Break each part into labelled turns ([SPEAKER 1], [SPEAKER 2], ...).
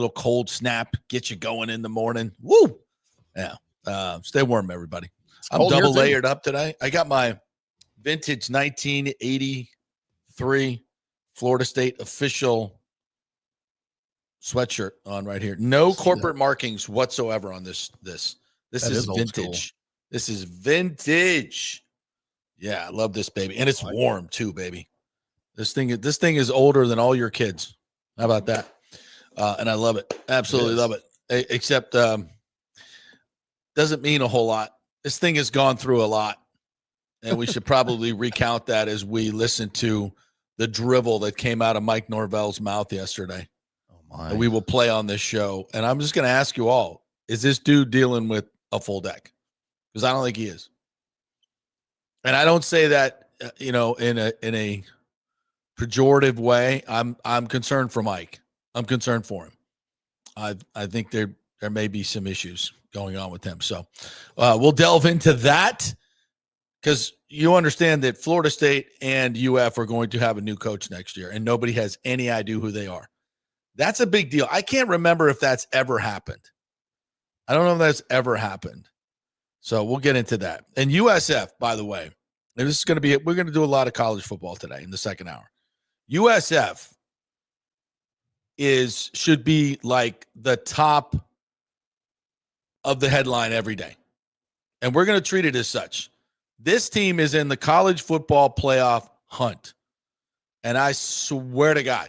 [SPEAKER 1] little cold snap, get you going in the morning. Woo! Yeah. Stay warm, everybody. I'm double layered up today. I got my vintage 1983 Florida State official sweatshirt on right here. No corporate markings whatsoever on this. This is vintage. This is vintage. Yeah, I love this, baby. And it's warm too, baby. This thing is older than all your kids. How about that? And I love it. Absolutely love it. Except doesn't mean a whole lot. This thing has gone through a lot. And we should probably recount that as we listen to the drivel that came out of Mike Norvell's mouth yesterday. Oh my. And we will play on this show. And I'm just going to ask you all, is this dude dealing with a full deck? Because I don't think he is. And I don't say that, in a pejorative way. I'm concerned for Mike. I'm concerned for him. I think there may be some issues going on with him. So we'll delve into that because you understand that Florida State and UF are going to have a new coach next year, and nobody has any idea who they are. That's a big deal. I can't remember if that's ever happened. I don't know if that's ever happened. So we'll get into that. And USF, by the way, and this is going to be, we're going to do a lot of college football today in the second hour. USF should be like the top of the headline every day. And we're going to treat it as such. This team is in the college football playoff hunt. And I swear to God,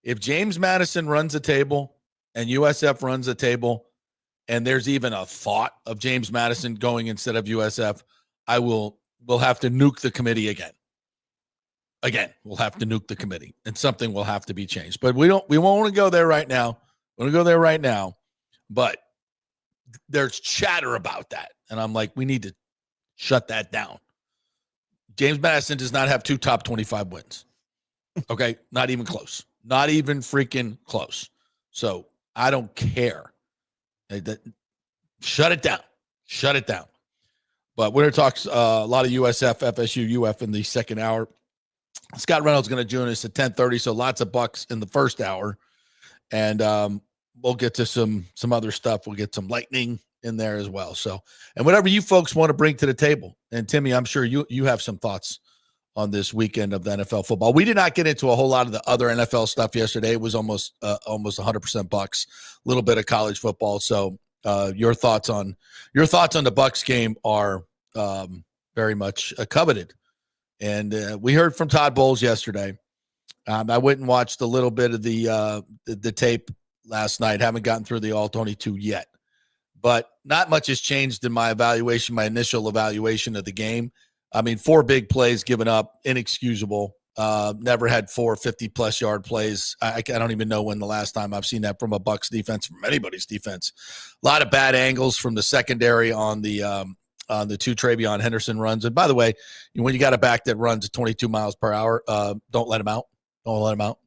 [SPEAKER 1] if James Madison runs a table and USF runs a table, and there's even a thought of James Madison going instead of USF, we'll have to nuke the committee again. Again, we'll have to nuke the committee, and something will have to be changed. But we won't want to go there right now. We want to go there right now. But there's chatter about that. And I'm like, we need to shut that down. James Madison does not have 2 top 25 wins. Okay? Not even close. Not even freaking close. So I don't care. Shut it down. Shut it down. But we're going to talk a lot of USF, FSU, UF in the second hour. Scott Reynolds is going to join us at 10:30, so lots of Bucs in the first hour. And we'll get to some other stuff. We'll get some lightning in there as well. So, and whatever you folks want to bring to the table. And Timmy, I'm sure you have some thoughts on this weekend of the NFL football. We did not get into a whole lot of the other NFL stuff yesterday. It was almost 100% Bucs, a little bit of college football. So your thoughts on the Bucs game are very much coveted. And we heard from Todd Bowles yesterday. I went and watched a little bit of the tape last night. Haven't gotten through the all 22 yet, but not much has changed in my evaluation, my initial evaluation of the game. I mean, 4 big plays given up, inexcusable. Never had 4 50-plus yard plays. I don't even know when the last time I've seen that from a Bucs defense, from anybody's defense. A lot of bad angles from the secondary on the 2 Travion Henderson runs. And by the way, when you got a back that runs at 22 miles per hour, don't let him out. Don't let him out.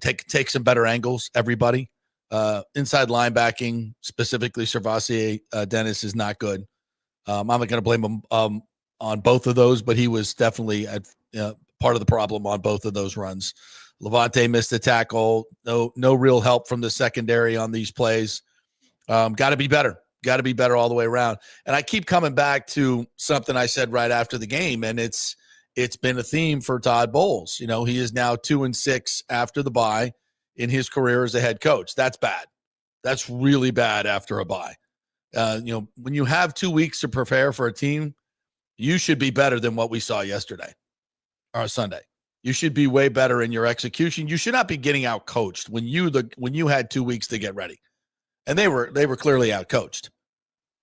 [SPEAKER 1] Take some better angles, everybody. Inside linebacking, specifically Servassier Dennis, is not good. I'm not going to blame him on both of those, but he was definitely part of the problem on both of those runs. Levante missed the tackle. No real help from the secondary on these plays. Got to be better. Got to be better all the way around. And I keep coming back to something I said right after the game, and it's been a theme for Todd Bowles. He is now 2-6 after the bye in his career as a head coach. That's bad. That's really bad after a bye. When you have 2 weeks to prepare for a team, you should be better than what we saw yesterday or Sunday. You should be way better in your execution. You should not be getting out coached when you had 2 weeks to get ready. And they were clearly out coached.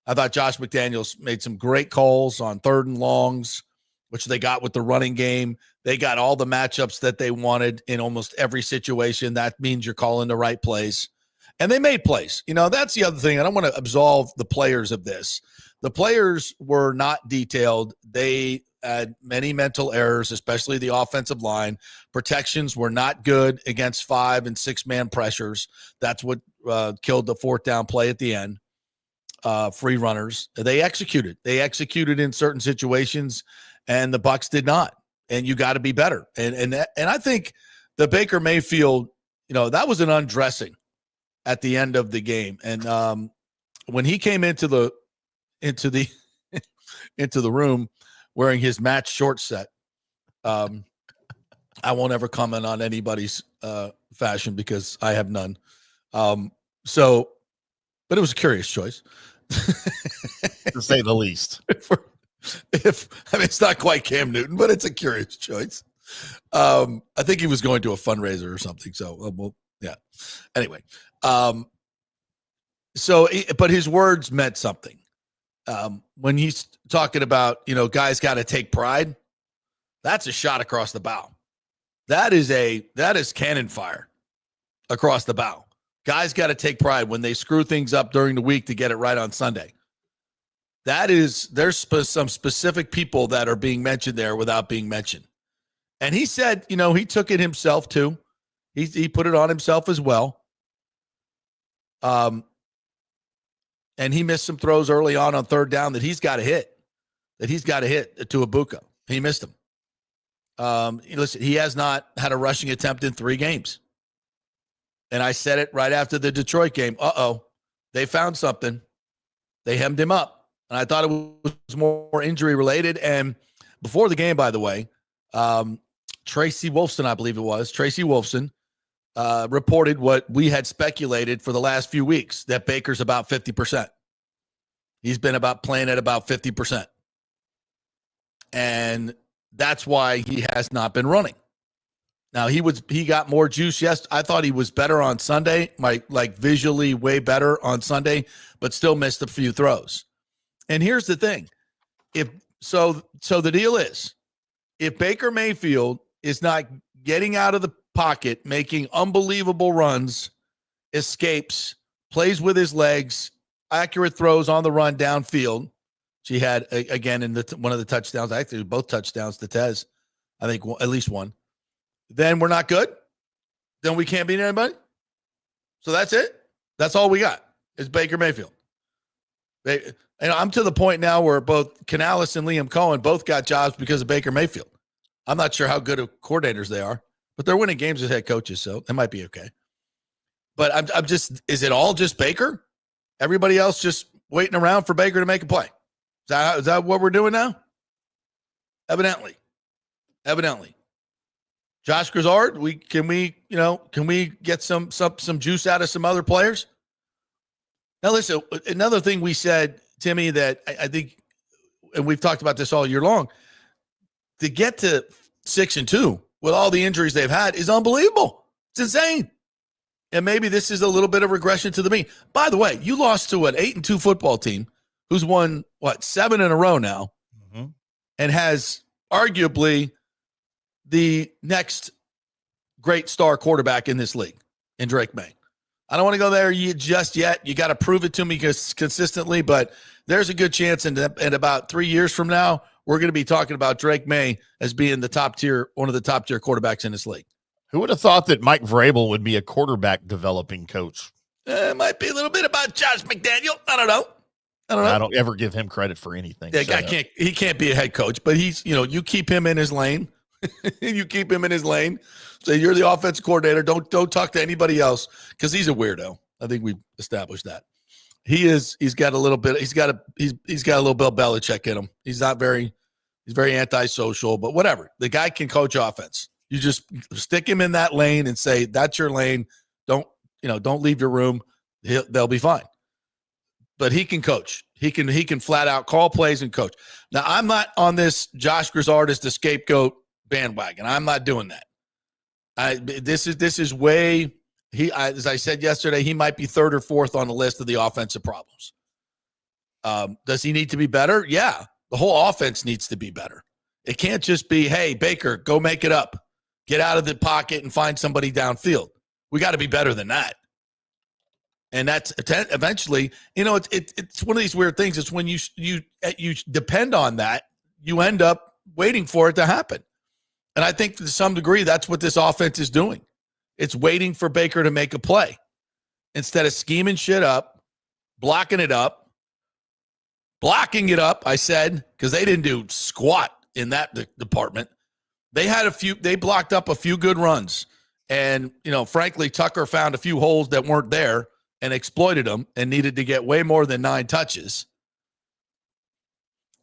[SPEAKER 1] I thought Josh McDaniels made some great calls on 3rd and longs, which they got with the running game. They got all the matchups that they wanted in almost every situation. That means you're calling the right plays. And they made plays. That's the other thing. I don't want to absolve the players of this. The players were not detailed. They had many mental errors, especially the offensive line. Protections were not good against 5- and 6-man pressures. That's what killed the 4th down play at the end. Free runners. They executed. They executed in certain situations, and the Bucs did not. And you got to be better. And I think the Baker Mayfield, that was an undressing at the end of the game. And when he came into the room wearing his match short set, I won't ever comment on anybody's fashion because I have none. But it was a curious choice,
[SPEAKER 2] to say the least.
[SPEAKER 1] It's not quite Cam Newton, but it's a curious choice. I think he was going to a fundraiser or something. So, yeah. Anyway, but his words meant something. When he's talking about, guys got to take pride, that's a shot across the bow. That is cannon fire across the bow. Guys got to take pride when they screw things up during the week to get it right on Sunday. There's some specific people that are being mentioned there without being mentioned. And he said, he took it himself too. He put it on himself as well. And he missed some throws early on third down that he's got to hit to Ibuka. He missed them. Listen, he has not had a rushing attempt in 3 games. And I said it right after the Detroit game. They found something. They hemmed him up. And I thought it was more injury related. And before the game, by the way, Tracy Wolfson, I believe it was, reported what we had speculated for the last few weeks, that Baker's about 50%. He's been playing at about 50%. And that's why he has not been running. Now he got more juice. Yes, I thought he was better on Sunday, like visually way better on Sunday, but still missed a few throws. And here's the thing. So the deal is, if Baker Mayfield is not getting out of the pocket, making unbelievable runs, escapes, plays with his legs, accurate throws on the run downfield. She had, again, in one of the touchdowns, actually both touchdowns to Tez, I think at least one. Then we're not good. Then we can't beat anybody. So that's it. That's all we got is Baker Mayfield. And I'm to the point now where both Canales and Liam Cohen both got jobs because of Baker Mayfield. I'm not sure how good of coordinators they are, but they're winning games as head coaches, so they might be okay. But I'm just, is it all just Baker? Everybody else just waiting around for Baker to make a play? Is that what we're doing now? Evidently. Josh Grizzard, can we get some juice out of some other players? Now listen, another thing we said, Timmy, that I think, and we've talked about this all year long, to get to 6-2 with all the injuries they've had is unbelievable. It's insane. And maybe this is a little bit of regression to the mean. By the way, you lost to an 8-2 football team who's won, 7 in a row now, and has arguably the next great star quarterback in this league, in Drake May. I don't want to go there just yet. You got to prove it to me consistently, but there's a good chance in about 3 years from now, we're going to be talking about Drake May as being the top tier, one of the top tier quarterbacks in this league.
[SPEAKER 2] Who would have thought that Mike Vrabel would be a quarterback developing coach?
[SPEAKER 1] It might be a little bit about Josh McDaniel. I don't know.
[SPEAKER 2] I don't ever give him credit for anything.
[SPEAKER 1] That guy can't be a head coach, but he's, you keep him in his lane. So you're the offensive coordinator. Don't talk to anybody else because he's a weirdo. I think we've established that. He's got a little bit of Belichick in him. He's very antisocial, but whatever. The guy can coach offense. You just stick him in that lane and say, that's your lane. Don't leave your room. They'll be fine. But he can coach. He can flat out call plays and coach. Now, I'm not on this Josh Grizzard as the scapegoat bandwagon. I'm not doing that. This is way, as I said yesterday, he might be 3rd or 4th on the list of the offensive problems. Does he need to be better? Yeah. The whole offense needs to be better. It can't just be, hey, Baker, go make it up. Get out of the pocket and find somebody downfield. We got to be better than that. And that's eventually, it's one of these weird things. It's when you depend on that, you end up waiting for it to happen. And I think to some degree, that's what this offense is doing. It's waiting for Baker to make a play instead of scheming shit up, blocking it up, I said, because they didn't do squat in that department. They blocked up a few good runs. And, frankly, Tucker found a few holes that weren't there and exploited them and needed to get way more than 9 touches.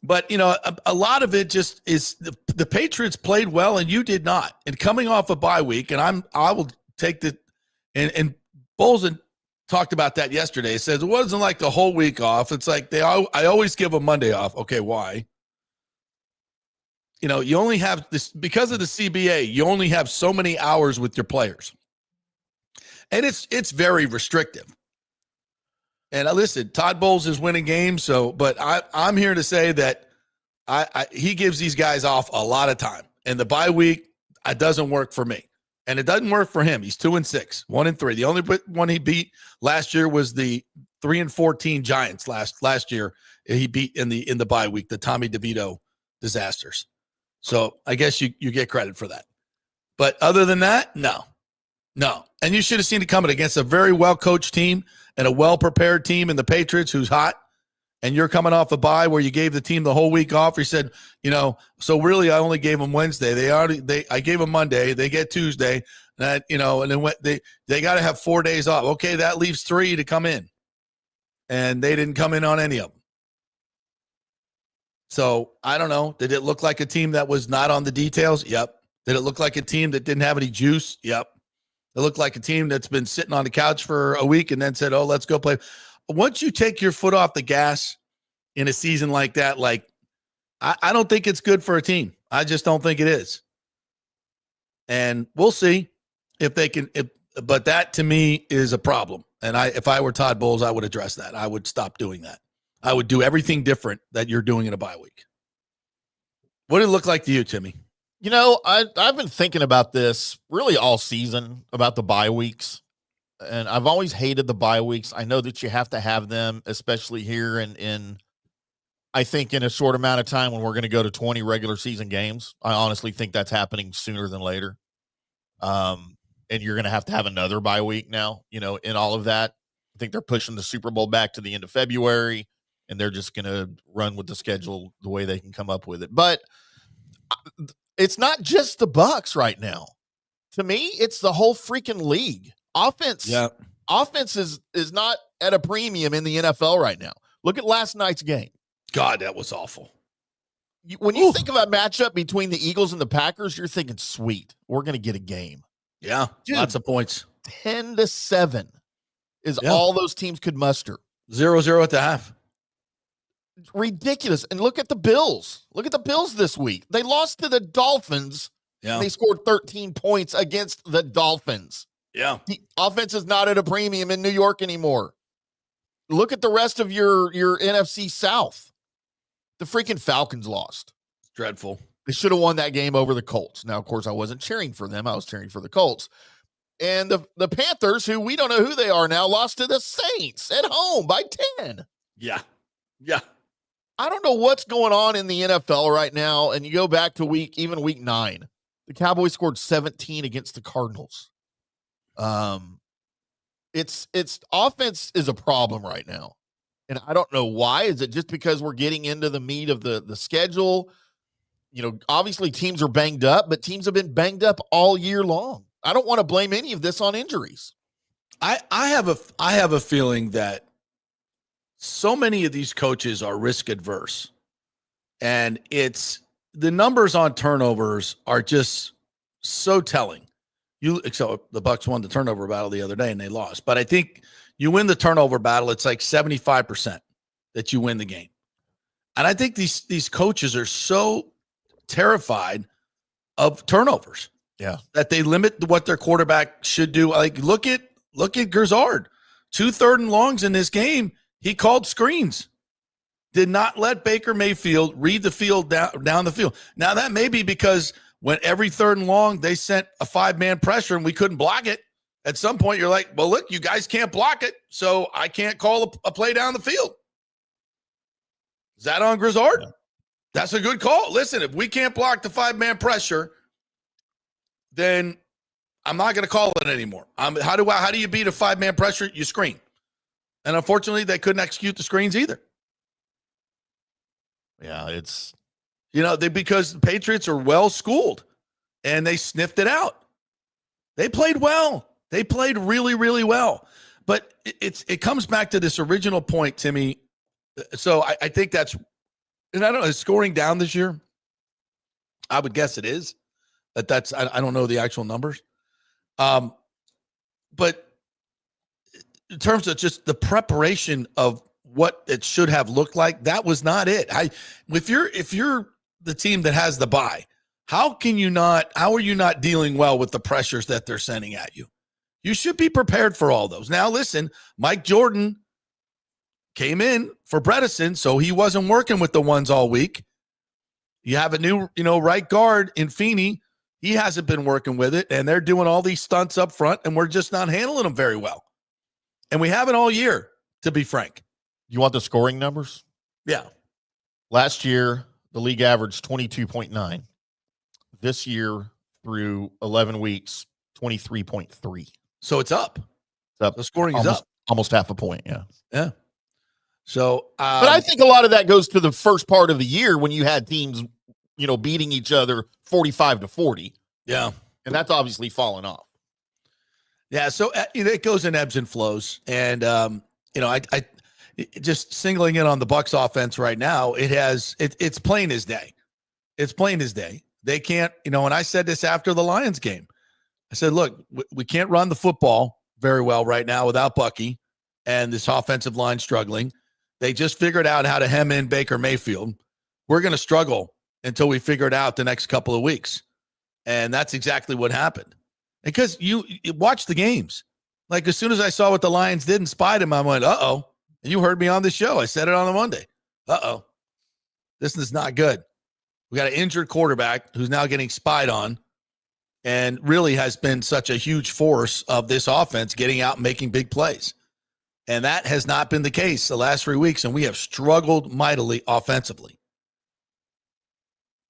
[SPEAKER 1] But, a lot of it just is the Patriots played well and you did not. And coming off a bye week, and I will take the and Bolzen talked about that yesterday. He says it wasn't like the whole week off. It's like I always give a Monday off. Okay, why? You only have this because of the CBA, you only have so many hours with your players. And it's very restrictive. And listen, Todd Bowles is winning games, but I'm here to say that he gives these guys off a lot of time. And the bye week, it doesn't work for me. And it doesn't work for him. He's 2-6, 1-3. The only one he beat last year was the 3-14 Giants last year. He beat in the bye week, the Tommy DeVito disasters. So I guess you get credit for that. But other than that, no. And you should have seen it coming against a very well-coached team and a well-prepared team in the Patriots who's hot. And you're coming off a bye where you gave the team the whole week off. You said, so really I only gave them Wednesday. I gave them Monday. They get Tuesday. And then they got to have 4 days off. Okay, that leaves 3 to come in. And they didn't come in on any of them. So I don't know. Did it look like a team that was not on the details? Yep. Did it look like a team that didn't have any juice? Yep. It looked like a team that's been sitting on the couch for a week and then said, oh, let's go play. Once you take your foot off the gas in a season like that, I don't think it's good for a team. I just don't think it is. And we'll see if they can. But that to me is a problem. And if I were Todd Bowles, I would address that. I would stop doing that. I would do everything different that you're doing in a bye week. What did it look like to you, Timmy?
[SPEAKER 2] I've been thinking about this really all season about the bye weeks, and I've always hated the bye weeks. I know that you have to have them, especially here in I think in a short amount of time when we're going to go to 20 regular season games. I honestly think that's happening sooner than later. And you're going to have another bye week now, in all of that. I think they're pushing the Super Bowl back to the end of February, and they're just going to run with the schedule the way they can come up with it. But it's not just the Bucs right now. To me, it's the whole freaking league. Offense is not at a premium in the NFL right now. Look at last night's game.
[SPEAKER 1] God, that was awful.
[SPEAKER 2] When you think of a matchup between the Eagles and the Packers, you're thinking, sweet, we're going to get a game.
[SPEAKER 1] Yeah, dude, lots of points.
[SPEAKER 2] 10-7 is all those teams could muster.
[SPEAKER 1] 0-0 at the half.
[SPEAKER 2] Ridiculous. And look at the Bills. Look at the Bills this week. They lost to the Dolphins. Yeah. And they scored 13 points against the Dolphins.
[SPEAKER 1] Yeah.
[SPEAKER 2] The offense is not at a premium in New York anymore. Look at the rest of your NFC South. The freaking Falcons lost.
[SPEAKER 1] It's dreadful.
[SPEAKER 2] They should have won that game over the Colts. Now, of course, I wasn't cheering for them. I was cheering for the Colts. And the Panthers, who we don't know who they are now, lost to the Saints at home by 10.
[SPEAKER 1] Yeah.
[SPEAKER 2] I don't know what's going on in the NFL right now. And you go back to week 9. The Cowboys scored 17 against the Cardinals. It's offense is a problem right now. And I don't know why. Is it just because we're getting into the meat of the schedule? Obviously teams are banged up, but teams have been banged up all year long. I don't want to blame any of this on injuries.
[SPEAKER 1] I have a feeling that so many of these coaches are risk adverse, and it's the numbers on turnovers are just so telling. So the Bucs won the turnover battle the other day and they lost, but I think you win the turnover battle, it's like 75% that you win the game. And I think these coaches are so terrified of turnovers.
[SPEAKER 2] Yeah.
[SPEAKER 1] That they limit what their quarterback should do. Like look at Gerzard. 2 3rd and longs in this game. He called screens. Did not let Baker Mayfield read the field down the field. Now that may be because when every 3rd and long they sent a 5-man pressure and we couldn't block it. At some point you're like, well, look, you guys can't block it, so I can't call a play down the field. Is that on Gerzard? Yeah. That's a good call. Listen, if we can't block the 5-man pressure, then I'm not going to call it anymore. How do you beat a 5-man pressure? You screen. And unfortunately, they couldn't execute the screens either.
[SPEAKER 2] Yeah, it's
[SPEAKER 1] because the Patriots are well schooled and they sniffed it out. They played well. They played really, really well. But it comes back to this original point, Timmy. So I think that's, and I don't know, is scoring down this year? I would guess it is. That's I don't know the actual numbers. But in terms of just the preparation of what it should have looked like, that was not it. If you're the team that has the bye, how are you not dealing well with the pressures that they're sending at you? You should be prepared for all those. Now, listen, Mike Jordan came in for Bredesen, so he wasn't working with the ones all week. You have a new, right guard in Feeney. He hasn't been working with it, and they're doing all these stunts up front, and we're just not handling them very well. And we haven't all year, to be frank.
[SPEAKER 2] You want the scoring numbers?
[SPEAKER 1] Yeah.
[SPEAKER 2] Last year, the league averaged 22.9. This year, through 11 weeks, 23.3.
[SPEAKER 1] So it's up. The scoring is up.
[SPEAKER 2] Almost half a point, yeah.
[SPEAKER 1] Yeah. So,
[SPEAKER 2] but I think a lot of that goes to the first part of the year when you had teams, beating each other 45-40.
[SPEAKER 1] Yeah.
[SPEAKER 2] And that's obviously fallen off.
[SPEAKER 1] Yeah. So it goes in ebbs and flows. And, I just singling in on the Bucs offense right now, it's plain as day. It's plain as day. They can't, and I said this after the Lions game. I said, look, we can't run the football very well right now without Bucky and this offensive line struggling. They just figured out how to hem in Baker Mayfield. We're going to struggle until we figure it out the next couple of weeks. And that's exactly what happened. Because you watch the games. Like, as soon as I saw what the Lions did and spied him, I went, uh-oh. And you heard me on the show. I said it on a Monday. Uh-oh. This is not good. We got an injured quarterback who's now getting spied on and really has been such a huge force of this offense getting out and making big plays. And that has not been the case the last 3 weeks, and we have struggled mightily offensively.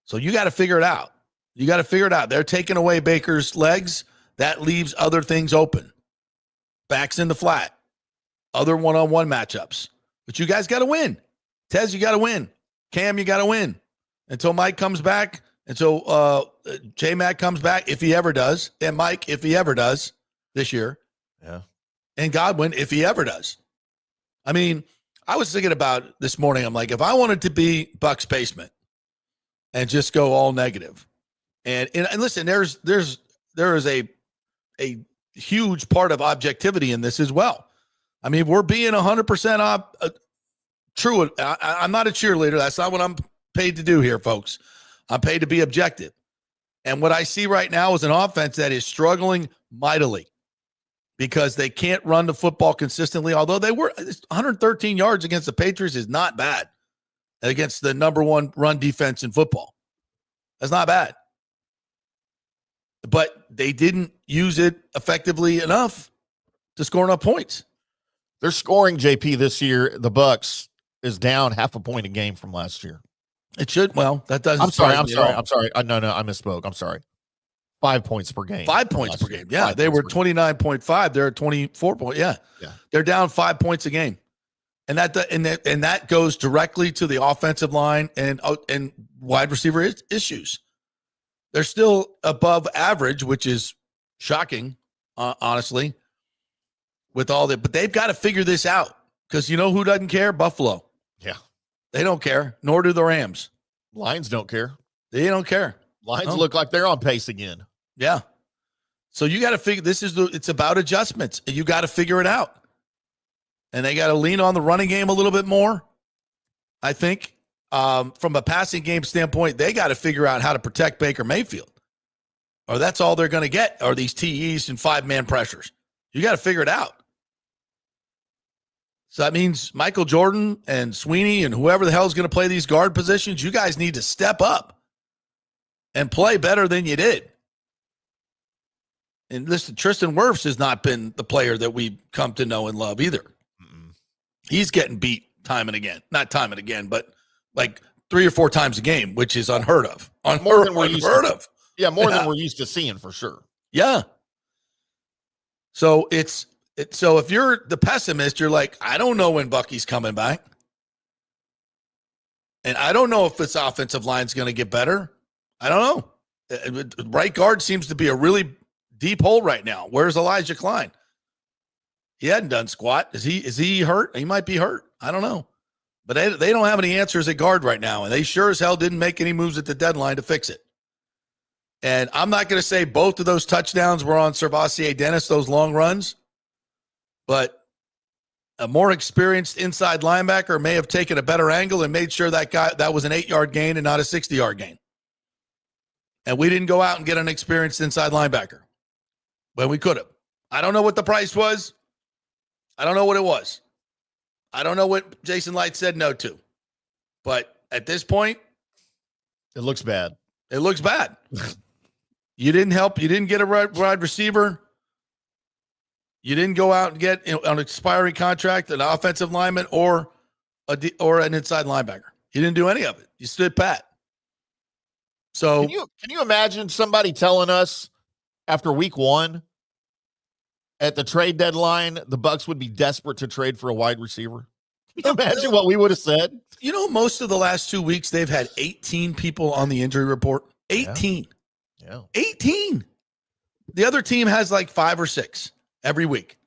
[SPEAKER 1] So you got to figure it out. You got to figure it out. They're taking away Baker's legs. That leaves other things open. Backs in the flat. Other one-on-one matchups. But you guys got to win. Tez, you got to win. Cam, you got to win. Until Mike comes back, until J-Mac comes back, if he ever does, and Mike, if he ever does this year.
[SPEAKER 2] Yeah.
[SPEAKER 1] And Godwin, if he ever does. I mean, I was thinking about this morning, I'm like, if I wanted to be Bucs basement and just go all negative, and listen, there is a huge part of objectivity in this as well. I mean, we're being 100% true. I'm not a cheerleader. That's not what I'm paid to do here, folks. I'm paid to be objective. And what I see right now is an offense that is struggling mightily because they can't run the football consistently. Although they were 113 yards against the Patriots is not bad against the number one run defense in football. That's not bad. But they didn't use it effectively enough to score enough points.
[SPEAKER 2] Their scoring, JP, this year, the Bucs is down half a point a game from last year.
[SPEAKER 1] It should. Well, that doesn't.
[SPEAKER 2] I'm sorry. No, I misspoke. I'm sorry. 5 points per game.
[SPEAKER 1] 5 points per game. Yeah, they were 29.5. They're at 24 points. Yeah, they're down 5 points a game, and that goes directly to the offensive line and wide receiver issues. They're still above average, which is shocking, honestly. With all that, but they've got to figure this out because you know who doesn't care? Buffalo.
[SPEAKER 2] Yeah.
[SPEAKER 1] They don't care, nor do the Rams.
[SPEAKER 2] Lions don't care.
[SPEAKER 1] They don't care.
[SPEAKER 2] Lions look like they're on pace again.
[SPEAKER 1] Yeah. So you got to figure it's about adjustments. And you got to figure it out. And they got to lean on the running game a little bit more. I think from a passing game standpoint, they got to figure out how to protect Baker Mayfield. Or that's all they're going to get are these TEs and 5-man pressures. You got to figure it out. So that means Michael Jordan and Sweeney and whoever the hell is going to play these guard positions, you guys need to step up and play better than you did. And listen, Tristan Wirfs has not been the player that we've come to know and love either. Mm-mm. He's getting beat time and again. Not time and again, but like 3 or 4 times a game, which is unheard of.
[SPEAKER 2] More than we're used to seeing for sure.
[SPEAKER 1] Yeah. So so if you're the pessimist, you're like, I don't know when Bucky's coming back. And I don't know if this offensive line is going to get better. I don't know. Right guard seems to be a really deep hole right now. Where's Elijah Klein? He hadn't done squat. Is he hurt? He might be hurt. I don't know. But they don't have any answers at guard right now, and they sure as hell didn't make any moves at the deadline to fix it. And I'm not going to say both of those touchdowns were on Servassier Dennis, those long runs, but a more experienced inside linebacker may have taken a better angle and made sure that was an 8-yard gain and not a 60-yard gain. And we didn't go out and get an experienced inside linebacker when we could have. I don't know what the price was. I don't know what it was. I don't know what Jason Light said no to. But at this point,
[SPEAKER 2] it looks bad.
[SPEAKER 1] It looks bad. You didn't help. You didn't get a wide receiver. You didn't go out and get an expiring contract, an offensive lineman, or an inside linebacker. You didn't do any of it. You stood pat. So
[SPEAKER 2] can you imagine somebody telling us after week 1 at the trade deadline the Bucs would be desperate to trade for a wide receiver? Can you imagine what we would have said?
[SPEAKER 1] You know, most of the last 2 weeks they've had 18 people on the injury report. 18.
[SPEAKER 2] Yeah.
[SPEAKER 1] 18. The other team has like 5 or 6 every week.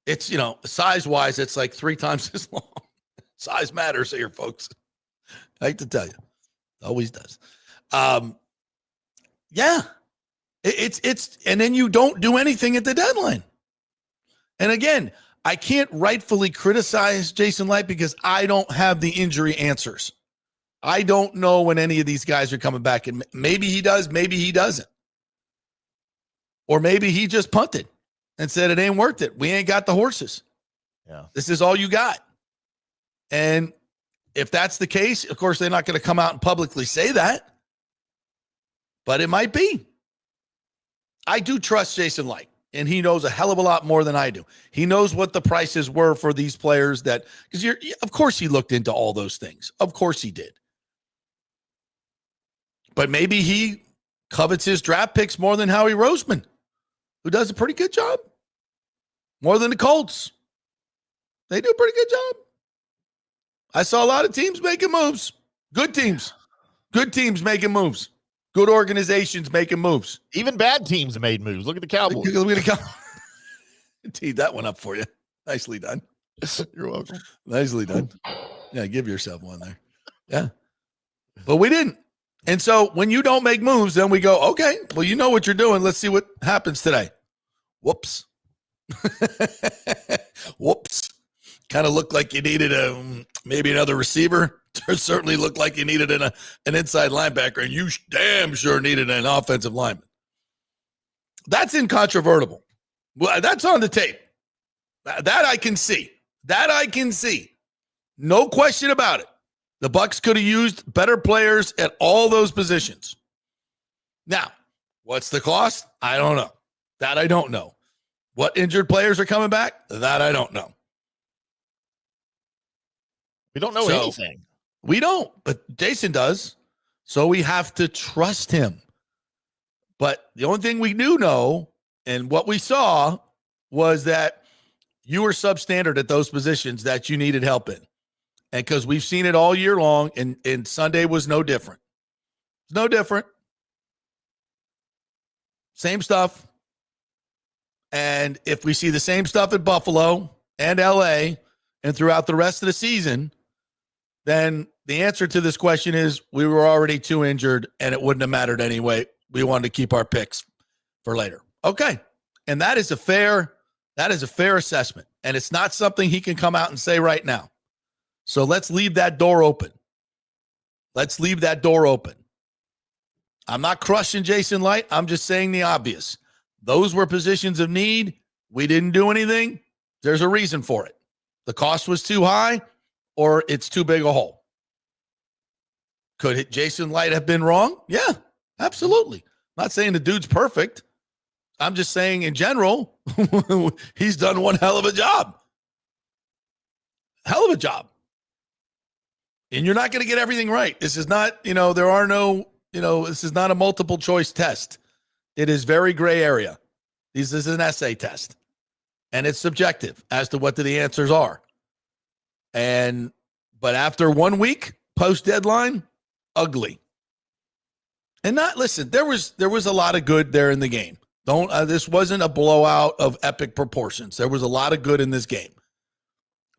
[SPEAKER 1] It's, size-wise, it's like 3 times as long. Size matters here, folks. I hate to tell you. Always does. Yeah. It's and then you don't do anything at the deadline. And again, I can't rightfully criticize Jason Light because I don't have the injury answers. I don't know when any of these guys are coming back, and maybe he does, maybe he doesn't. Or maybe he just punted and said it ain't worth it. We ain't got the horses.
[SPEAKER 2] Yeah.
[SPEAKER 1] This is all you got. And if that's the case, of course, they're not going to come out and publicly say that. But it might be. I do trust Jason Light, and he knows a hell of a lot more than I do. He knows what the prices were for these players because of course he looked into all those things. Of course he did. But maybe he covets his draft picks more than Howie Roseman, who does a pretty good job. More than the Colts. They do a pretty good job. I saw a lot of teams making moves. Good teams. Good teams making moves. Good organizations making moves.
[SPEAKER 2] Even bad teams made moves. Look at the Cowboys.
[SPEAKER 1] Look at the Cowboys. Teed that one up for you. Nicely done.
[SPEAKER 2] You're welcome.
[SPEAKER 1] Nicely done. Yeah, give yourself one there. Yeah. But we didn't. And so when you don't make moves, then we go, okay, well, you know what you're doing. Let's see what happens today. Whoops. Whoops. Kind of looked like you needed maybe another receiver. Certainly looked like you needed an inside linebacker, and you damn sure needed an offensive lineman. That's incontrovertible. Well, that's on the tape. That I can see. That I can see. No question about it. The Bucs could have used better players at all those positions. Now, what's the cost? I don't know. That I don't know. What injured players are coming back? That I don't know.
[SPEAKER 2] We don't know anything.
[SPEAKER 1] We don't, but Jason does. So we have to trust him. But the only thing we do know and what we saw was that you were substandard at those positions that you needed help in. And because we've seen it all year long, and Sunday was no different. It's no different. Same stuff. And if we see the same stuff at Buffalo and LA and throughout the rest of the season, then the answer to this question is we were already too injured and it wouldn't have mattered anyway. We wanted to keep our picks for later. Okay. And that is a fair assessment. And it's not something he can come out and say right now. So let's leave that door open. Let's leave that door open. I'm not crushing Jason Light. I'm just saying the obvious. Those were positions of need. We didn't do anything. There's a reason for it. The cost was too high or it's too big a hole. Could Jason Light have been wrong? Yeah, absolutely. I'm not saying the dude's perfect. I'm just saying in general, he's done one hell of a job. Hell of a job. And you're not going to get everything right. This is not, this is not a multiple choice test. It is very gray area. This is an essay test. And it's subjective as to what the answers are. But after 1 week, post-deadline, ugly. And listen, there was a lot of good there in the game. This wasn't a blowout of epic proportions. There was a lot of good in this game.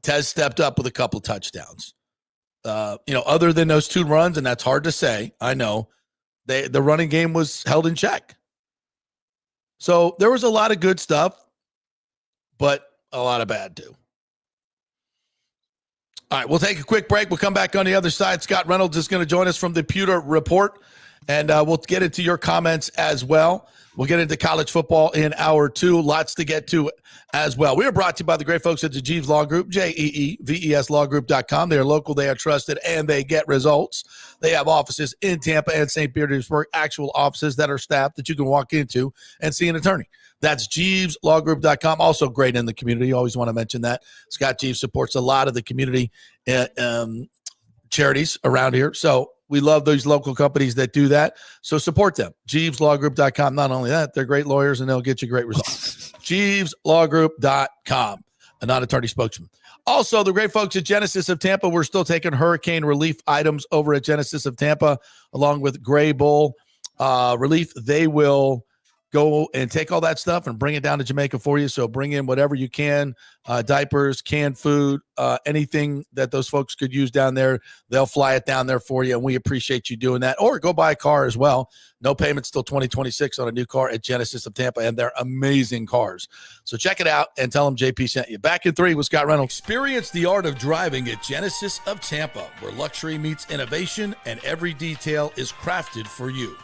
[SPEAKER 1] Tez stepped up with a couple touchdowns. Other than those 2 runs, and that's hard to say, I know, the running game was held in check. So there was a lot of good stuff, but a lot of bad too. All right, we'll take a quick break. We'll come back on the other side. Scott Reynolds is going to join us from the Pewter Report, and we'll get into your comments as well. We'll get into college football in hour 2. Lots to get to as well. We are brought to you by the great folks at the Jeeves Law Group, JEEVESLawgroup.com. They are local, they are trusted, and they get results. They have offices in Tampa and St. Petersburg, actual offices that are staffed that you can walk into and see an attorney. That's JeevesLawGroup.com. Also great in the community. You always want to mention that. Scott Jeeves supports a lot of the community charities around here. So we love those local companies that do that. So support them. JeevesLawGroup.com. Not only that, they're great lawyers and they'll get you great results. JeevesLawGroup.com. A non-attorney spokesman. Also, the great folks at Genesis of Tampa. We're still taking hurricane relief items over at Genesis of Tampa, along with Gray Bull relief. They will go and take all that stuff and bring it down to Jamaica for you. So bring in whatever you can, diapers, canned food, anything that those folks could use down there. They'll fly it down there for you, and we appreciate you doing that. Or go buy a car as well. No payments till 2026 on a new car at Genesis of Tampa, and they're amazing cars. So check it out and tell them JP sent you. Back in 3 with Scott Reynolds. Experience the art of driving at Genesis of Tampa, where luxury meets innovation and every detail is crafted for you.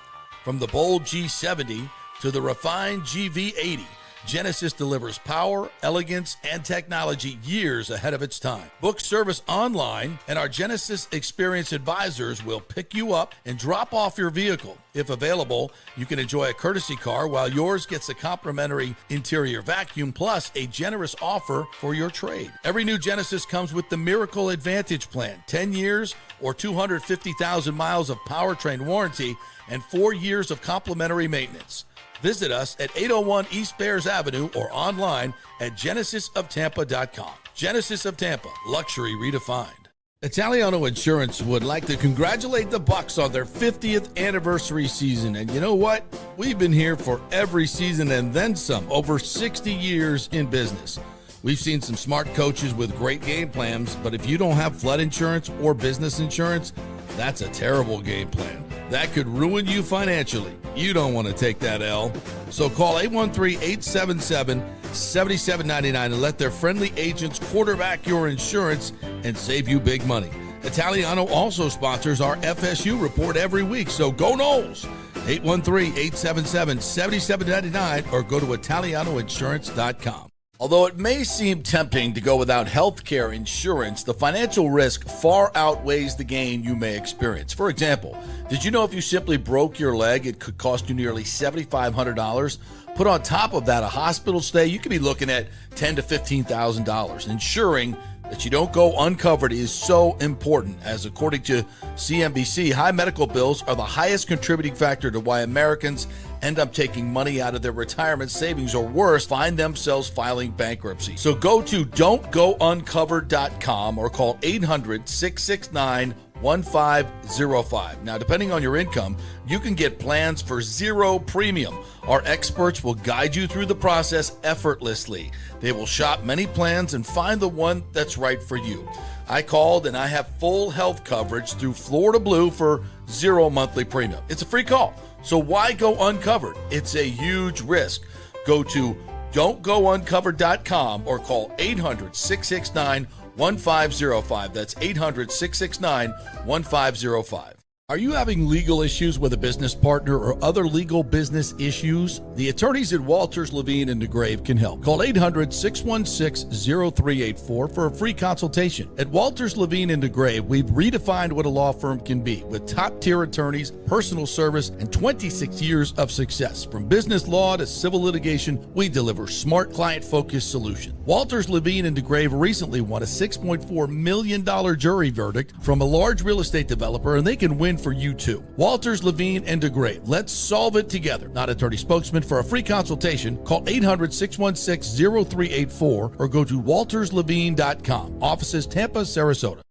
[SPEAKER 1] From the bold G70 to the refined GV80, Genesis delivers power, elegance, and technology years ahead of its time. Book service online, and our Genesis Experience advisors will pick you up and drop off your vehicle. If available, you can enjoy a courtesy car while yours gets a complimentary interior vacuum plus a generous offer for your trade. Every new Genesis comes with the Miracle Advantage Plan, 10 years or 250,000 miles of powertrain warranty and 4 years of complimentary maintenance. Visit us at 801 East Bears Avenue or online at genesisoftampa.com. Genesis of Tampa, luxury redefined. Italiano Insurance would like to congratulate the Bucs on their 50th anniversary season. And you know what? We've been here for every season and then some, over 60 years in business. We've seen some smart coaches with great game plans, but if you don't have flood insurance or business insurance, that's a terrible game plan. That could ruin you financially. You don't want to take that L. So call 813-877-7799 and let their friendly agents quarterback your insurance and save you big money. Italiano also sponsors our FSU report every week, so go Noles. 813-877-7799 or go to italianoinsurance.com. Although it may seem tempting to go without health care insurance, the financial risk far outweighs the gain you may experience. For example, did you know if you simply broke your leg, it could cost you nearly $7,500? Put on top of that a hospital stay, you could be looking at $10,000 to $15,000. Ensuring that you don't go uncovered is so important, as according to CNBC, high medical bills are the highest contributing factor to why Americans end up taking money out of their retirement savings, or worse, find themselves filing bankruptcy. So go to don'tgouncovered.com or call 800-669-1505. Now, depending on your income, you can get plans for zero premium. Our experts will guide you through the process effortlessly. They will shop many plans and find the one that's right for you. I called and I have full health coverage through Florida Blue for zero monthly premium. It's a free call. So why go uncovered? It's a huge risk. Go to don'tgouncovered.com or call 800-669-1505. That's 800-669-1505. Are you having legal issues with a business partner or other legal business issues? The attorneys at Walters, Levine, and DeGrave can help. Call 800-616-0384 for a free consultation. At Walters, Levine, and DeGrave, we've redefined what a law firm can be with top-tier attorneys, personal service, and 26 years of success. From business law to civil litigation, we deliver smart, client-focused solutions. Walters, Levine, and DeGrave recently won a $6.4 million jury verdict from a large real estate developer, and they can win for you too. Walters, Levine, and DeGrave. Let's solve it together. Not attorney spokesman. For a free consultation, call 800-616-0384 or go to walterslevine.com. Offices Tampa, Sarasota.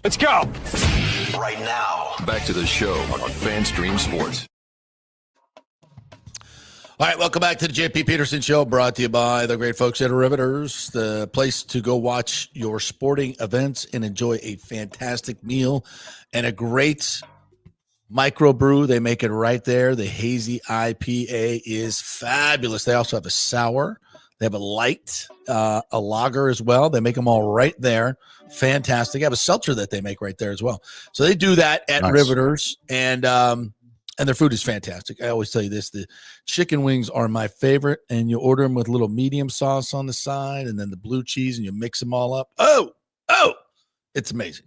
[SPEAKER 3] Let's go.
[SPEAKER 4] Right now. Back to the show on FanStream Sports.
[SPEAKER 1] All right, welcome back to the JP Peterson Show, brought to you by the great folks at Riveters, the place to go watch your sporting events and enjoy a fantastic meal and a great microbrew. They make it right there. The Hazy IPA is fabulous. They also have a sour. They have a light, a lager as well. They make them all right there. Fantastic. They have a seltzer that they make right there as well. So they do that at Riveters, and their food is fantastic. I always tell you this, the chicken wings are my favorite, and you order them with a little medium sauce on the side and then the blue cheese, and you mix them all up. Oh, it's amazing.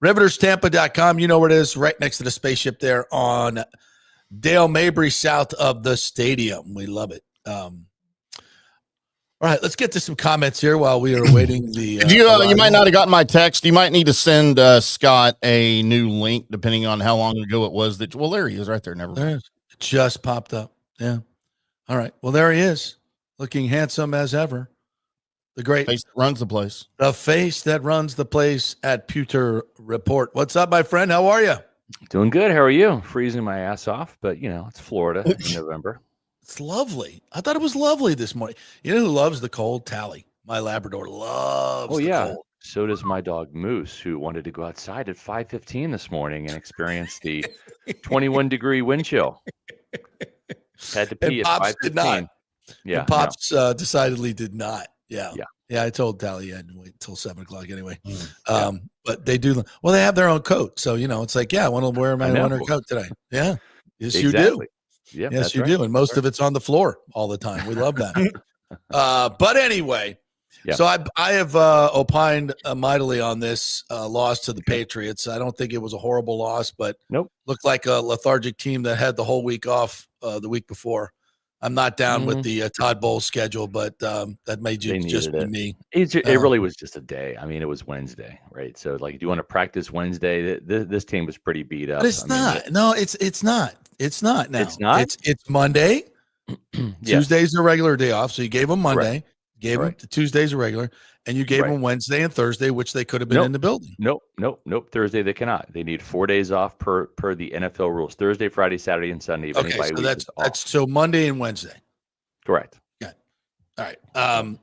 [SPEAKER 1] RivetersTampa.com. You know where it is, right next to the spaceship there on Dale Mabry, south of the stadium. We love it. All right, let's get to some comments here while we are waiting. You
[SPEAKER 2] might not have gotten my text. You might need to send Scott a new link, depending on how long ago it was. Well, there he is, right there. Never mind.
[SPEAKER 1] It just popped up. Yeah. All right. Well, there he is, looking handsome as ever. The great
[SPEAKER 2] face that runs the place.
[SPEAKER 1] The face that runs the place at Pewter Report. What's up, my friend? How are you?
[SPEAKER 3] Doing good. How are you? Freezing my ass off, but it's Florida in November.
[SPEAKER 1] It's lovely. I thought it was lovely this morning. You know who loves the cold? Tally. My Labrador loves the cold.
[SPEAKER 3] So does my dog Moose, who wanted to go outside at 5:15 this morning and experience the 21-degree wind chill. Had to pee
[SPEAKER 1] and
[SPEAKER 3] at
[SPEAKER 1] Pops
[SPEAKER 3] 5:15.
[SPEAKER 1] did not.
[SPEAKER 3] Yeah.
[SPEAKER 1] And Pops decidedly did not. Yeah.
[SPEAKER 3] Yeah.
[SPEAKER 1] I told Tally I had to wait until 7 o'clock anyway. But they do. Well, they have their own coat. So, it's like, I want to wear my winter coat today. Yeah. Yes, exactly. You do.
[SPEAKER 3] Yep,
[SPEAKER 1] yes, you do. And most of it's on the floor all the time. We love that. But anyway, so I have opined mightily on this loss to the Patriots. I don't think it was a horrible loss, but looked like a lethargic team that had the whole week off the week before. I'm not down with the Todd Bowles schedule, but that may just be me.
[SPEAKER 3] It really was just a day. I mean, it was Wednesday, right? So, do you want to practice Wednesday? This team was pretty beat up.
[SPEAKER 1] But it's not. No, it's not. It's not now.
[SPEAKER 3] It's not?
[SPEAKER 1] It's Monday. Tuesday's a regular day off. So you gave them Monday,
[SPEAKER 3] right.
[SPEAKER 1] gave them the Tuesdays a regular, and you gave them Wednesday and Thursday, which they could have been in the building.
[SPEAKER 3] Nope. Thursday they cannot. They need 4 days off per the NFL rules. Thursday, Friday, Saturday, and Sunday.
[SPEAKER 1] Okay, so that's so Monday and Wednesday.
[SPEAKER 3] Correct.
[SPEAKER 1] Yeah. All right.
[SPEAKER 3] And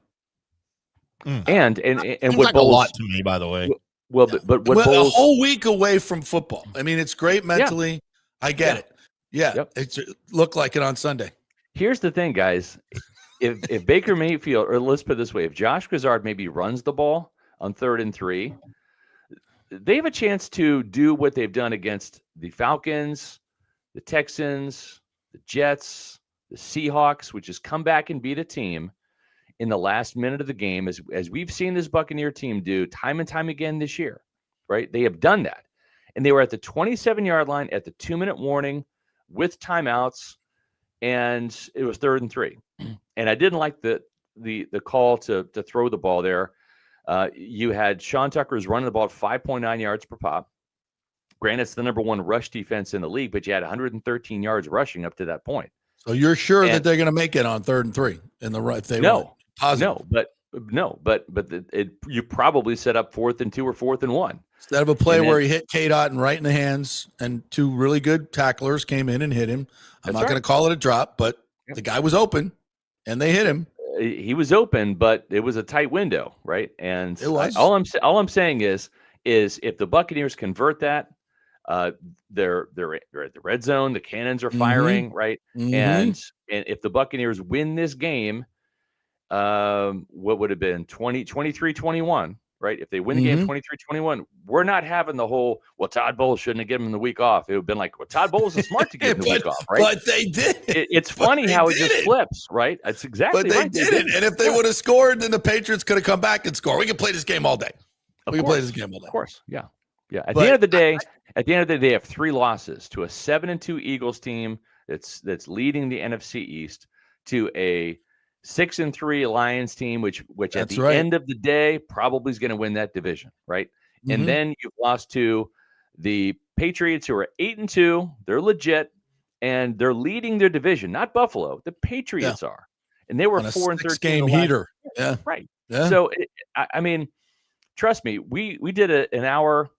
[SPEAKER 3] what
[SPEAKER 2] like a lot to me, by the way.
[SPEAKER 3] Well, but what Bowles,
[SPEAKER 1] a whole week away from football. I mean, it's great mentally. Yeah. I get it. Yeah, it looked like it on Sunday.
[SPEAKER 3] Here's the thing, guys. If Baker Mayfield, or let's put it this way, if Josh Grizzard maybe runs the ball on 3rd and 3, they have a chance to do what they've done against the Falcons, the Texans, the Jets, the Seahawks, which is come back and beat a team in the last minute of the game, as we've seen this Buccaneer team do time and time again this year, right? They have done that. And they were at the 27-yard line at the 2-minute warning with timeouts, and it was 3rd and 3. And I didn't like the call to throw the ball there. You had Sean Tucker's running the ball at 5.9 yards per pop. Granted, it's the number 1 rush defense in the league, but you had 113 yards rushing up to that point.
[SPEAKER 1] So you're sure that they're going to make it on 3rd and 3 in the right? You probably set up 4th and 2 or 4th and 1. Instead of a play where he hit K-Dot and right in the hands, and 2 really good tacklers came in and hit him. I'm not going to call it a drop, but the guy was open, and they hit him.
[SPEAKER 3] He was open, but it was a tight window, right? And
[SPEAKER 1] it was.
[SPEAKER 3] All I'm saying is if the Buccaneers convert that, they're at the red zone, the cannons are firing, right? And if the Buccaneers win this game, what would have been 23-21, right? If they win the game 23-21, we're not having the whole, Todd Bowles shouldn't have given him the week off. It would have been like, Todd Bowles is smart to give him the week off, right?
[SPEAKER 1] But they did.
[SPEAKER 3] It's funny how it just flips, right? That's exactly
[SPEAKER 1] right. But they did it. And if they would have scored, then the Patriots could have come back and scored. We can play this game all day. We can play this game all day.
[SPEAKER 3] Of course, yeah. Yeah. At the end of the day, they have 3 losses to a 7-2 Eagles team that's leading the NFC East, to a 6-3 Lions team, which at the end of the day probably is going to win that division, right? And then you've lost to the Patriots, who are 8-2. They're legit, and they're leading their division. Not Buffalo. The Patriots are, and they were 4-13.
[SPEAKER 1] Game heater. Yeah.
[SPEAKER 3] Right. Yeah. So I mean, trust me, we did an hour.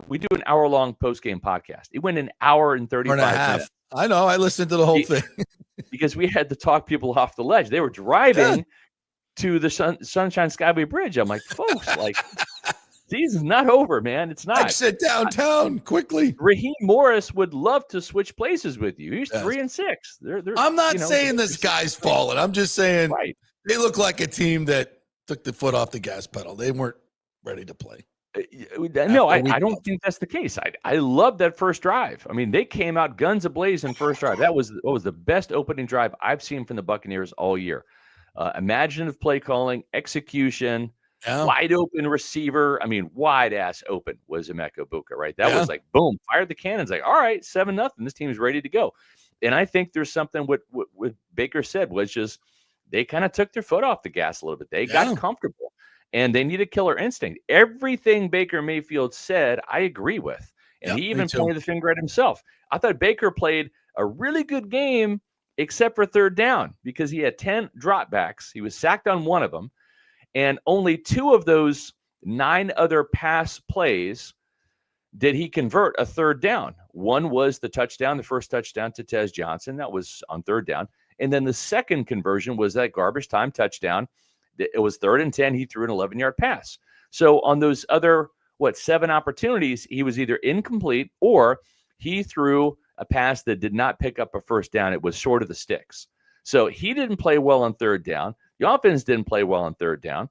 [SPEAKER 3] We do an hour-long post-game podcast. It went an hour and 35 minutes.
[SPEAKER 1] I know. I listened to the whole thing
[SPEAKER 3] because we had to talk people off the ledge. They were driving to the Sunshine Skyway Bridge. I'm like, folks, like, season's not over, man. It's not.
[SPEAKER 1] Exit downtown quickly.
[SPEAKER 3] Raheem Morris would love to switch places with you. He's 3-6. They're
[SPEAKER 1] I'm not saying the sky's falling. I'm just saying they look like a team that took the foot off the gas pedal. They weren't ready to play.
[SPEAKER 3] No, I don't think that's the case. I love that first drive. I mean, they came out guns ablaze in first drive. That was the best opening drive I've seen from the Buccaneers all year. Imaginative play calling, execution, wide open receiver. I mean, wide ass open was Emeka Buka, right? That was like, boom, fired the cannons. Like, all right, 7-0. This team is ready to go. And I think there's something what Baker said was just they kind of took their foot off the gas a little bit. They got comfortable. And they need a killer instinct. Everything Baker Mayfield said, I agree with. And he even pointed the finger at himself. I thought Baker played a really good game, except for third down, because he had 10 dropbacks. He was sacked on one of them. And only 2 of those 9 other pass plays did he convert a third down. One was the touchdown, the first touchdown to Tez Johnson. That was on third down. And then the second conversion was that garbage time touchdown. It was 3rd and 10. He threw an 11-yard pass. So on those other, 7 opportunities, he was either incomplete or he threw a pass that did not pick up a first down. It was short of the sticks. So he didn't play well on third down. The offense didn't play well on third down.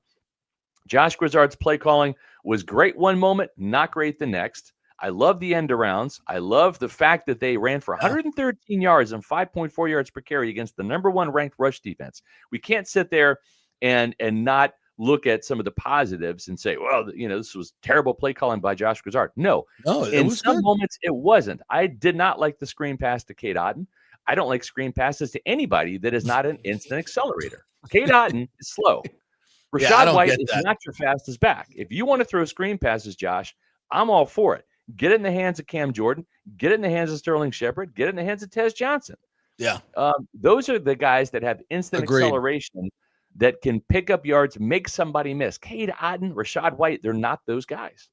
[SPEAKER 3] Josh Grizzard's play calling was great one moment, not great the next. I love the end arounds. I love the fact that they ran for 113 yards and 5.4 yards per carry against the number 1 ranked rush defense. We can't sit there and not look at some of the positives and say, well, this was terrible play calling by Josh Grizzard. No, in some moments it wasn't. I did not like the screen pass to Cade Otton. I don't like screen passes to anybody that is not an instant accelerator. Cade Otton is slow. Rashad White is not your fastest back. If you want to throw screen passes, Josh, I'm all for it. Get it in the hands of Cam Jordan. Get it in the hands of Sterling Shepard. Get it in the hands of Tez Johnson.
[SPEAKER 1] Yeah.
[SPEAKER 3] Those are the guys that have instant acceleration that can pick up yards, make somebody miss. Cade Otton, Rashad White, they're not those guys.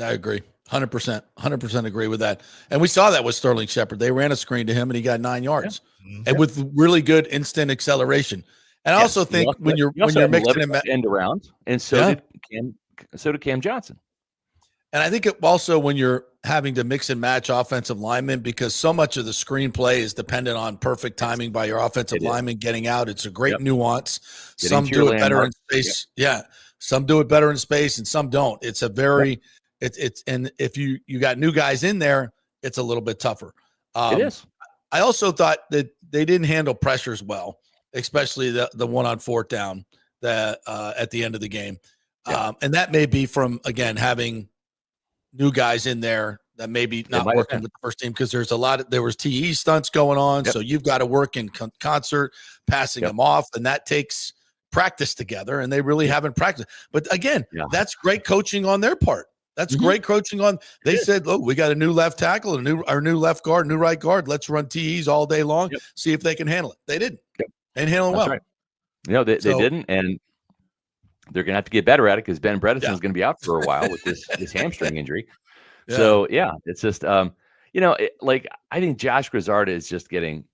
[SPEAKER 1] I agree. 100% agree with that. And we saw that with Sterling Shepard. They ran a screen to him and he got 9 yards and with really good instant acceleration. And I also think when you're mixing him
[SPEAKER 3] end around, and so did Cam Johnson.
[SPEAKER 1] And I think it also when you're having to mix and match offensive linemen, because so much of the screenplay is dependent on perfect timing by your offensive lineman getting out. It's a great nuance. Some do it better in space. Yeah. Some do it better in space and some don't. It's a very, and if you got new guys in there, it's a little bit tougher.
[SPEAKER 3] It is.
[SPEAKER 1] I also thought that they didn't handle pressures well, especially the one on 4th down that at the end of the game. And that may be from, again, having new guys in there that maybe not working with the first team, because there was TE stunts going on. So you've got to work in concert, passing them off, and that takes practice together, and they really haven't practiced. But again, that's great coaching on their part. That's great coaching on. They said, look, we got a new left tackle, our new left guard, new right guard. Let's run TEs all day long, see if they can handle it. They didn't. They didn't handle it well.
[SPEAKER 3] Right. They didn't, and they're going to have to get better at it because Ben Bredesen is going to be out for a while with this hamstring injury. So, it's just, I think Josh Grizzard is just getting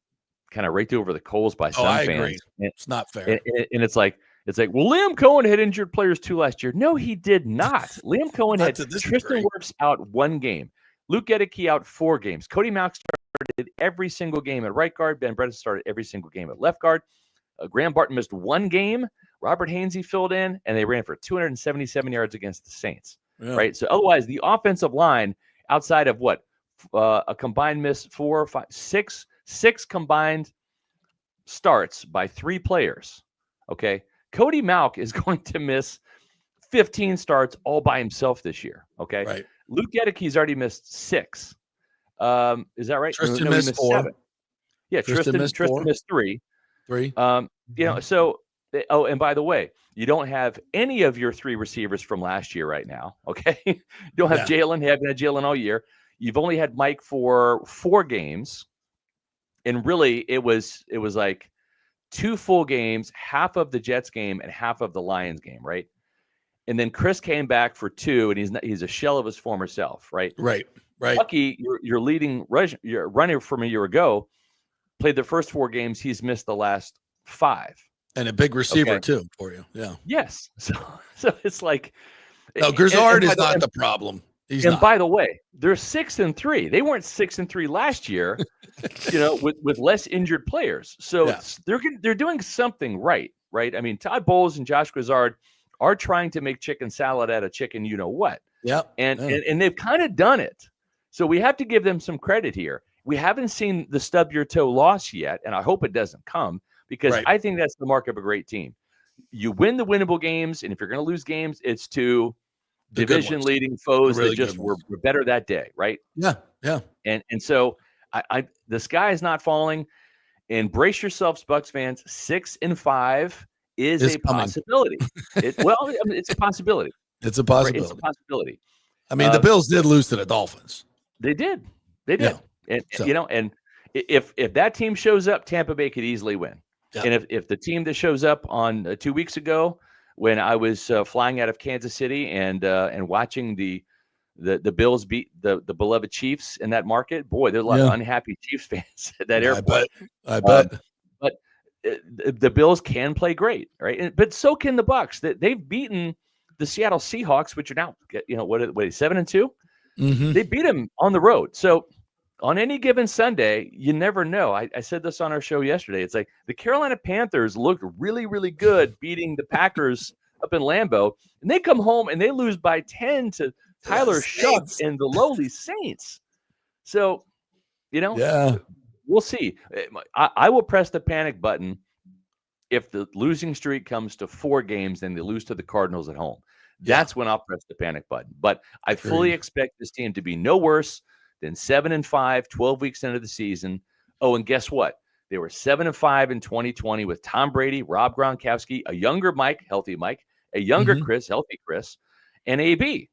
[SPEAKER 3] kind of raked over the coals by some fans.
[SPEAKER 1] Agree. It's not fair.
[SPEAKER 3] And it's like, well, Liam Cohen had injured players 2 last year. No, he did not. Liam Cohen had Tristan Wirfs out 1 game. Luke Gedeke out 4 games. Cody Mauch started every single game at right guard. Ben Bredesen started every single game at left guard. Graham Barton missed 1 game. Robert Hainsey filled in, and they ran for 277 yards against the Saints. Right. So otherwise, the offensive line, outside of a combined miss 4, 5, 6 combined starts by 3 players. Okay. Cody Mauch is going to miss 15 starts all by himself this year. Okay. Right. Luke Gedeke's already missed 6. Is that right?
[SPEAKER 1] Tristan missed 4.
[SPEAKER 3] 7. Yeah. Tristan missed 3.
[SPEAKER 1] 3.
[SPEAKER 3] So. Oh, and by the way, you don't have any of your 3 receivers from last year right now. Okay. You don't have Jalen. You haven't had Jalen all year. You've only had Mike for 4 games. And really it was like 2 full games, half of the Jets game and half of the Lions game. Right. And then Chris came back for 2 and he's a shell of his former self. Right.
[SPEAKER 1] Right.
[SPEAKER 3] Lucky, your leading runner from a year ago played the first 4 games. He's missed the last 5.
[SPEAKER 1] And a big receiver
[SPEAKER 3] Okay.
[SPEAKER 1] too for you. Yeah.
[SPEAKER 3] Yes. So it's like,
[SPEAKER 1] No, Grizzard is not the problem. He's
[SPEAKER 3] and
[SPEAKER 1] not.
[SPEAKER 3] by the way, they're 6-3. They weren't 6-3 last year, with less injured players. So
[SPEAKER 1] Yeah.
[SPEAKER 3] they're doing something right. I mean, Todd Bowles and Josh Grizzard are trying to make chicken salad out of chicken, what.
[SPEAKER 1] Yeah.
[SPEAKER 3] And they've kind of done it. So we have to give them some credit here. We haven't seen the stub your toe loss yet, and I hope it doesn't come, because
[SPEAKER 1] Right.
[SPEAKER 3] I think that's the mark of a great team. You win the winnable games, and if you're going to lose games, it's to
[SPEAKER 1] The good
[SPEAKER 3] division
[SPEAKER 1] ones.
[SPEAKER 3] leading foes
[SPEAKER 1] The really
[SPEAKER 3] that just
[SPEAKER 1] good
[SPEAKER 3] were
[SPEAKER 1] ones.
[SPEAKER 3] better that day, right?
[SPEAKER 1] Yeah. Yeah.
[SPEAKER 3] And so the sky is not falling. And brace yourselves, Bucs fans. 6-5 is
[SPEAKER 1] It's
[SPEAKER 3] a
[SPEAKER 1] coming.
[SPEAKER 3] possibility. It's a possibility.
[SPEAKER 1] It's a
[SPEAKER 3] Right?
[SPEAKER 1] possibility.
[SPEAKER 3] It's a possibility.
[SPEAKER 1] I mean, the Bills did lose to the Dolphins.
[SPEAKER 3] They did.
[SPEAKER 1] Yeah.
[SPEAKER 3] And
[SPEAKER 1] So-
[SPEAKER 3] and if that team shows up, Tampa Bay could easily win.
[SPEAKER 1] Yeah.
[SPEAKER 3] And if the team that shows up on 2 weeks ago, when I was flying out of Kansas City and watching the Bills beat the beloved Chiefs in that market, boy, there's a lot of unhappy Chiefs fans at that airport.
[SPEAKER 1] I bet.
[SPEAKER 3] But the Bills can play great, right? But so can the Bucs. They've beaten the Seattle Seahawks, which are now, what 7-2.
[SPEAKER 1] Mhm.
[SPEAKER 3] They beat them on the road. So on any given Sunday, you never know. I said this on our show yesterday. It's like the Carolina Panthers looked really, really good beating the Packers up in Lambeau, and they come home and they lose by 10 to Tyler Shuck and the lowly Saints. So,
[SPEAKER 1] Yeah.
[SPEAKER 3] we'll see. I will press the panic button if the losing streak comes to 4 games and they lose to the Cardinals at home. That's when I'll press the panic button. But I fully expect this team to be no worse than 7-5, 12 weeks into the season. Oh, and guess what? They were 7-5 in 2020 with Tom Brady, Rob Gronkowski, a younger Mike, healthy Mike, a younger Chris, healthy Chris, and AB,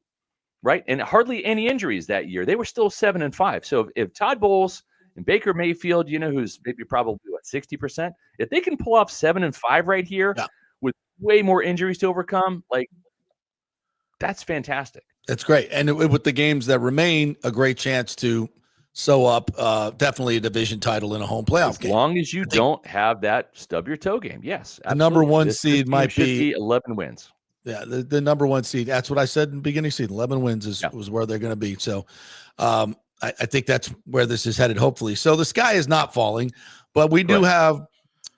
[SPEAKER 3] right? And hardly any injuries that year. They were still 7-5. So if Todd Bowles and Baker Mayfield, who's maybe probably 60%, if they can pull off 7-5 right here with way more injuries to overcome, that's fantastic.
[SPEAKER 1] That's great. And with the games that remain, a great chance to sew up definitely a division title in a home playoff game.
[SPEAKER 3] As long as you don't have that stub your toe game. Yes.
[SPEAKER 1] The number one
[SPEAKER 3] this
[SPEAKER 1] seed might be
[SPEAKER 3] 11 wins.
[SPEAKER 1] Yeah, the number 1 seed. That's what I said in the beginning of the season. 11 wins was where they're going to be. So I think that's where this is headed, hopefully. So the sky is not falling, but we do have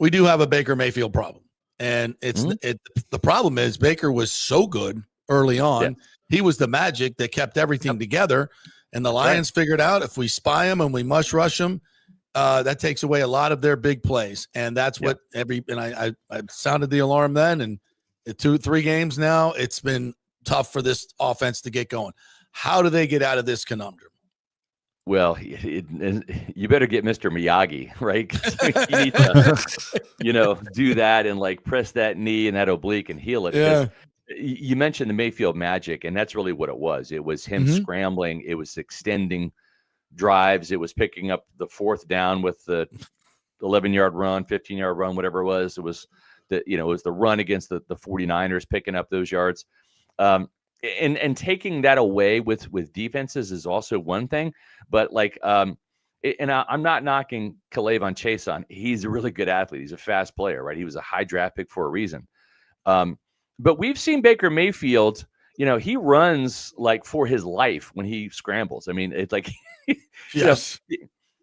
[SPEAKER 1] a Baker Mayfield problem. And the problem is Baker was so good early on. Yeah. He was the magic that kept everything together. And the Lions figured out if we spy him and we mush rush him, that takes away a lot of their big plays. And that's what I sounded the alarm then. And 2-3 games now, it's been tough for this offense to get going. How do they get out of this conundrum?
[SPEAKER 3] Well, you better get Mr. Miyagi, right? You need to, do that and press that knee and that oblique and heal it.
[SPEAKER 1] Yeah.
[SPEAKER 3] You mentioned the Mayfield magic, and that's really what it was. It was him scrambling. It was extending drives. It was picking up the 4th down with the 11-yard run, 15-yard run, whatever it was. It was it was the run against the 49ers, picking up those yards. And taking that away with defenses is also one thing. But I'm not knocking K'Lavon Chaisson. He's a really good athlete. He's a fast player, right? He was a high draft pick for a reason. But we've seen Baker Mayfield, he runs for his life when he scrambles. I mean, it's
[SPEAKER 1] yes.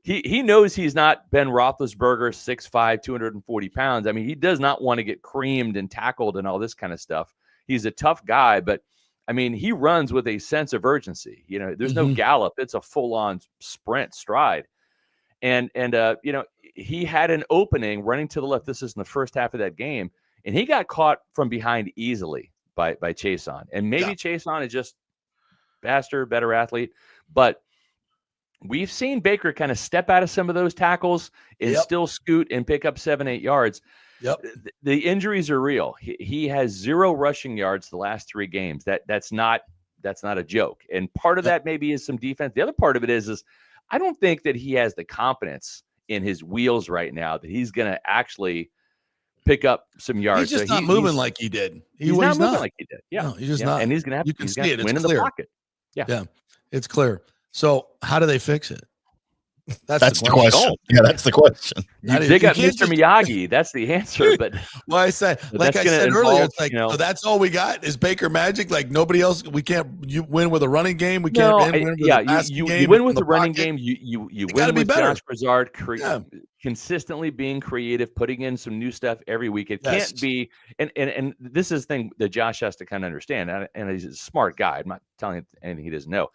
[SPEAKER 3] He knows he's not Ben Roethlisberger, 6'5", 240 pounds. I mean, he does not want to get creamed and tackled and all this kind of stuff. He's a tough guy, but I mean, he runs with a sense of urgency. There's no gallop. It's a full-on sprint stride. And he had an opening running to the left. This is in the first half of that game. And he got caught from behind easily by Chaisson. And maybe Chaisson is just faster, better athlete. But we've seen Baker kind of step out of some of those tackles and still scoot and pick up 7-8 yards.
[SPEAKER 1] Yep.
[SPEAKER 3] The injuries are real. He has 0 rushing yards the last 3 games. That's not a joke. And part of that maybe is some defense. The other part of it is I don't think that he has the confidence in his wheels right now that he's going to actually pick up some yards.
[SPEAKER 1] He's just not moving like he did.
[SPEAKER 3] He's not moving like he did. Yeah.
[SPEAKER 1] No, he's just not.
[SPEAKER 3] And he's going to have
[SPEAKER 1] to win
[SPEAKER 3] in the pocket.
[SPEAKER 1] Yeah. It's clear. So how do they fix it?
[SPEAKER 2] That's the question. Yeah, that's the question.
[SPEAKER 3] They got Mr. Miyagi. That's the answer. But
[SPEAKER 1] well, I said, like I said earlier, it's like, so that's all we got is Baker Magic. Like nobody else. We can't win with a running game. We can't win with a passing game.
[SPEAKER 3] You win with the running game. You win with
[SPEAKER 1] better.
[SPEAKER 3] Josh Broussard consistently being creative, putting in some new stuff every week. It can't be. And this is the thing that Josh has to kind of understand. And he's a smart guy. I'm not telling him anything he doesn't know.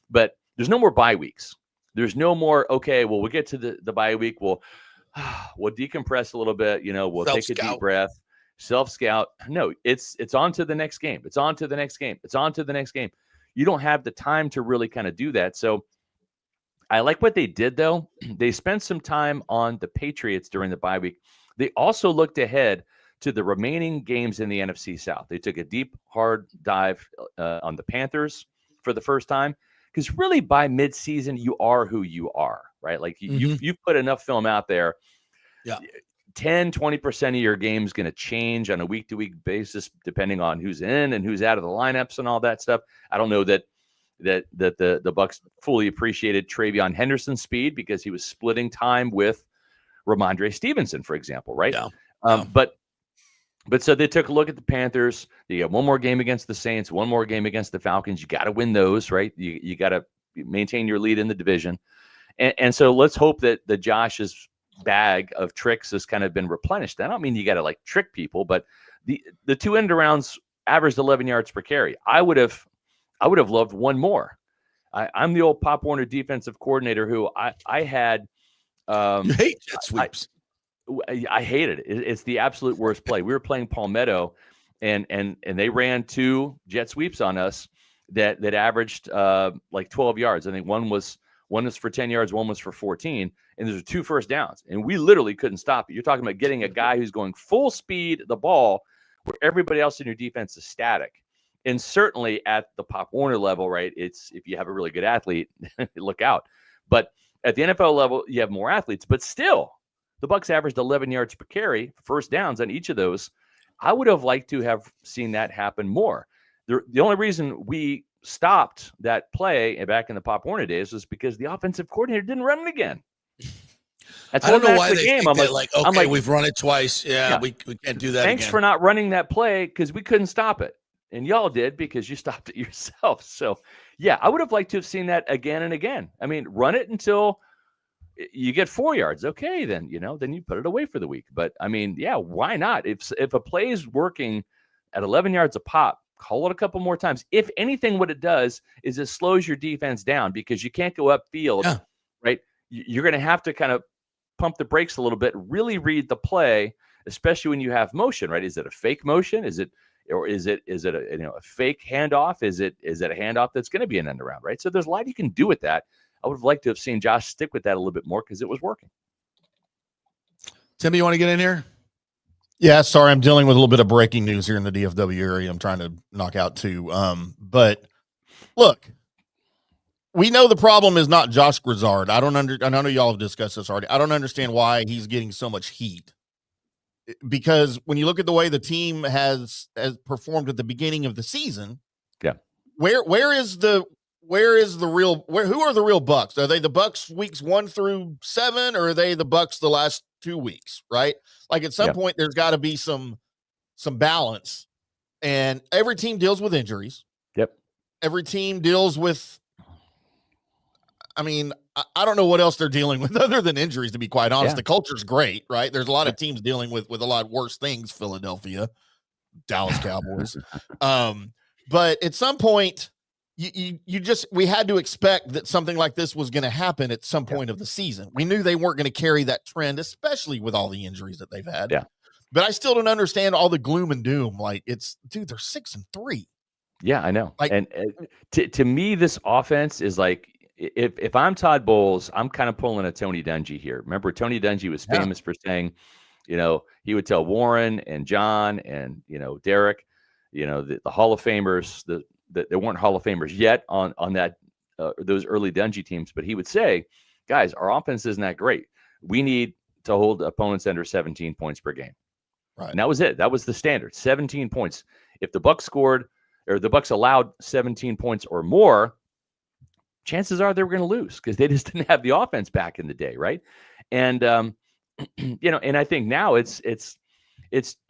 [SPEAKER 3] But there's no more bye weeks. There's no more, okay, well, we'll get to the bye week. We'll decompress a little bit. We'll take a deep breath, self-scout. No, it's on to the next game. It's on to the next game. It's on to the next game. You don't have the time to really kind of do that. So I like what they did, though. They spent some time on the Patriots during the bye week. They also looked ahead to the remaining games in the NFC South. They took a deep, hard dive on the Panthers for the first time. Because really, by midseason, you are who you are, right? Like you've put enough film out there.
[SPEAKER 1] Yeah,
[SPEAKER 3] 10-20% of your game is going to change on a week-to-week basis, depending on who's in and who's out of the lineups and all that stuff. I don't know that the Bucs fully appreciated Travion Henderson's speed because he was splitting time with Ramondre Stevenson, for example, right?
[SPEAKER 1] Yeah.
[SPEAKER 3] But so they took a look at the Panthers. You got one more game against the Saints, one more game against the Falcons. You got to win those, right? You got to maintain your lead in the division. And so let's hope that the Josh's bag of tricks has kind of been replenished. I don't mean you got to like trick people, but the two end arounds averaged 11 yards per carry. I would have loved one more. I'm the old Pop Warner defensive coordinator who I had.
[SPEAKER 1] You hate jet sweeps.
[SPEAKER 3] I hated it. It's the absolute worst play. We were playing Palmetto, and they ran two jet sweeps on us that averaged like 12 yards. I think one was for 10 yards, one was for 14, and there's 2 first downs, and we literally couldn't stop it. You're talking about getting a guy who's going full speed the ball where everybody else in your defense is static. And certainly at the Pop Warner level, right? It's if you have a really good athlete, look out. But at the NFL level, you have more athletes, but still. The Bucs averaged 11 yards per carry, first downs on each of those. I would have liked to have seen that happen more. The only reason we stopped that play back in the Pop Warner days was because the offensive coordinator didn't run it again.
[SPEAKER 1] I don't know why they think that, I'm like, we've run it twice. Yeah. We can't do that
[SPEAKER 3] Thanks
[SPEAKER 1] again.
[SPEAKER 3] for not running that play because we couldn't stop it. And y'all did because you stopped it yourself. So, yeah, I would have liked to have seen that again and again. I mean, run it until you get 4 yards. Okay, then you put it away for the week. But I mean, yeah, why not? If a play is working at 11 yards a pop, call it a couple more times. If anything, what it does is it slows your defense down because you can't go upfield, right? You're going to have to kind of pump the brakes a little bit, really read the play, especially when you have motion, right? Is it a fake motion? Is it a fake handoff? Is it a handoff that's going to be an end around, right? So there's a lot you can do with that. I would have liked to have seen Josh stick with that a little bit more because it was working.
[SPEAKER 1] Tim, you want to get in here?
[SPEAKER 2] Yeah, sorry, I'm dealing with a little bit of breaking news here in the DFW area. I'm trying to knock out too. But look, we know the problem is not Josh Broussard. I know y'all have discussed this already. I don't understand why he's getting so much heat. Because when you look at the way the team has performed at the beginning of the season, who are the real Bucs? Are they the Bucs weeks 1 through 7, or are they the Bucs the last 2 weeks? Right? Like at some point, there's got to be some balance, and every team deals with injuries.
[SPEAKER 3] Yep.
[SPEAKER 2] Every team deals with. I mean, I don't know what else they're dealing with other than injuries. To be quite honest, the culture's great, right? There's a lot of teams dealing with a lot worse things. Philadelphia, Dallas Cowboys, but at some point. We had to expect that something like this was going to happen at some point of the season. We knew they weren't going to carry that trend, especially with all the injuries that they've had.
[SPEAKER 3] Yeah.
[SPEAKER 2] But I still don't understand all the gloom and doom. Like they're 6-3.
[SPEAKER 3] Yeah, I know.
[SPEAKER 2] Like,
[SPEAKER 3] and to me, this offense is like, if I'm Todd Bowles, I'm kind of pulling a Tony Dungy here. Remember, Tony Dungy was famous for saying, he would tell Warren and John and, Derek, the Hall of Famers, that there weren't Hall of Famers yet on that those early Dungy teams, but he would say, guys, our offense isn't that great. We need to hold opponents under 17 points per game.
[SPEAKER 2] Right.
[SPEAKER 3] And that was it. That was the standard, 17 points. If the Bucs scored or the Bucs allowed 17 points or more, chances are they were going to lose because they just didn't have the offense back in the day, right? And and I think now it's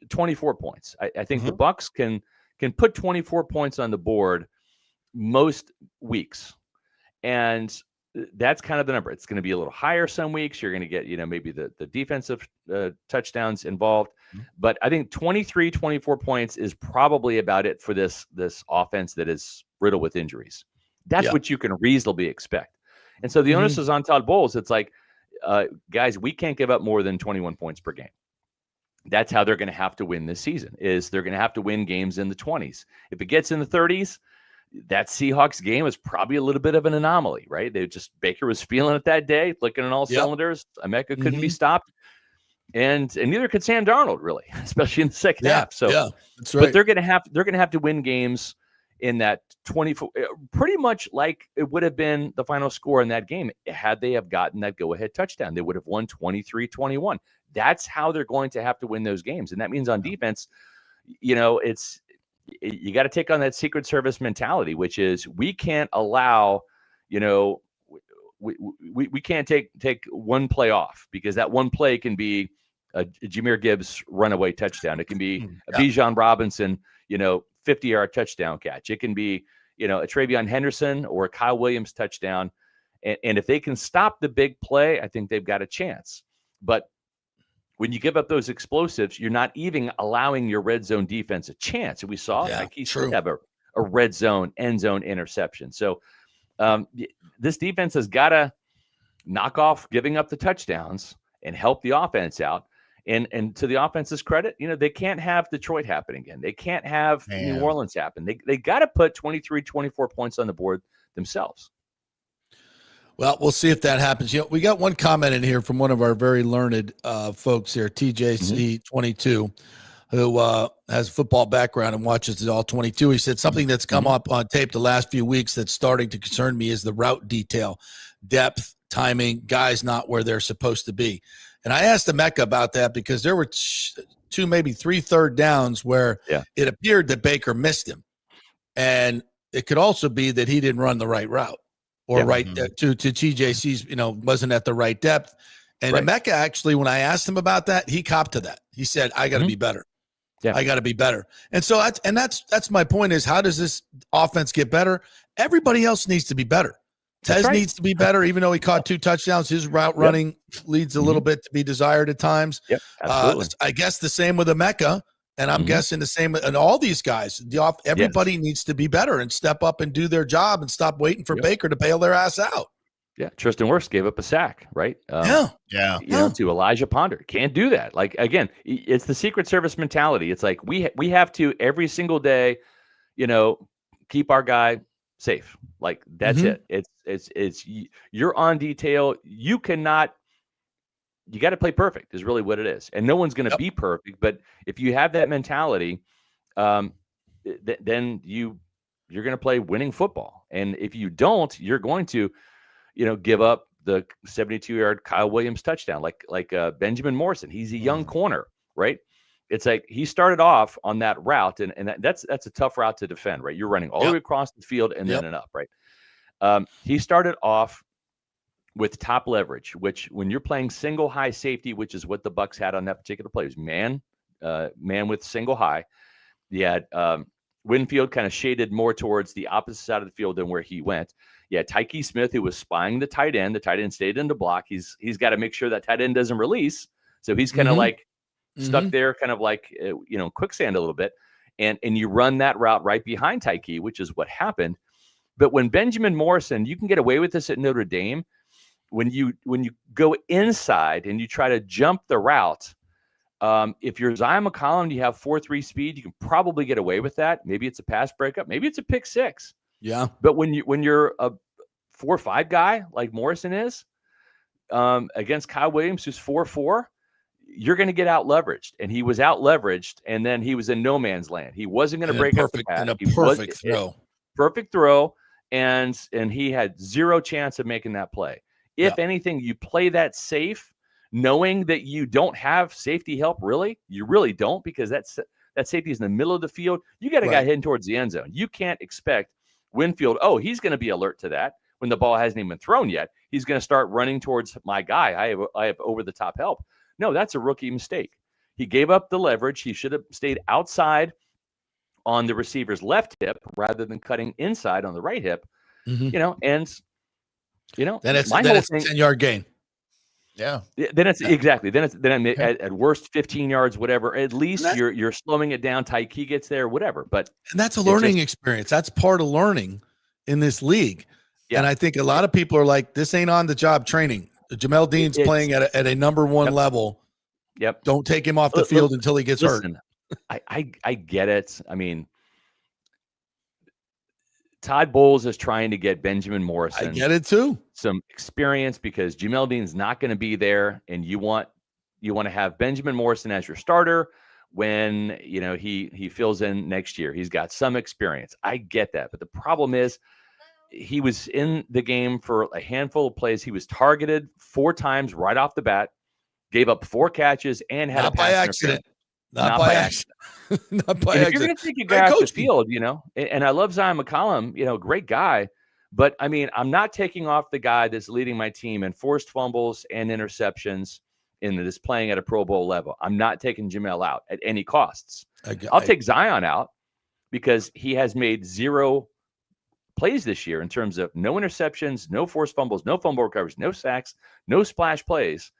[SPEAKER 3] 24 points. I think the Bucs can put 24 points on the board most weeks, and that's kind of the number. It's going to be a little higher some weeks. You're going to get, maybe the defensive touchdowns involved. But I think 23, 24 points is probably about it for this offense that is riddled with injuries. That's what you can reasonably expect. And so the onus is on Todd Bowles. It's like, guys, we can't give up more than 21 points per game. That's how they're going to have to win this season, is they're going to have to win games in the 20s. If it gets in the 30s, that Seahawks game was probably a little bit of an anomaly, right? Baker was feeling it that day, clicking on all cylinders. Emeka couldn't be stopped. And neither could Sam Darnold, really, especially in the second half. So
[SPEAKER 1] that's right.
[SPEAKER 3] But they're going to have to win games in that 24, pretty much like it would have been the final score in that game had they have gotten that go-ahead touchdown. They would have won 23-21. That's how they're going to have to win those games. And that means on defense, you got to take on that Secret Service mentality, which is we can't allow, we can't take one play off, because that one play can be a Jahmyr Gibbs runaway touchdown. It can be a Bijan Robinson, 50-yard touchdown catch. It can be, a Travion Henderson or a Kyle Williams touchdown. And if they can stop the big play, I think they've got a chance. But when you give up those explosives, you're not even allowing your red zone defense a chance. And we saw he should have a red zone, end zone interception. So this defense has got to knock off giving up the touchdowns and help the offense out. And to the offense's credit, they can't have Detroit happen again. They can't have New Orleans happen. They got to put 23, 24 points on the board themselves.
[SPEAKER 1] Well, we'll see if that happens. We got one comment in here from one of our very learned folks here, TJC22, who has a football background and watches it all 22. He said something that's come up on tape the last few weeks that's starting to concern me is the route detail, depth, timing, guys not where they're supposed to be. And I asked Emeka about that because there were two, maybe 3 third downs where it appeared that Baker missed him. And it could also be that he didn't run the right route or to TJC's, wasn't at the right depth. And Emeka actually, when I asked him about that, he copped to that. He said, I got to be better. Yeah. I got to be better. And so that's my point is, how does this offense get better? Everybody else needs to be better. Tez needs to be better, even though he caught 2 touchdowns. His route running leads a little bit to be desired at times. Yep, absolutely. I guess the same with Emeka, and I'm guessing the same and all these guys. Everybody needs to be better and step up and do their job and stop waiting for Baker to bail their ass out.
[SPEAKER 3] Yeah, Tristan Wirfs gave up a sack, right? To Elijah Ponder. Can't do that. Like, again, it's the Secret Service mentality. It's like we have to every single day, keep our guy safe. Like, that's it. It's you're on detail. You got to play perfect is really what it is. And no one's going to be perfect. But if you have that mentality, then you're going to play winning football. And if you don't, you're going to, give up the 72-yard Kyle Williams touchdown, like Benjamin Morrison. He's a young corner, right? It's like he started off on that route, and that's a tough route to defend, right? You're running all the way across the field and then and up, right? He started off with top leverage, which when you're playing single high safety, which is what the Bucs had on that particular play, was man with single high. You had Winfield kind of shaded more towards the opposite side of the field than where he went. Yeah, Tyke Smith, who was spying the tight end. The tight end stayed in the block. He's got to make sure that tight end doesn't release. So he's kind of like stuck there, kind of like quicksand a little bit. And you run that route right behind Tyke, which is what happened. But when Benjamin Morrison, you can get away with this at Notre Dame. When you go inside and you try to jump the route, if you're Zion McCollum, you have 4.3 speed, you can probably get away with that. Maybe it's a pass breakup. Maybe it's a pick six. Yeah. But when you're a 4.5 guy like Morrison is, against Kyle Williams, who's 4.4, you're going to get out leveraged. And he was out leveraged, and then he was in no man's land. He wasn't going to break up the pass. And a perfect throw. Perfect throw. And he had zero chance of making that play. If anything, you play that safe, knowing that you don't have safety help, really. You really don't, because that safety is in the middle of the field. You got a guy heading towards the end zone. You can't expect Winfield, he's going to be alert to that. when the ball hasn't even been thrown yet. He's going to start running towards my guy. I have over-the-top help. No, that's a rookie mistake. He gave up the leverage. He should have stayed outside on the receiver's left hip rather than cutting inside on the right hip.
[SPEAKER 1] Mm-hmm.
[SPEAKER 3] You know, and you know,
[SPEAKER 1] then it's a 10-yard gain.
[SPEAKER 2] Yeah.
[SPEAKER 3] Then it's exactly. Then at worst 15 yards, whatever. At least you're slowing it down. Tyke gets there, whatever. But
[SPEAKER 1] and that's a learning experience. That's part of learning in this league. Yeah. And I think a lot of people are like, this ain't on the job training. Jamel Dean's playing at a number one level.
[SPEAKER 3] Yep.
[SPEAKER 1] Don't take him off the field until he gets hurt.
[SPEAKER 3] I get it. I mean, Todd Bowles is trying to get Benjamin Morrison.
[SPEAKER 1] I get it too.
[SPEAKER 3] Some experience because Jamel Dean's not going to be there, and you want to have Benjamin Morrison as your starter when he fills in next year. He's got some experience. I get that, but the problem is he was in the game for a handful of plays. He was targeted 4 times right off the bat, gave up 4 catches, and had
[SPEAKER 1] not by accident. Not by accident. Not by accident.
[SPEAKER 3] If you're going to take a guy off the field, and I love Zion McCollum, great guy, but I mean, I'm not taking off the guy that's leading my team in forced fumbles and interceptions in this playing at a Pro Bowl level. I'm not taking Jamel out at any costs. I'll take Zion out because he has made 0 plays this year in terms of no interceptions, no forced fumbles, no fumble recoveries, no sacks, no splash plays.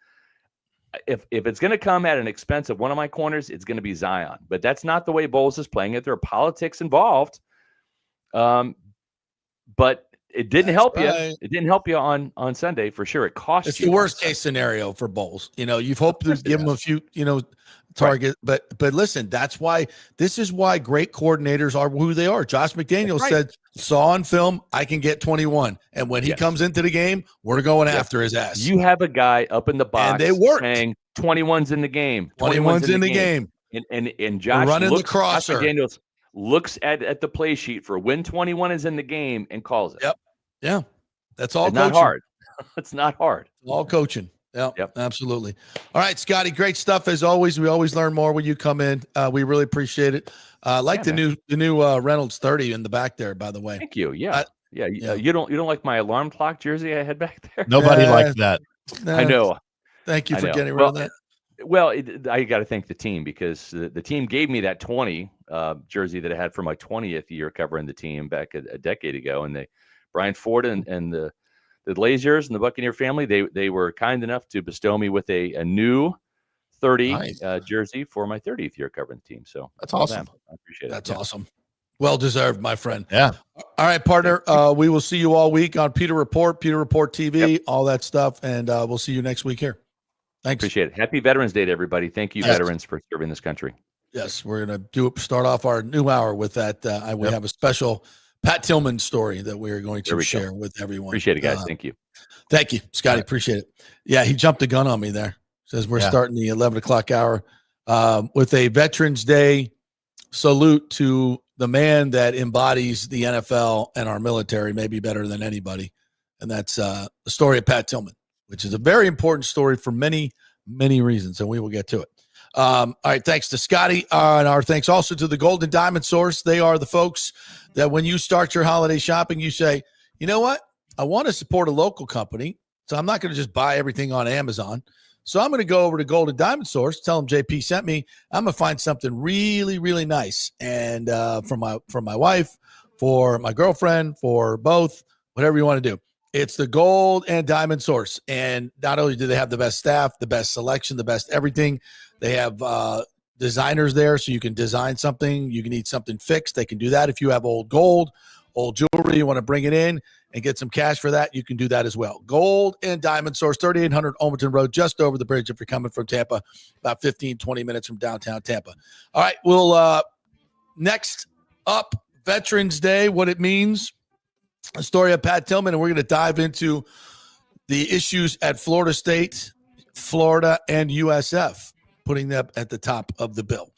[SPEAKER 3] If it's going to come at an expense of one of my corners, it's going to be Zion. But that's not the way Bowles is playing it. There are politics involved. But it didn't help you. It didn't help you on Sunday for sure. It cost you.
[SPEAKER 1] It's the worst case scenario for Bowles. You've hoped to give him a few, target. Right. But listen, this is why great coordinators are who they are. Josh McDaniels said, saw on film, I can get 21. And when he comes into the game, we're going after his ass.
[SPEAKER 3] You have a guy up in the box
[SPEAKER 1] and they worked.
[SPEAKER 3] Saying 21's in the game.
[SPEAKER 1] 21's in the game.
[SPEAKER 3] And Josh
[SPEAKER 1] running the crosser.
[SPEAKER 3] Josh McDaniels looks at the play sheet for when 21 is in the game and calls it.
[SPEAKER 1] Yep. Yeah. That's all. It's
[SPEAKER 3] not hard. It's not hard.
[SPEAKER 1] All coaching. Yep. Absolutely. All right, Scotty, great stuff as always. We always learn more when you come in. We really appreciate it. The new Reynolds 30 in the back there, by the way.
[SPEAKER 3] Thank you. Yeah. You don't like my alarm clock jersey I had back there?
[SPEAKER 2] Nobody likes that.
[SPEAKER 3] I know.
[SPEAKER 1] Thank you for getting rid of that.
[SPEAKER 3] Well, I got to thank the team because the team gave me that 20 jersey that I had for my 20th year covering the team back a decade ago. And Brian Ford and the Laziers and the Buccaneer family, they were kind enough to bestow me with a new 30 jersey for my 30th year covering the team. So
[SPEAKER 2] that's awesome.
[SPEAKER 3] I appreciate it.
[SPEAKER 1] That's awesome. Well deserved, my friend.
[SPEAKER 2] Yeah.
[SPEAKER 1] All right, partner. We will see you all week on Peter Report TV, all that stuff. And we'll see you next week here. Thanks.
[SPEAKER 3] Appreciate it. Happy Veterans Day to everybody. Thank you, veterans, for serving this country.
[SPEAKER 1] Yes, we're going to start off our new hour with that. We have a special Pat Tillman story that we're going to share with everyone.
[SPEAKER 3] Appreciate it, guys. Thank you.
[SPEAKER 1] Thank you, Scotty. Appreciate it. Yeah, he jumped the gun on me there. Says we're starting the 11 o'clock hour with a Veterans Day salute to the man that embodies the NFL and our military maybe better than anybody. And that's the story of Pat Tillman, which is a very important story for many, many reasons. And we will get to it. All right. Thanks to Scotty. And our thanks also to the Golden Diamond Source. They are the folks that when you start your holiday shopping, you say, you know what? I want to support a local company. So I'm not going to just buy everything on Amazon. So I'm going to go over to Golden Diamond Source, tell them JP sent me. I'm going to find something really, really nice. And for my wife, for my girlfriend, for both, whatever you want to do. It's the Gold and Diamond Source. And not only do they have the best staff, the best selection, the best everything, they have designers there so you can design something. You can need something fixed. They can do that. If you have old gold, old jewelry, you want to bring it in and get some cash for that, you can do that as well. Gold and Diamond Source, 3800 Almaton Road, just over the bridge if you're coming from Tampa, about 15, 20 minutes from downtown Tampa. All right, we'll next up, Veterans Day, what it means, a story of Pat Tillman, and we're going to dive into the issues at Florida State, Florida, and USF, putting them at the top of the bill.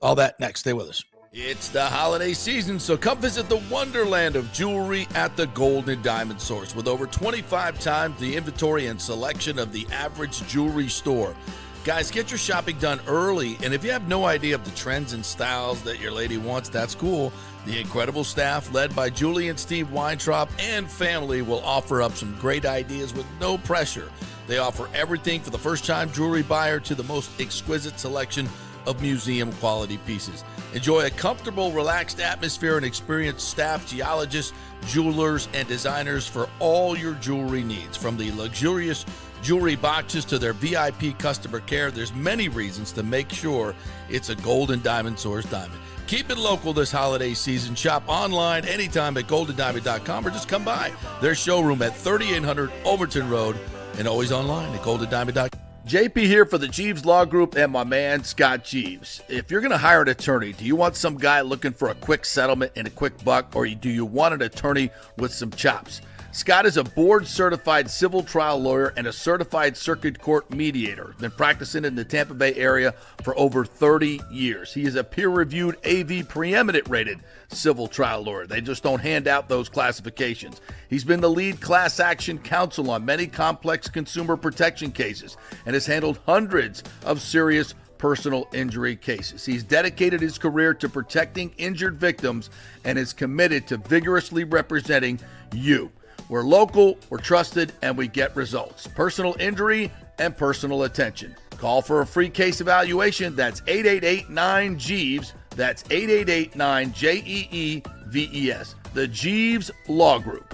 [SPEAKER 1] All that next. Stay with us. It's the holiday season, so come visit the wonderland of jewelry at the Gold and Diamond Source with over 25 times the inventory and selection of the average jewelry store. Guys, get your shopping done early, and if you have no idea of the trends and styles that your lady wants, that's cool. The incredible staff, led by Julie and Steve Weintraub and family, will offer up some great ideas with no pressure. They offer everything for the first-time jewelry buyer to the most exquisite selection of museum-quality pieces. Enjoy a comfortable, relaxed atmosphere and experienced staff, geologists, jewelers, and designers for all your jewelry needs. From the luxurious jewelry boxes to their VIP customer care, there's many reasons to make sure it's a gold and diamond source diamond. Keep it local this holiday season. Shop online anytime at goldendiamond.com or just come by their showroom at 3800 Overton Road and always online at goldendiamond.com. JP here for the Jeeves Law Group and my man Scott Jeeves. If you're going to hire an attorney, do you want some guy looking for a quick settlement and a quick buck, or do you want an attorney with some chops? Scott is a board-certified civil trial lawyer and a certified circuit court mediator. Been practicing in the Tampa Bay area for over 30 years. He is a peer-reviewed AV preeminent rated civil trial lawyer. They just don't hand out those classifications. He's been the lead class action counsel on many complex consumer protection cases and has handled hundreds of serious personal injury cases. He's dedicated his career to protecting injured victims and is committed to vigorously representing you. We're local, we're trusted, and we get results. Personal injury and personal attention. Call for a free case evaluation. That's 888-9-JEEVES. That's 888-9-JEEVES. The Jeeves Law Group.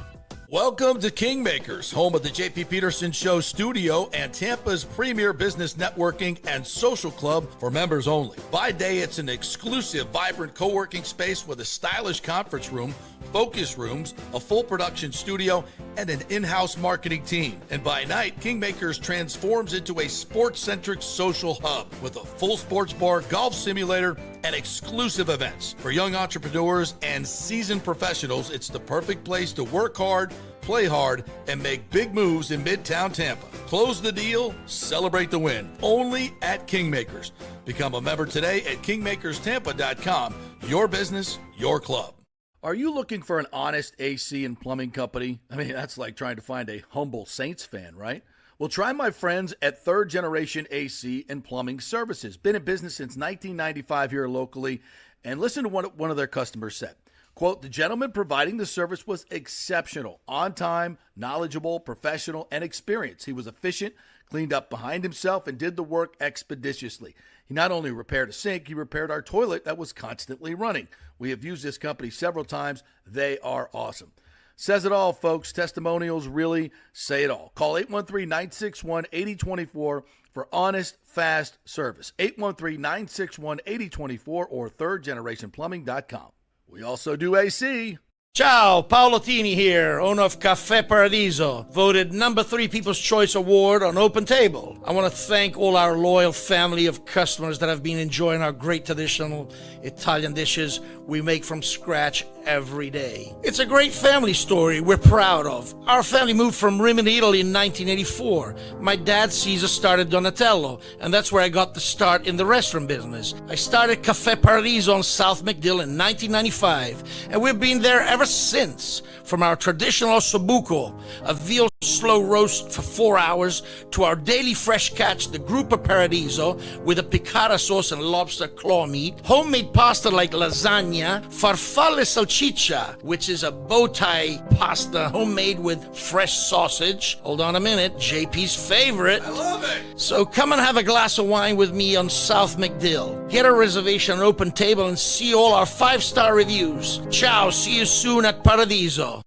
[SPEAKER 1] Welcome to Kingmakers, home of the JP Peterson Show studio and Tampa's premier business networking and social club for members only. By day, it's an exclusive, vibrant co-working space with a stylish conference room, focus rooms, a full production studio, and an in-house marketing team. And by night, Kingmakers transforms into a sports-centric social hub with a full sports bar, golf simulator, and exclusive events. For young entrepreneurs and seasoned professionals, it's the perfect place to work hard, play hard, and make big moves in Midtown Tampa. Close the deal, celebrate the win. Only at Kingmakers. Become a member today at kingmakerstampa.com. Your business, your club. Are you looking for an honest AC and plumbing company? I mean, that's like trying to find a humble Saints fan, right? Well, try my friends at Third Generation AC and Plumbing Services. Been in business since 1995 here locally, and listen to what one of their customers said. Quote, the gentleman providing the service was exceptional, on time, knowledgeable, professional, and experienced. He was efficient, cleaned up behind himself, and did the work expeditiously. He not only repaired a sink, he repaired our toilet that was constantly running. We have used this company several times. They are awesome. Says it all, folks. Testimonials really say it all. Call 813-961-8024 for honest, fast service. 813-961-8024 or thirdgenerationplumbing.com. We also do AC.
[SPEAKER 4] Ciao, Paolo Tini here, owner of Caffè Paradiso, voted number 3 People's Choice Award on Open Table. I want to thank all our loyal family of customers that have been enjoying our great traditional Italian dishes we make from scratch every day. It's a great family story we're proud of. Our family moved from Rimini, Italy in 1984. My dad, Caesar, started Donatello, and that's where I got the start in the restaurant business. I started Caffè Paradiso on South McDill in 1995, and we've been there ever since. From our traditional ossobuco, a veal slow roast for 4 hours, to our daily fresh catch, the Gruppo Paradiso, with a piccata sauce and lobster claw meat, homemade pasta like lasagna, farfalle salchicha, which is a bow tie pasta homemade with fresh sausage. Hold on a minute, JP's favorite.
[SPEAKER 1] I love it.
[SPEAKER 4] So come and have a glass of wine with me on South McDill. Get a reservation on Open Table and see all our 5-star reviews. Ciao, see you soon at Paradiso.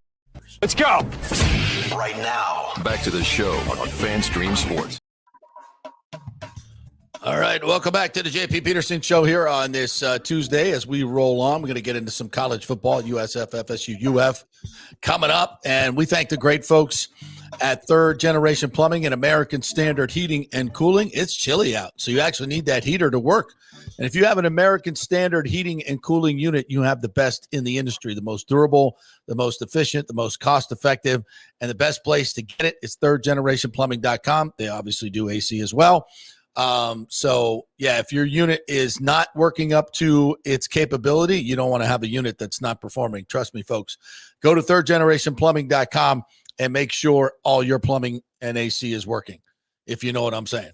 [SPEAKER 5] Let's go.
[SPEAKER 6] Right now.
[SPEAKER 5] Back to the show on FanStream Sports.
[SPEAKER 1] All right, welcome back to the JP Peterson Show here on this Tuesday. As we roll on, we're going to get into some college football, USF, FSU, UF coming up. And we thank the great folks at Third Generation Plumbing and American Standard Heating and Cooling. It's chilly out, so you actually need that heater to work. And if you have an American Standard Heating and Cooling unit, you have the best in the industry, the most durable, the most efficient, the most cost-effective, and the best place to get it is thirdgenerationplumbing.com. They obviously do AC as well. So, yeah, if your unit is not working up to its capability, you don't want to have a unit that's not performing. Trust me, folks. Go to thirdgenerationplumbing.com and make sure all your plumbing and AC is working, if you know what I'm saying.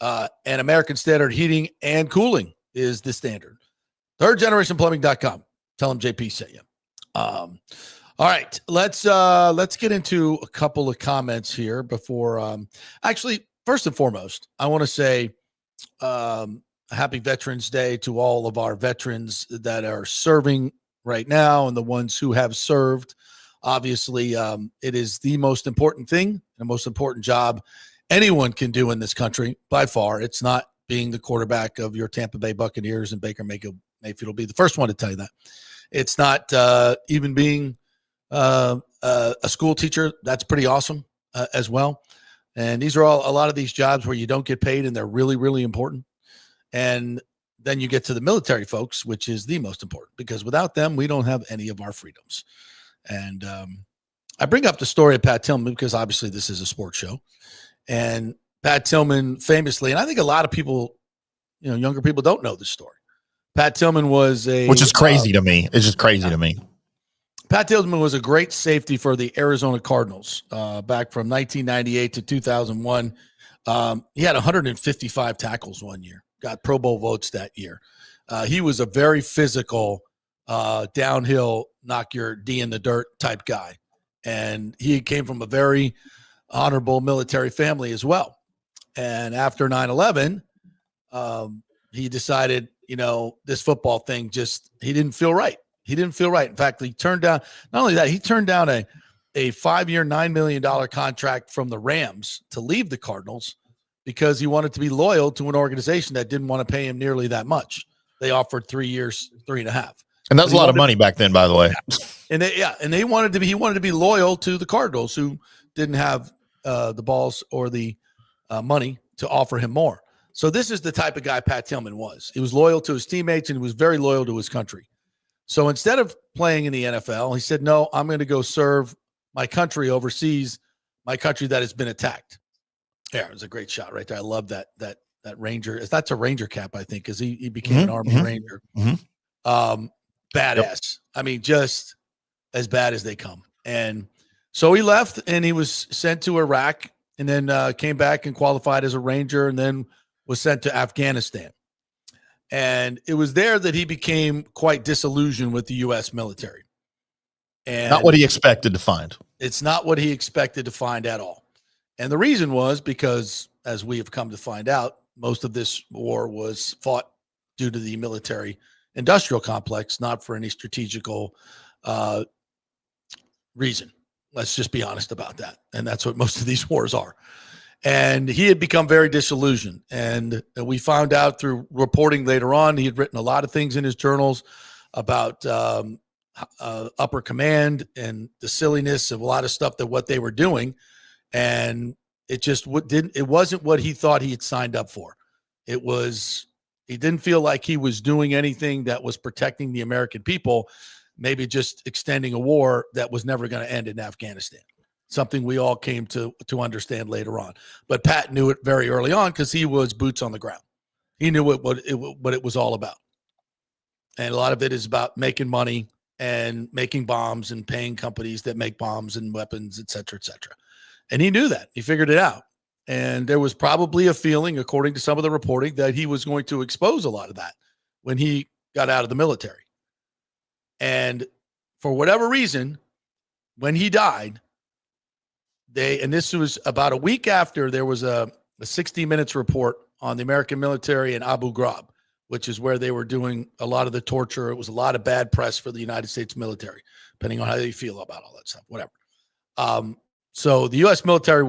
[SPEAKER 1] And American Standard Heating and Cooling is the standard. thirdgenerationplumbing.com. Tell him JP sent you. All right, let's get into a couple of comments here before. Actually, first and foremost, I want to say happy Veterans Day to all of our veterans that are serving right now and the ones who have served. Obviously, it is the most important thing, the most important job anyone can do in this country by far. It's not being the quarterback of your Tampa Bay Buccaneers, and Baker Mayfield will be the first one to tell you that. It's not even being a school teacher. That's pretty awesome as well. And these are a lot of these jobs where you don't get paid and they're really, really important. And then you get to the military folks, which is the most important, because without them, we don't have any of our freedoms. And I bring up the story of Pat Tillman because obviously this is a sports show. And Pat Tillman famously, and I think a lot of people, younger people don't know this story. Pat Tillman was
[SPEAKER 2] which is crazy to me. It's just crazy to me.
[SPEAKER 1] Pat Tillman was a great safety for the Arizona Cardinals back from 1998 to 2001. He had 155 tackles one year, got Pro Bowl votes that year. He was a very physical, downhill, knock your D in the dirt type guy. And he came from a very honorable military family as well. And after 9/11, he decided, this football thing he didn't feel right. He didn't feel right. In fact, he turned down, not only that, he turned down a 5-year, $9 million contract from the Rams to leave the Cardinals because he wanted to be loyal to an organization that didn't want to pay him nearly that much. They offered 3 years, 3.5.
[SPEAKER 2] And that's a lot of money back then, by the way.
[SPEAKER 1] Yeah. And he wanted to be loyal to the Cardinals, who didn't have the balls or the money to offer him more. So this is the type of guy Pat Tillman was. He was loyal to his teammates and he was very loyal to his country. So instead of playing in the NFL, he said, no, I'm going to go serve my country overseas, my country that has been attacked. Yeah, it was a great shot right there. I love that Ranger. That's a Ranger cap, I think, because he became an Army Ranger. Badass. I mean, just as bad as they come. And so he left and he was sent to Iraq and then came back and qualified as a Ranger and then was sent to Afghanistan. And it was there that he became quite disillusioned with the U.S. military. And
[SPEAKER 2] not what he expected to find.
[SPEAKER 1] It's not what he expected to find at all. And the reason was because, as we have come to find out, most of this war was fought due to the military industrial complex, not for any strategical reason. Let's just be honest about that. And that's what most of these wars are. And he had become very disillusioned. And we found out through reporting later on, he had written a lot of things in his journals about upper command and the silliness of a lot of stuff that what they were doing. And it just it wasn't what he thought he had signed up for. He didn't feel like he was doing anything that was protecting the American people, maybe just extending a war that was never going to end in Afghanistan. Something we all came to understand later on. But Pat knew it very early on because he was boots on the ground. He knew what it was all about. And a lot of it is about making money and making bombs and paying companies that make bombs and weapons, et cetera, et cetera. And he knew that. He figured it out. And there was probably a feeling, according to some of the reporting, that he was going to expose a lot of that when he got out of the military. And for whatever reason, when he died, and this was about a week after, there was a 60 Minutes report on the American military in Abu Ghraib, which is where they were doing a lot of the torture. It was a lot of bad press for the United States military, depending on how they feel about all that stuff, whatever. So the U.S. military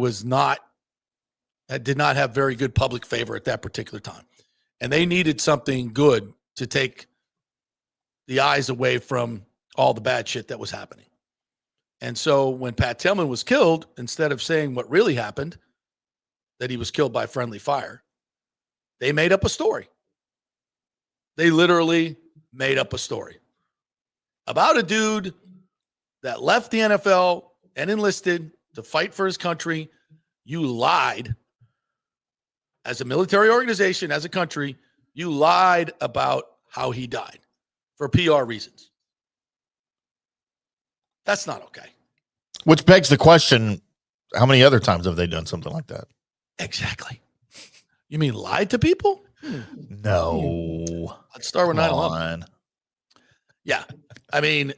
[SPEAKER 1] did not have very good public favor at that particular time. And they needed something good to take the eyes away from all the bad shit that was happening. And so when Pat Tillman was killed, instead of saying what really happened, that he was killed by friendly fire, they made up a story. They literally made up a story about a dude that left the NFL and enlisted to fight for his country. You lied as a military organization, as a country. You lied about how he died for PR reasons. That's not okay.
[SPEAKER 2] Which begs the question, how many other times have they done something like that?
[SPEAKER 1] Exactly. You mean lied to people?
[SPEAKER 2] No.
[SPEAKER 1] Let's start with 9/11. Yeah. I mean,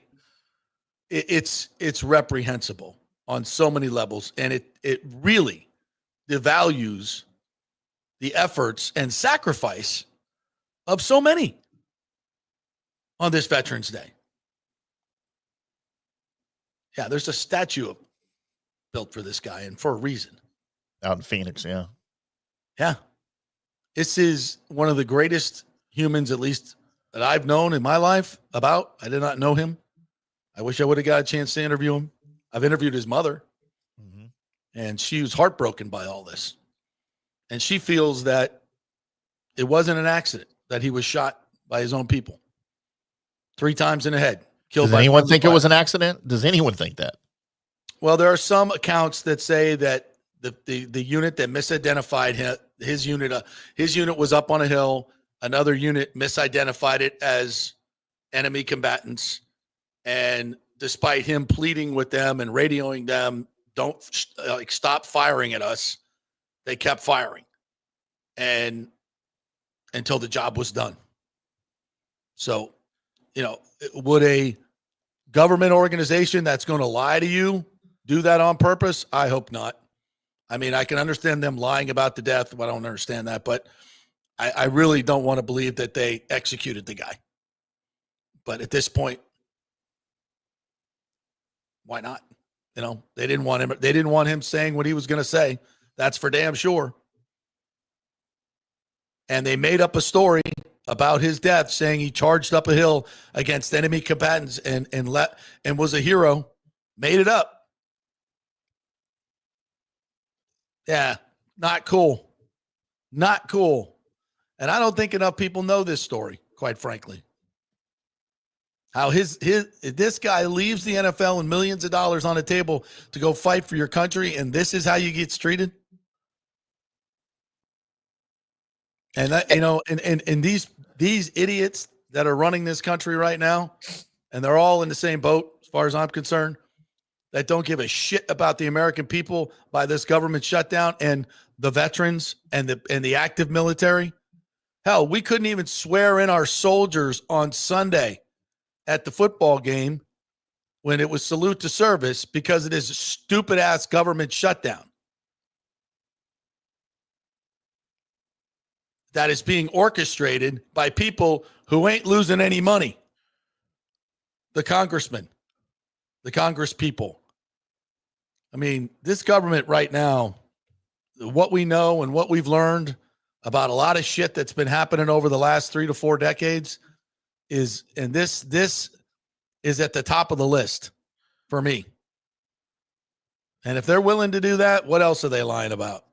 [SPEAKER 1] it's reprehensible on so many levels, and it really devalues the efforts and sacrifice of so many on this Veterans Day. Yeah, there's a statue built for this guy, and for a reason.
[SPEAKER 2] Out in Phoenix, yeah.
[SPEAKER 1] Yeah. This is one of the greatest humans, at least that I've known in my life about. I did not know him. I wish I would have got a chance to interview him. I've interviewed his mother, and she was heartbroken by all this. And she feels that it wasn't an accident, that he was shot by his own people 3 times in the head. Killed.
[SPEAKER 2] Does anyone think it was an accident? Does anyone think that?
[SPEAKER 1] Well, there are some accounts that say that the unit that misidentified his unit was up on a hill. Another unit misidentified it as enemy combatants. And despite him pleading with them and radioing them, don't stop firing at us, they kept firing, and until the job was done. So, would a government organization that's going to lie to you do that on purpose? I hope not. I mean, I can understand them lying about the death. I don't understand that, but I really don't want to believe that they executed the guy. But at this point, why not? They didn't want him. They didn't want him saying what he was going to say. That's for damn sure. And they made up a story about his death, saying he charged up a hill against enemy combatants and was a hero. Made it up. Yeah, not cool. Not cool. And I don't think enough people know this story, quite frankly. How this guy leaves the NFL and millions of dollars on the table to go fight for your country, and this is how you get treated. And that, and these idiots that are running this country right now, and they're all in the same boat as far as I'm concerned, that don't give a shit about the American people by this government shutdown and the veterans and the active military. Hell, we couldn't even swear in our soldiers on Sunday at the football game when it was salute to service because of this stupid ass government shutdown that is being orchestrated by people who ain't losing any money. The congressmen, the congress people. I mean, this government right now, what we know and what we've learned about a lot of shit that's been happening over the last 3 to 4 decades is, and this is at the top of the list for me. And if they're willing to do that, what else are they lying about?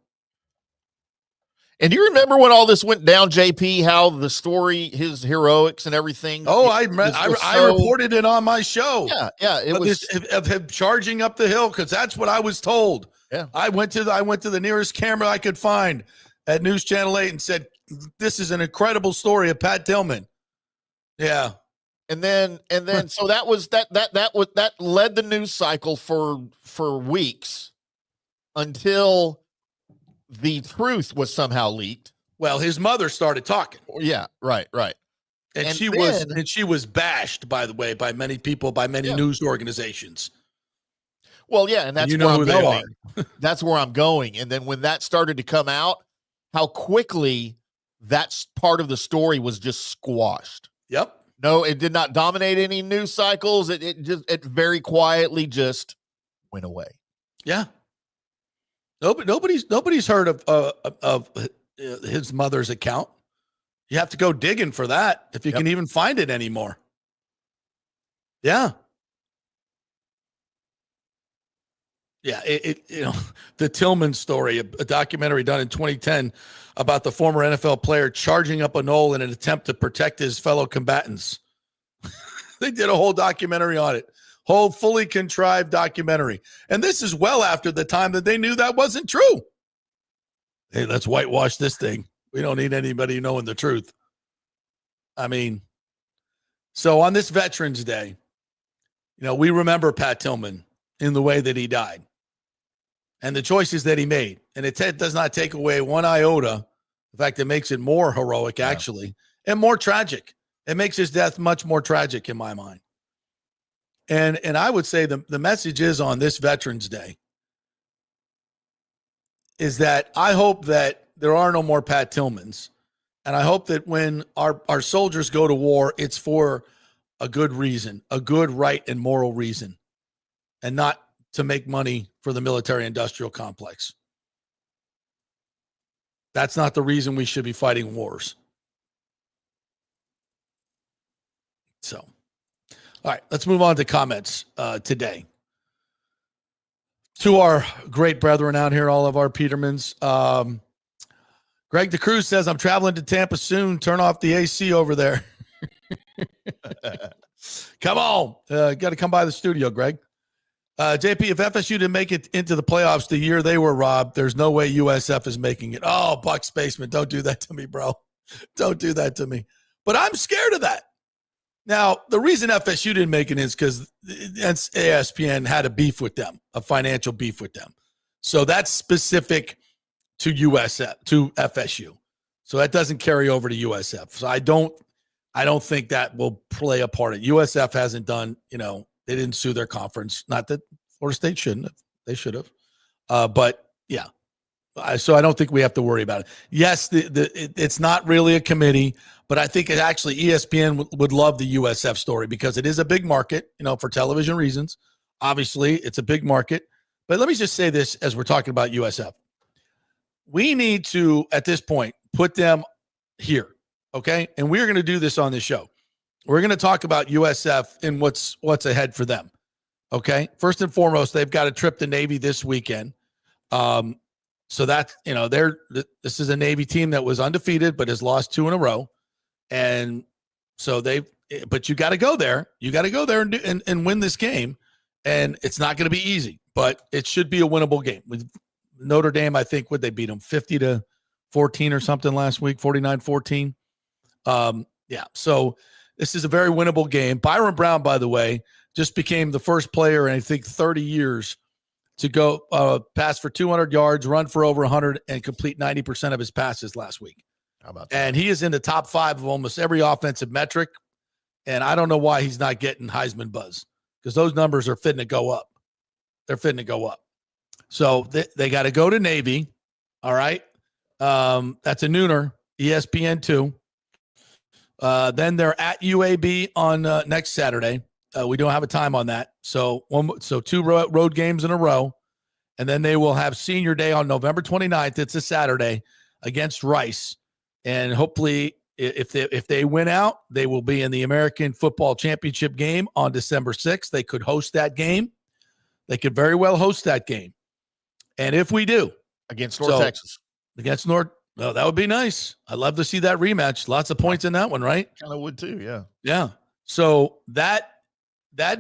[SPEAKER 2] And do you remember when all this went down, JP, how the story, his heroics and everything?
[SPEAKER 1] Oh, I reported it on my show.
[SPEAKER 2] Yeah. It was
[SPEAKER 1] of him charging up the hill, because that's what I was told.
[SPEAKER 2] Yeah.
[SPEAKER 1] I went to the nearest camera I could find at News Channel 8 and said, this is an incredible story of Pat Tillman. Yeah.
[SPEAKER 2] And then so that led the news cycle for weeks until the truth was somehow leaked.
[SPEAKER 1] Well, his mother started talking.
[SPEAKER 2] Yeah, right.
[SPEAKER 1] And she was bashed, by the way, by many people, by many news organizations.
[SPEAKER 2] Well, yeah, and that's where I'm going. That's where I'm going. And then when that started to come out, how quickly that part of the story was just squashed.
[SPEAKER 1] Yep.
[SPEAKER 2] No, it did not dominate any news cycles. It very quietly just went away.
[SPEAKER 1] Yeah. Nobody's heard of his mother's account. You have to go digging for that if you can even find it anymore. Yeah. Yeah, the Tillman story, a documentary done in 2010 about the former NFL player charging up a knoll in an attempt to protect his fellow combatants. They did a whole documentary on it, whole fully contrived documentary. And this is well after the time that they knew that wasn't true. Hey, let's whitewash this thing. We don't need anybody knowing the truth. I mean, so on this Veterans Day, we remember Pat Tillman in the way that he died and the choices that he made. And it does not take away one iota. In fact, it makes it more heroic, actually, and more tragic It makes his death much more tragic in my mind. And I would say the message is on this Veterans Day is that I hope that there are no more Pat Tillmans. And I hope that when our soldiers go to war, it's for a good reason, a good, right, and moral reason, and not to make money for the military-industrial complex. That's not the reason we should be fighting wars. So, all right, let's move on to comments today. To our great brethren out here, all of our Petermans. Greg the Cruz says, I'm traveling to Tampa soon. Turn off the AC over there. Come on. Got to come by the studio, Greg. JP, if FSU didn't make it into the playoffs the year they were robbed, there's no way USF is making it. Oh, Bucs basement, don't do that to me, bro. Don't do that to me. But I'm scared of that. Now, the reason FSU didn't make it is because ESPN had a beef with them, a financial beef with them. So that's specific to USF, to FSU. So that doesn't carry over to USF. So I don't think that will play a part. USF hasn't done, they didn't sue their conference. Not that Florida State shouldn't have. They should have. But yeah. So I don't think we have to worry about it. Yes, it's not really a committee, but I think actually ESPN would love the USF story because it is a big market, for television reasons. Obviously, it's a big market. But let me just say this as we're talking about USF. We need to, at this point, put them here, okay? And we're going to do this on this show. We're going to talk about USF and what's ahead for them, okay? First and foremost, they've got a trip to Navy this weekend. So that's, this is a Navy team that was undefeated but has lost 2 in a row. And so but you got to go there. You got to go there and win this game. And it's not going to be easy, but it should be a winnable game. With Notre Dame, I think, would they beat them 50-14 or something last week, 49-14? Yeah, so this is a very winnable game. Byron Brown, by the way, just became the first player in, I think, 30 years to go pass for 200 yards, run for over 100, and complete 90% of his passes last week.
[SPEAKER 2] How about that?
[SPEAKER 1] And he is in the top 5 of almost every offensive metric. And I don't know why he's not getting Heisman buzz because those numbers are fitting to go up. They're fitting to go up. So they got to go to Navy. All right. That's a nooner, ESPN 2. Then they're at UAB on next Saturday. We don't have a time on that. So 2 road games in a row. And then they will have Senior Day on November 29th. It's a Saturday against Rice. And hopefully if they win out, they will be in the American Football Championship game on December 6th. They could host that game. They could very well host that game. And if we do.
[SPEAKER 2] Against North Texas.
[SPEAKER 1] Against North. Oh, that would be nice. I'd love to see that rematch. Lots of points in that one, right?
[SPEAKER 2] Kind of would too, yeah.
[SPEAKER 1] Yeah. So that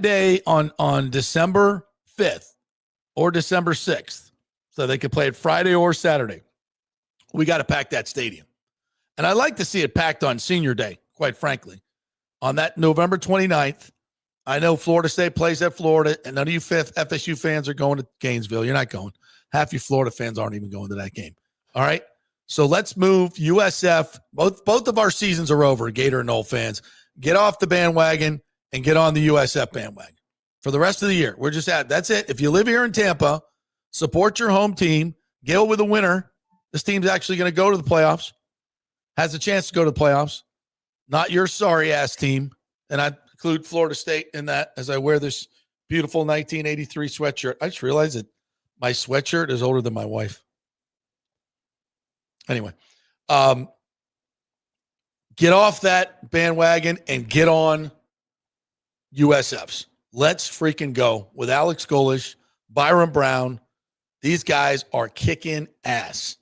[SPEAKER 1] day on December 5th or December 6th, so they could play it Friday or Saturday, we got to pack that stadium. And I'd like to see it packed on Senior Day, quite frankly. On that November 29th, I know Florida State plays at Florida, and none of you FSU fans are going to Gainesville. You're not going. Half you Florida fans aren't even going to that game. All right? So let's move USF. Both of our seasons are over, Gator and Knoll fans. Get off the bandwagon and get on the USF bandwagon for the rest of the year. We're just that's it. If you live here in Tampa, support your home team. Go with a winner. This team's actually going to go to the playoffs, has a chance to go to the playoffs, not your sorry-ass team. And I include Florida State in that as I wear this beautiful 1983 sweatshirt. I just realized that my sweatshirt is older than my wife. Anyway, get off that bandwagon and get on USFs. Let's freaking go with Alex Golesh, Byron Brown. These guys are kicking ass.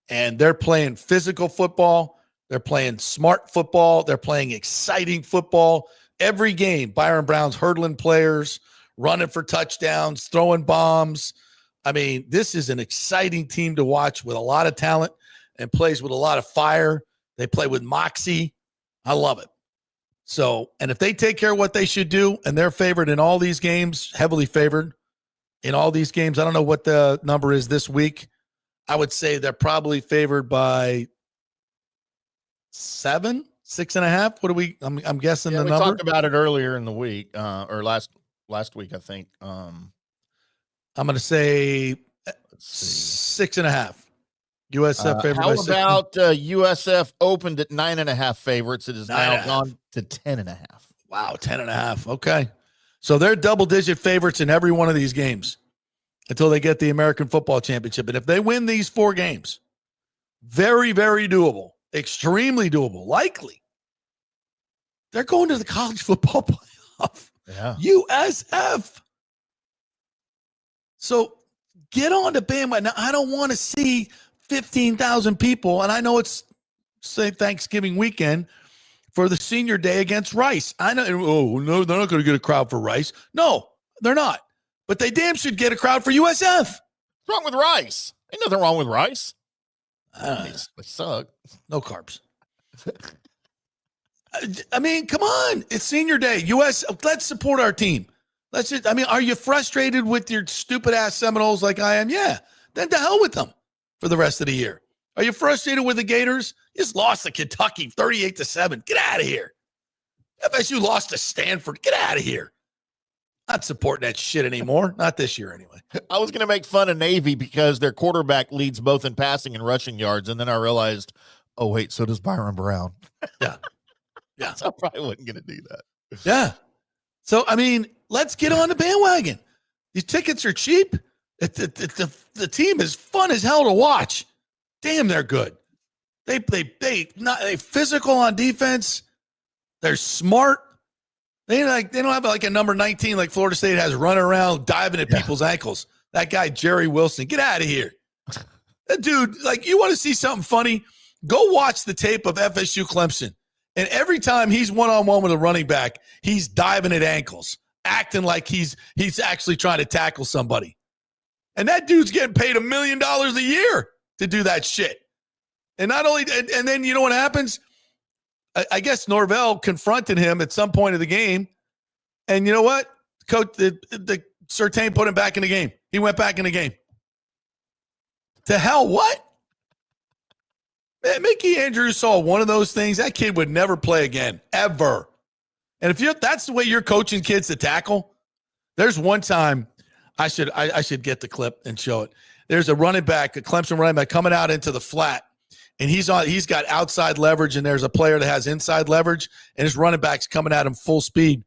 [SPEAKER 1] And they're playing physical football. They're playing smart football. They're playing exciting football. Every game, Byron Brown's hurdling players, running for touchdowns, throwing bombs. I mean, this is an exciting team to watch with a lot of talent and plays with a lot of fire. They play with moxie. I love it. So, and if they take care of what they should do, and they're favored in all these games, heavily favored in all these games, I don't know what the number is this week. I would say they're probably favored by 7 6.5. What do we? I'm guessing the
[SPEAKER 2] we
[SPEAKER 1] number.
[SPEAKER 2] talked about it earlier in the week, or last week, I think.
[SPEAKER 1] I'm going to say 6.5. USF favorite.
[SPEAKER 2] How about USF opened at 9.5 favorites? It is now gone to 10.5.
[SPEAKER 1] Wow, 10.5. Okay. So they're double-digit favorites in every one of these games until they get the American Football Championship. And if they win these 4 games, very, very doable, extremely doable, likely, they're going to the college football playoff.
[SPEAKER 2] Yeah.
[SPEAKER 1] USF. So get on the bandwagon. Now, I don't want to see 15,000 people, and I know it's, say, Thanksgiving weekend for the senior day against Rice. I know, no, they're not going to get a crowd for Rice. No, they're not. But they damn should get a crowd for USF.
[SPEAKER 2] What's wrong with Rice? Ain't nothing wrong with Rice. They suck.
[SPEAKER 1] No carbs. I mean, come on. It's senior day. Let's support our team. Are you frustrated with your stupid ass Seminoles like I am? Yeah. Then to hell with them for the rest of the year. Are you frustrated with the Gators? You just lost to Kentucky 38-7. Get out of here. FSU lost to Stanford. Get out of here. Not supporting that shit anymore. Not this year anyway.
[SPEAKER 2] I was going to make fun of Navy because their quarterback leads both in passing and rushing yards. And then I realized, oh, wait, so does Byron Brown.
[SPEAKER 1] Yeah. Yeah.
[SPEAKER 2] So I probably wasn't going to do that.
[SPEAKER 1] Yeah. So, I mean, let's get on the bandwagon. These tickets are cheap. The team is fun as hell to watch. Damn, they're good. They physical on defense. They're smart. They don't have like a number 19 like Florida State has running around diving at people's ankles. That guy Jerry Wilson, get out of here. That dude, like, you want to see something funny? Go watch the tape of FSU Clemson. And every time he's one-on-one with a running back, he's diving at ankles, acting like he's actually trying to tackle somebody. And that dude's getting paid $1 million a year to do that shit. And not only, and then you know what happens? I guess Norvell confronted him at some point of the game. And you know what? Coach, the Surtain put him back in the game. He went back in the game. To hell, what? Man, Mickey Andrews saw one of those things. That kid would never play again, ever. And if that's the way you're coaching kids to tackle, there's one time I should get the clip and show it. There's a running back, a Clemson running back, coming out into the flat, and he's got outside leverage, and there's a player that has inside leverage, and his running back's coming at him full speed.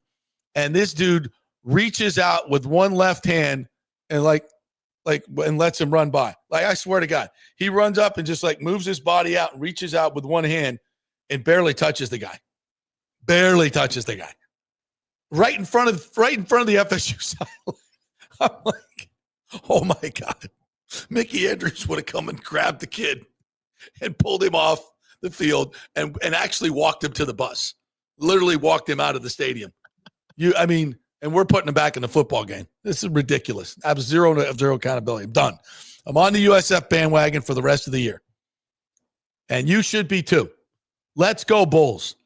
[SPEAKER 1] And this dude reaches out with one left hand and and lets him run by. Like, I swear to God, he runs up and just like moves his body out and reaches out with one hand and barely touches the guy. Barely touches the guy. Right in front of the FSU side. I'm like, oh my God. Mickey Andrews would have come and grabbed the kid and pulled him off the field and actually walked him to the bus. Literally walked him out of the stadium. And we're putting him back in the football game. This is ridiculous. I have zero accountability. I'm done. I'm on the USF bandwagon for the rest of the year. And you should be too. Let's go, Bulls.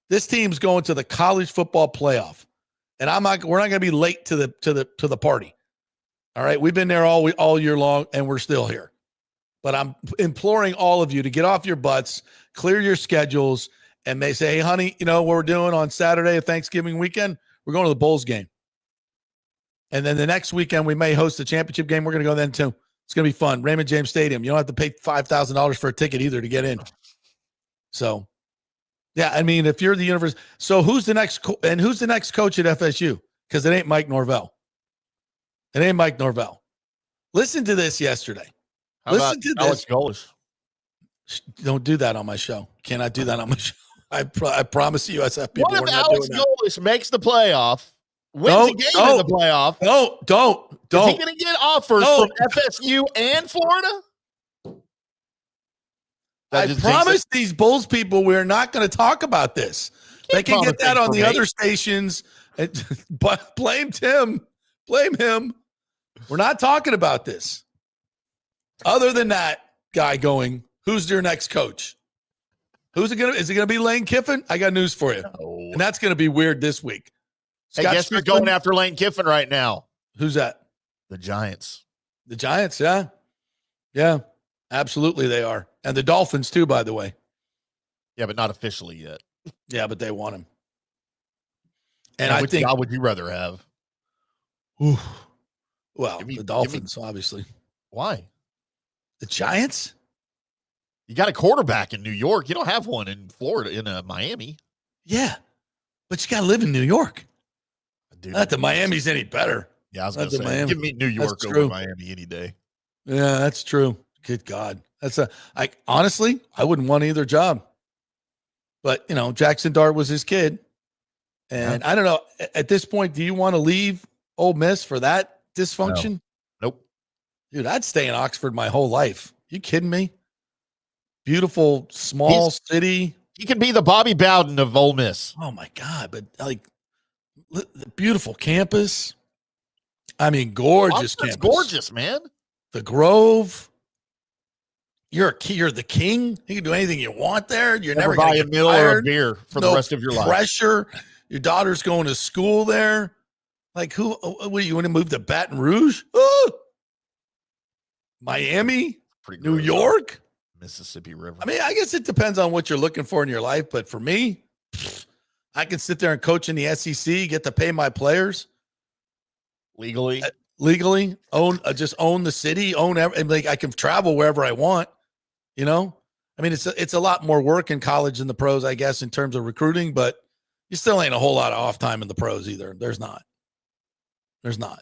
[SPEAKER 1] This team's going to the college football playoff. And we're not going to be late to the party. All right. We've been there all year long, and we're still here. But I'm imploring all of you to get off your butts, clear your schedules, and may say, hey, honey, you know what we're doing on Saturday of Thanksgiving weekend? We're going to the Bulls game. And then the next weekend, we may host the championship game. We're going to go then, too. It's going to be fun. Raymond James Stadium. You don't have to pay $5,000 for a ticket either to get in. So, yeah, I mean, if you're the university. So who's the next coach at FSU? Because it ain't Mike Norvell. It ain't Mike Norvell. Listen to this yesterday. Listen to
[SPEAKER 2] Alex
[SPEAKER 1] this.
[SPEAKER 2] Golesh.
[SPEAKER 1] Don't do that on my show. Cannot do that on my show. I promise you, USF people.
[SPEAKER 2] What if Alex Golesh makes the playoff, wins a game in the playoff?
[SPEAKER 1] Don't.
[SPEAKER 2] Is he going to get offers from FSU and Florida?
[SPEAKER 1] I promise these Bulls people we're not going to talk about this. They can get that on the other stations. But blame Timm. Blame him. We're not talking about this. Other than that guy going, who's your next coach? Who's it going to? Is it going to be Lane Kiffin? I got news for you.
[SPEAKER 2] No.
[SPEAKER 1] And that's going to be weird this week.
[SPEAKER 2] Hey, guess who's going after Lane Kiffin right now?
[SPEAKER 1] Who's that?
[SPEAKER 2] The Giants.
[SPEAKER 1] The Giants, yeah. Yeah, absolutely they are. And the Dolphins too, by the way.
[SPEAKER 2] Yeah, but not officially yet.
[SPEAKER 1] Yeah, but they want him. And I
[SPEAKER 2] which
[SPEAKER 1] think,
[SPEAKER 2] job would you rather have?
[SPEAKER 1] well,
[SPEAKER 2] Give me-
[SPEAKER 1] the Dolphins, obviously.
[SPEAKER 2] Why?
[SPEAKER 1] The Giants?
[SPEAKER 2] You got a quarterback in New York. You don't have one in Florida, in Miami.
[SPEAKER 1] Yeah, but you got to live in New York.
[SPEAKER 2] Dude,
[SPEAKER 1] Not that Miami's any better.
[SPEAKER 2] Yeah, I was
[SPEAKER 1] Not
[SPEAKER 2] going to
[SPEAKER 1] that
[SPEAKER 2] say,
[SPEAKER 1] Miami-
[SPEAKER 2] give me New York
[SPEAKER 1] That's
[SPEAKER 2] over
[SPEAKER 1] true.
[SPEAKER 2] Miami any day.
[SPEAKER 1] Yeah, that's true. Good God. Honestly, I wouldn't want either job. But, Jackson Dart was his kid. And I don't know, at this point, do you want to leave Ole Miss for that dysfunction?
[SPEAKER 2] Nope.
[SPEAKER 1] Dude, I'd stay in Oxford my whole life. You kidding me? Beautiful, small city.
[SPEAKER 2] He could be the Bobby Bowden of Ole Miss.
[SPEAKER 1] Oh, my God. But, the beautiful campus. I mean, gorgeous campus.
[SPEAKER 2] Gorgeous, man.
[SPEAKER 1] The Grove. You're the king. You can do anything you want there. You're never
[SPEAKER 2] buy
[SPEAKER 1] going
[SPEAKER 2] a
[SPEAKER 1] to
[SPEAKER 2] meal or a beer for the rest of your life.
[SPEAKER 1] Pressure. Your daughter's going to school there. Like, you want to move to Baton Rouge? Miami?
[SPEAKER 2] Pretty
[SPEAKER 1] New
[SPEAKER 2] gross.
[SPEAKER 1] York?
[SPEAKER 2] Mississippi River.
[SPEAKER 1] I mean, I guess it depends on what you're looking for in your life. But for me, I can sit there and coach in the SEC, get to pay my players.
[SPEAKER 2] Legally,
[SPEAKER 1] just own the city, and I can travel wherever I want. I mean, it's a lot more work in college than the pros, I guess, in terms of recruiting, but you still ain't a whole lot of off time in the pros either. There's not.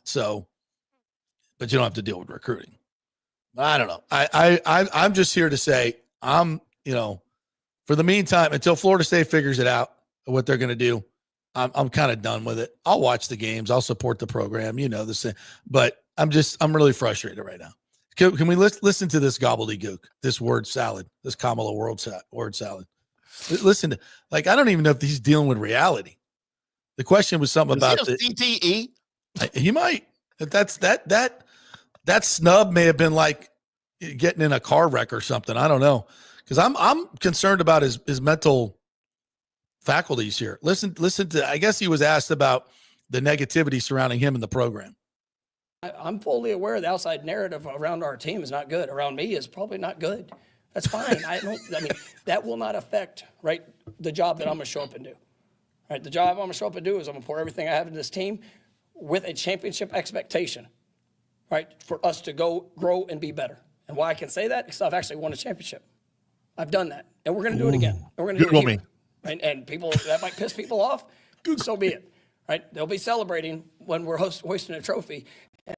[SPEAKER 1] So, but you don't have to deal with recruiting. I don't know. I'm just here to say for the meantime, until Florida State figures it out what they're going to do, I'm kind of done with it. I'll watch the games. I'll support the program. This thing, but I'm really frustrated right now. Can we listen to this gobbledygook, this word salad, this Kamala word salad? Listen to, I don't even know if he's dealing with reality. The question was something about
[SPEAKER 2] the CTE.
[SPEAKER 1] He might. That snub may have been like getting in a car wreck or something. I don't know, because I'm concerned about his mental faculties here. Listen to. I guess he was asked about the negativity surrounding him in the program.
[SPEAKER 7] I'm fully aware the outside narrative around our team is not good. Around me is probably not good. That's fine. That will not affect, right, the job that I'm going to show up and do. Right, the job I'm going to show up and do is I'm going to pour everything I have into this team with a championship expectation, right, for us to go grow and be better. And why I can say that? Because I've actually won a championship. I've done that, and we're going to do it again. And we're going to do it here. Right? And people, that might piss people off. So be it. Right? They'll be celebrating when we're hoisting a trophy. And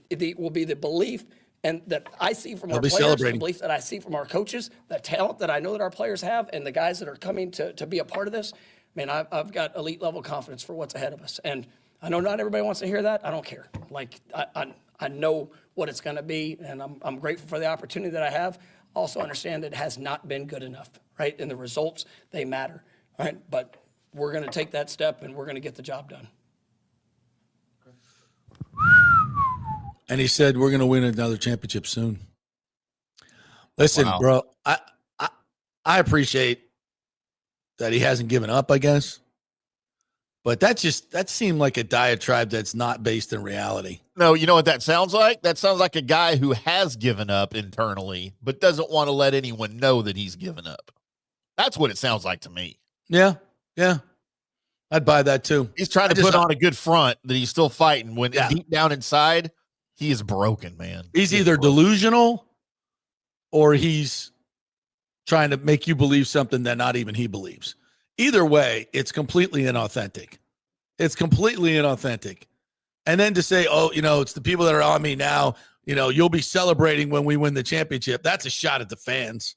[SPEAKER 7] it will be the belief and that I see from our players, the belief that I see from our coaches, the talent that I know that our players have, and the guys that are coming to be a part of this. Man, I've got elite level confidence for what's ahead of us. And I know not everybody wants to hear that. I don't care. I know what it's going to be, and I'm grateful for the opportunity that I have. Also understand that it has not been good enough, right? And the results, they matter, right? But we're going to take that step, and we're going to get the job done.
[SPEAKER 1] And he said, we're going to win another championship soon. Listen, bro, I appreciate that he hasn't given up, I guess. But that seemed like a diatribe that's not based in reality.
[SPEAKER 2] No, you know what that sounds like? That sounds like a guy who has given up internally, but doesn't want to let anyone know that he's given up. That's what it sounds like to me.
[SPEAKER 1] Yeah. I'd buy that too.
[SPEAKER 2] He's trying to put on a good front that he's still fighting when deep down inside, he is broken, man.
[SPEAKER 1] He's either delusional or he's trying to make you believe something that not even he believes. Either way, it's completely inauthentic. And then to say, it's the people that are on me now, you'll be celebrating when we win the championship. That's a shot at the fans.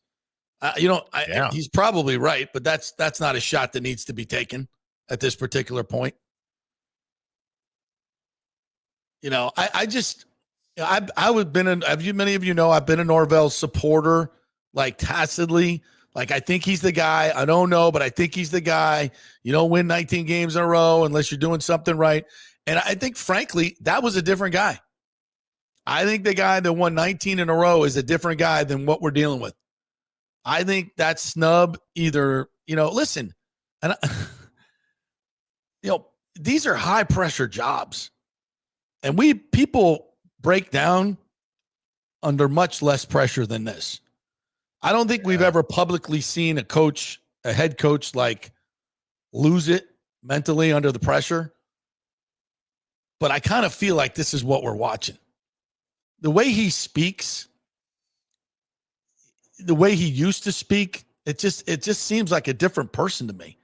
[SPEAKER 1] He's probably right, but that's not a shot that needs to be taken at this particular point. Many of you know, I've been a Norvell supporter, like tacitly. Like, I think he's the guy. I don't know, but I think he's the guy. You don't win 19 games in a row unless you're doing something right. And I think, frankly, that was a different guy. I think the guy that won 19 in a row is a different guy than what we're dealing with. I think that snub either, listen, and these are high pressure jobs, and people break down under much less pressure than this. I don't think we've ever publicly seen a coach a head coach like lose it mentally under the pressure. But I kind of feel like this is what we're watching. The way he speaks, the way he used to speak, it just seems like a different person to me.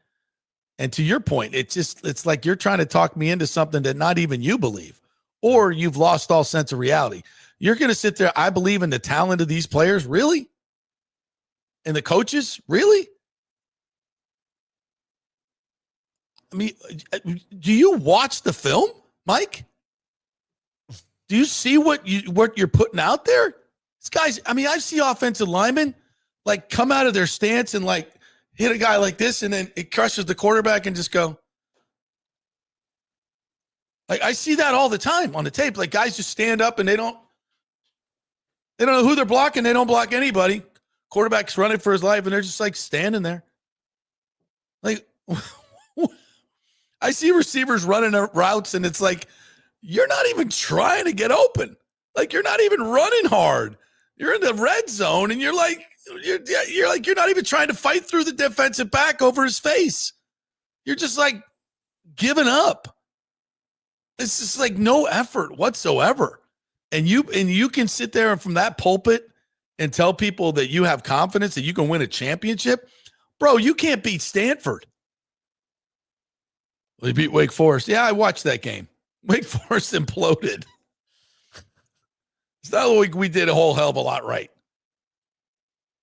[SPEAKER 1] And to your point, it's like you're trying to talk me into something that not even you believe, or you've lost all sense of reality. You're going to sit there. I believe in the talent of these players. Really? And the coaches? Really? I mean, do you watch the film, Mike? Do you see what you're putting out there? These guys, I mean, I see offensive linemen like come out of their stance and like hit a guy like this, and then it crushes the quarterback and just go. Like I see that all the time on the tape. Like guys just stand up and they don't know who they're blocking. They don't block anybody. Quarterback's running for his life, and they're just like standing there. Like I see receivers running routes, and it's like you're not even trying to get open. Like you're not even running hard. You're in the red zone, and you're not even trying to fight through the defensive back over his face. You're just like giving up. It's just like no effort whatsoever. And you can sit there and from that pulpit and tell people that you have confidence that you can win a championship. Bro, you can't beat Stanford. They beat Wake Forest. Yeah, I watched that game. Wake Forest imploded. It's not like we did a whole hell of a lot right.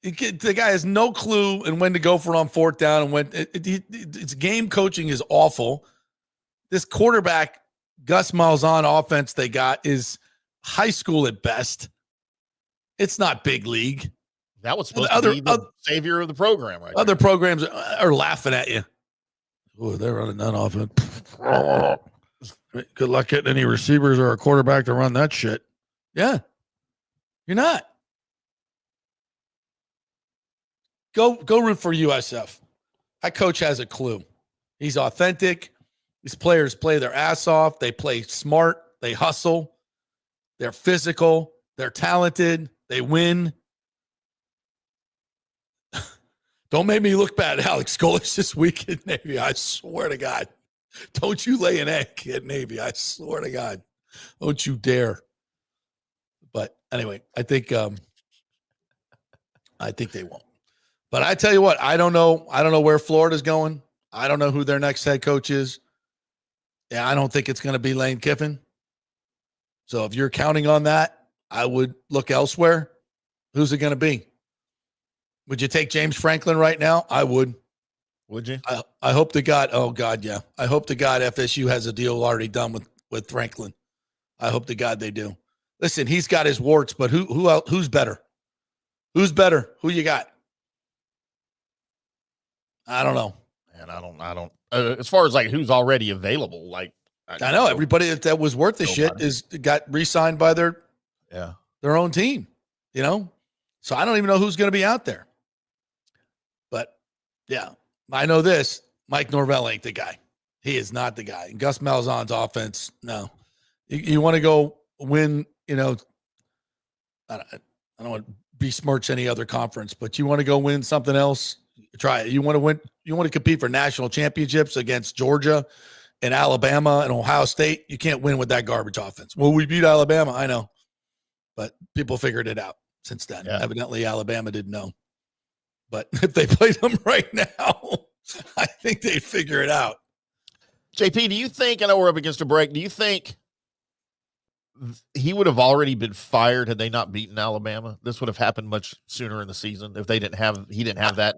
[SPEAKER 1] The guy has no clue and when to go for on fourth down and when it's game coaching is awful. This quarterback, Gus Malzahn offense they got is high school at best. It's not big league.
[SPEAKER 2] That was supposed to be the savior of the program, right?
[SPEAKER 1] Other programs are laughing at you. Oh, they're running that offense. Good luck getting any receivers or a quarterback to run that shit. Yeah. You're not. Go root for USF. That coach has a clue. He's authentic. These players play their ass off. They play smart. They hustle. They're physical. They're talented. They win. Don't make me look bad, Alex Golesh, this week at Navy. I swear to God. Don't you lay an egg at Navy. I swear to God. Don't you dare. But anyway, I think they won't. But I tell you what, I don't know where Florida's going. I don't know who their next head coach is. Yeah, I don't think it's going to be Lane Kiffin. So if you're counting on that, I would look elsewhere. Who's it going to be? Would you take James Franklin right now? I would.
[SPEAKER 2] Would you?
[SPEAKER 1] I hope to God. Oh God, yeah. I hope to God FSU has a deal already done with Franklin. I hope to God they do. Listen, he's got his warts, but who else, who's better? Who's better? Who you got? I don't know.
[SPEAKER 2] And I don't. As far as like who's already available, like
[SPEAKER 1] I know everybody that was worth the shit got re-signed by their own team. You know, so I don't even know who's going to be out there. But yeah, I know this: Mike Norvell ain't the guy. He is not the guy. And Gus Malzahn's offense, no. You want to go win? You know, I don't want to besmirch any other conference, but you want to go win something else. Try it. You want to win. You want to compete for national championships against Georgia and Alabama and Ohio State. You can't win with that garbage offense. Well, we beat Alabama. I know, but people figured it out since then. Yeah. Evidently, Alabama didn't know. But if they played them right now, I think they'd figure it out.
[SPEAKER 2] JP, do you think, I know we're up against a break, do you think he would have already been fired had they not beaten Alabama? This would have happened much sooner in the season if he didn't have that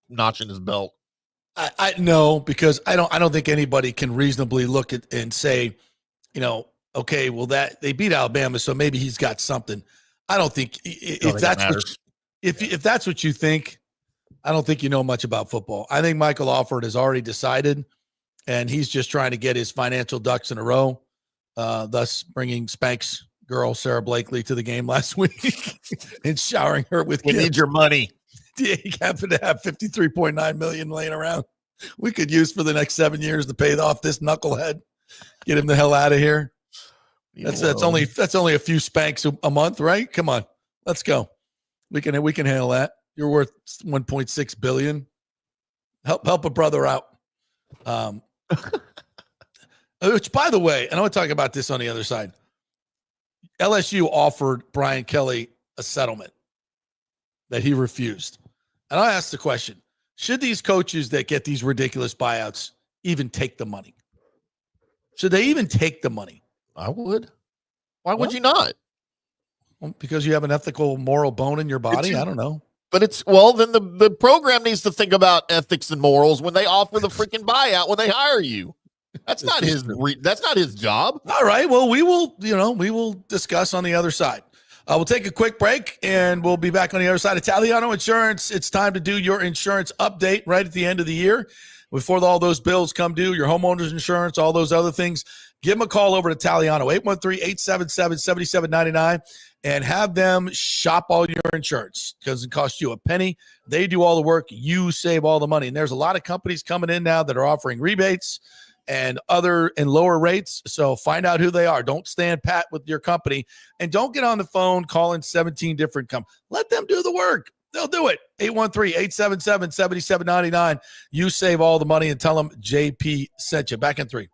[SPEAKER 2] notch in his belt.
[SPEAKER 1] I know, because I don't think anybody can reasonably look at and say, you know, okay, well that they beat Alabama, so maybe he's got something. I don't think if that's what you think, I don't think you know much about football. I think Michael Alford has already decided, and he's just trying to get his financial ducks in a row. Thus bringing Spank's girl, Sarah Blakely, to the game last week and showering her with
[SPEAKER 2] gifts. We need your money.
[SPEAKER 1] Yeah, he happened to have $53.9 million laying around. We could use for the next 7 years to pay off this knucklehead. Get him the hell out of here. That's only a few Spanks a month, right? Come on, let's go. We can handle that. You're worth $1.6 billion. Help a brother out. Which, by the way, and I want to talk about this on the other side. LSU offered Brian Kelly a settlement that he refused. And I asked the question, should these coaches that get these ridiculous buyouts even take the money? Should they even take the money?
[SPEAKER 2] I would. Why would you not?
[SPEAKER 1] Well, because you have an ethical, moral bone in your body? I don't know.
[SPEAKER 2] But then the program needs to think about ethics and morals when they offer the freaking buyout when they hire you. That's not his job.
[SPEAKER 1] All right. Well, we will discuss on the other side. We'll take a quick break and we'll be back on the other side. Italiano Insurance. It's time to do your insurance update right at the end of the year. Before all those bills come due, your homeowner's insurance, all those other things, give them a call over to Italiano, 813-877-7799, and have them shop all your insurance because it costs you a penny. They do all the work. You save all the money. And there's a lot of companies coming in now that are offering rebates and lower rates. So find out who they are. Don't stand pat with your company and don't get on the phone calling 17 different companies. Let them do the work. They'll do it. 813-877-7799. You save all the money and tell them JP sent you. Back in 3.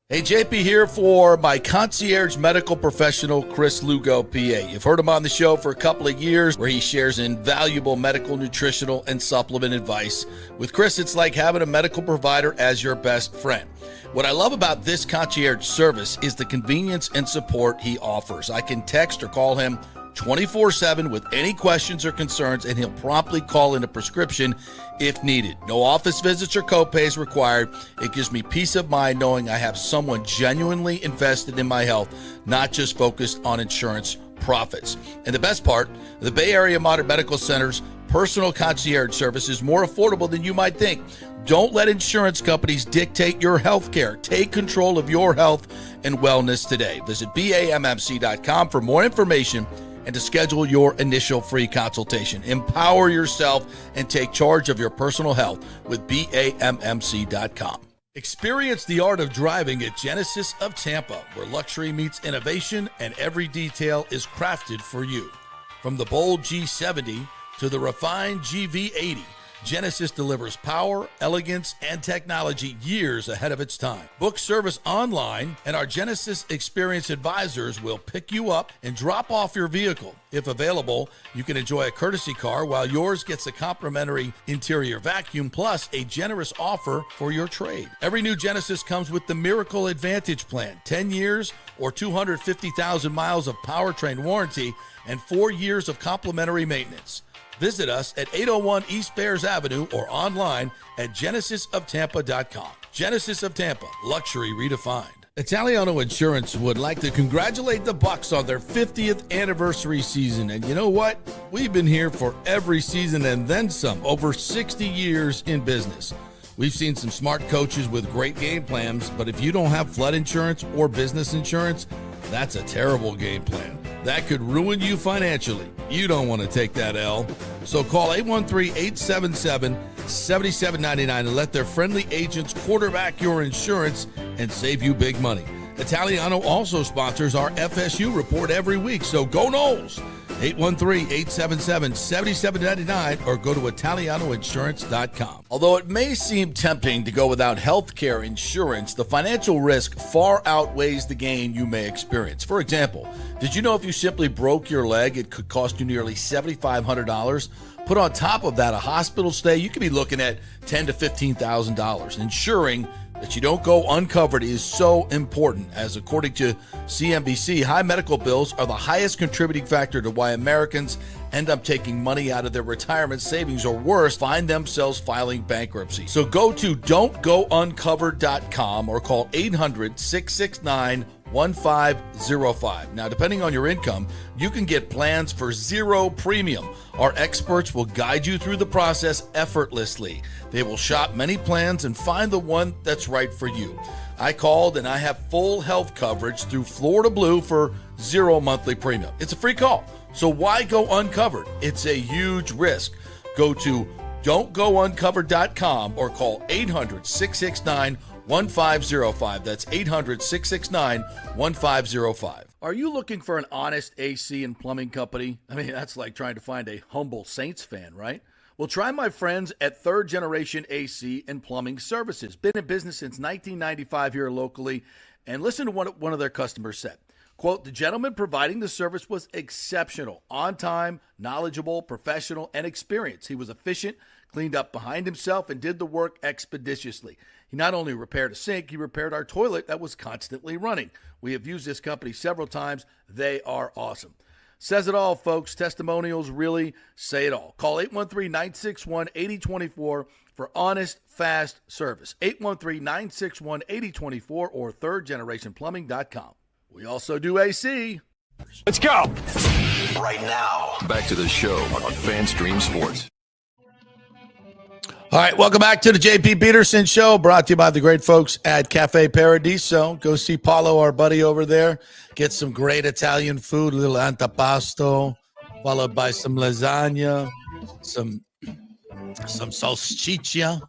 [SPEAKER 1] Hey, JP here for my concierge medical professional, Chris Lugo, PA. You've heard him on the show for a couple of years where he shares invaluable medical, nutritional, and supplement advice. With Chris, it's like having a medical provider as your best friend. What I love about this concierge service is the convenience and support he offers. I can text or call him 24/7 with any questions or concerns, and he'll promptly call in a prescription if needed. No office visits or copays required. It gives me peace of mind knowing I have someone genuinely invested in my health, not just focused on insurance profits. And the best part, the Bay Area Modern Medical Center's personal concierge service is more affordable than you might think. Don't let insurance companies dictate your health care. Take control of your health and wellness today. Visit BAMMC.com for more information and to schedule your initial free consultation. Empower yourself and take charge of your personal health with BAMMC.com. Experience the art of driving at Genesis of Tampa, where luxury meets innovation and every detail is crafted for you. From the bold G70 to the refined GV80, Genesis delivers power, elegance, and technology years ahead of its time. Book service online, and our Genesis Experience advisors will pick you up and drop off your vehicle. If available, you can enjoy a courtesy car while yours gets a complimentary interior vacuum plus a generous offer for your trade. Every new Genesis comes with the Miracle Advantage Plan, 10 years or 250,000 miles of powertrain warranty and 4 years of complimentary maintenance. Visit us at 801 East Bears Avenue or online at genesisoftampa.com. Genesis of Tampa, luxury redefined. Italiano Insurance would like to congratulate the Bucs on their 50th anniversary season. And you know what? We've been here for every season and then some, over 60 years in business. We've seen some smart coaches with great game plans, but if you don't have flood insurance or business insurance, that's a terrible game plan. That could ruin you financially. You don't want to take that L. So call 813-877-7799 and let their friendly agents quarterback your insurance and save you big money. Italiano also sponsors our FSU report every week. So go Noles. 813-877-7799 or go to italianoinsurance.com. Although it may seem tempting to go without health care insurance, the financial risk far outweighs the gain you may experience. For example, did you know if you simply broke your leg, it could cost you nearly $7,500? Put on top of that a hospital stay, you could be looking at $10,000 to $15,000. Ensuring that you don't go uncovered is so important, as according to CNBC, high medical bills are the highest contributing factor to why Americans end up taking money out of their retirement savings, or worse, find themselves filing bankruptcy. So go to don'tgouncovered.com or call 800-669-1505. Now, depending on your income, you can get plans for zero premium. Our experts will guide you through the process effortlessly. They will shop many plans and find the one that's right for you. I called and I have full health coverage through Florida Blue for zero monthly premium. It's a free call. So why go uncovered? It's a huge risk. Go to don'tgouncovered.com or call 800-669-1505. That's 800-669-1505. Are you looking for an honest AC and plumbing company? I mean, that's like trying to find a humble Saints fan, right? Well, try my friends at Third Generation AC and Plumbing Services. Been in business since 1995 here locally. And listen to what one of their customers said. Quote, the gentleman providing the service was exceptional, on time, knowledgeable, professional, and experienced. He was efficient, cleaned up behind himself, and did the work expeditiously. He not only repaired a sink, he repaired our toilet that was constantly running. We have used this company several times. They are awesome. Says it all, folks. Testimonials really say it all. Call 813-961-8024 for honest, fast service. 813-961-8024 or thirdgenerationplumbing.com. We also do AC.
[SPEAKER 5] Let's go.
[SPEAKER 6] Right now.
[SPEAKER 5] Back to the show on FanStream Sports.
[SPEAKER 1] All right, welcome back to the JP Peterson Show, brought to you by the great folks at Cafe Paradiso. Go see Paulo, our buddy over there. Get some great Italian food, a little antipasto, followed by some lasagna, some salsiccia.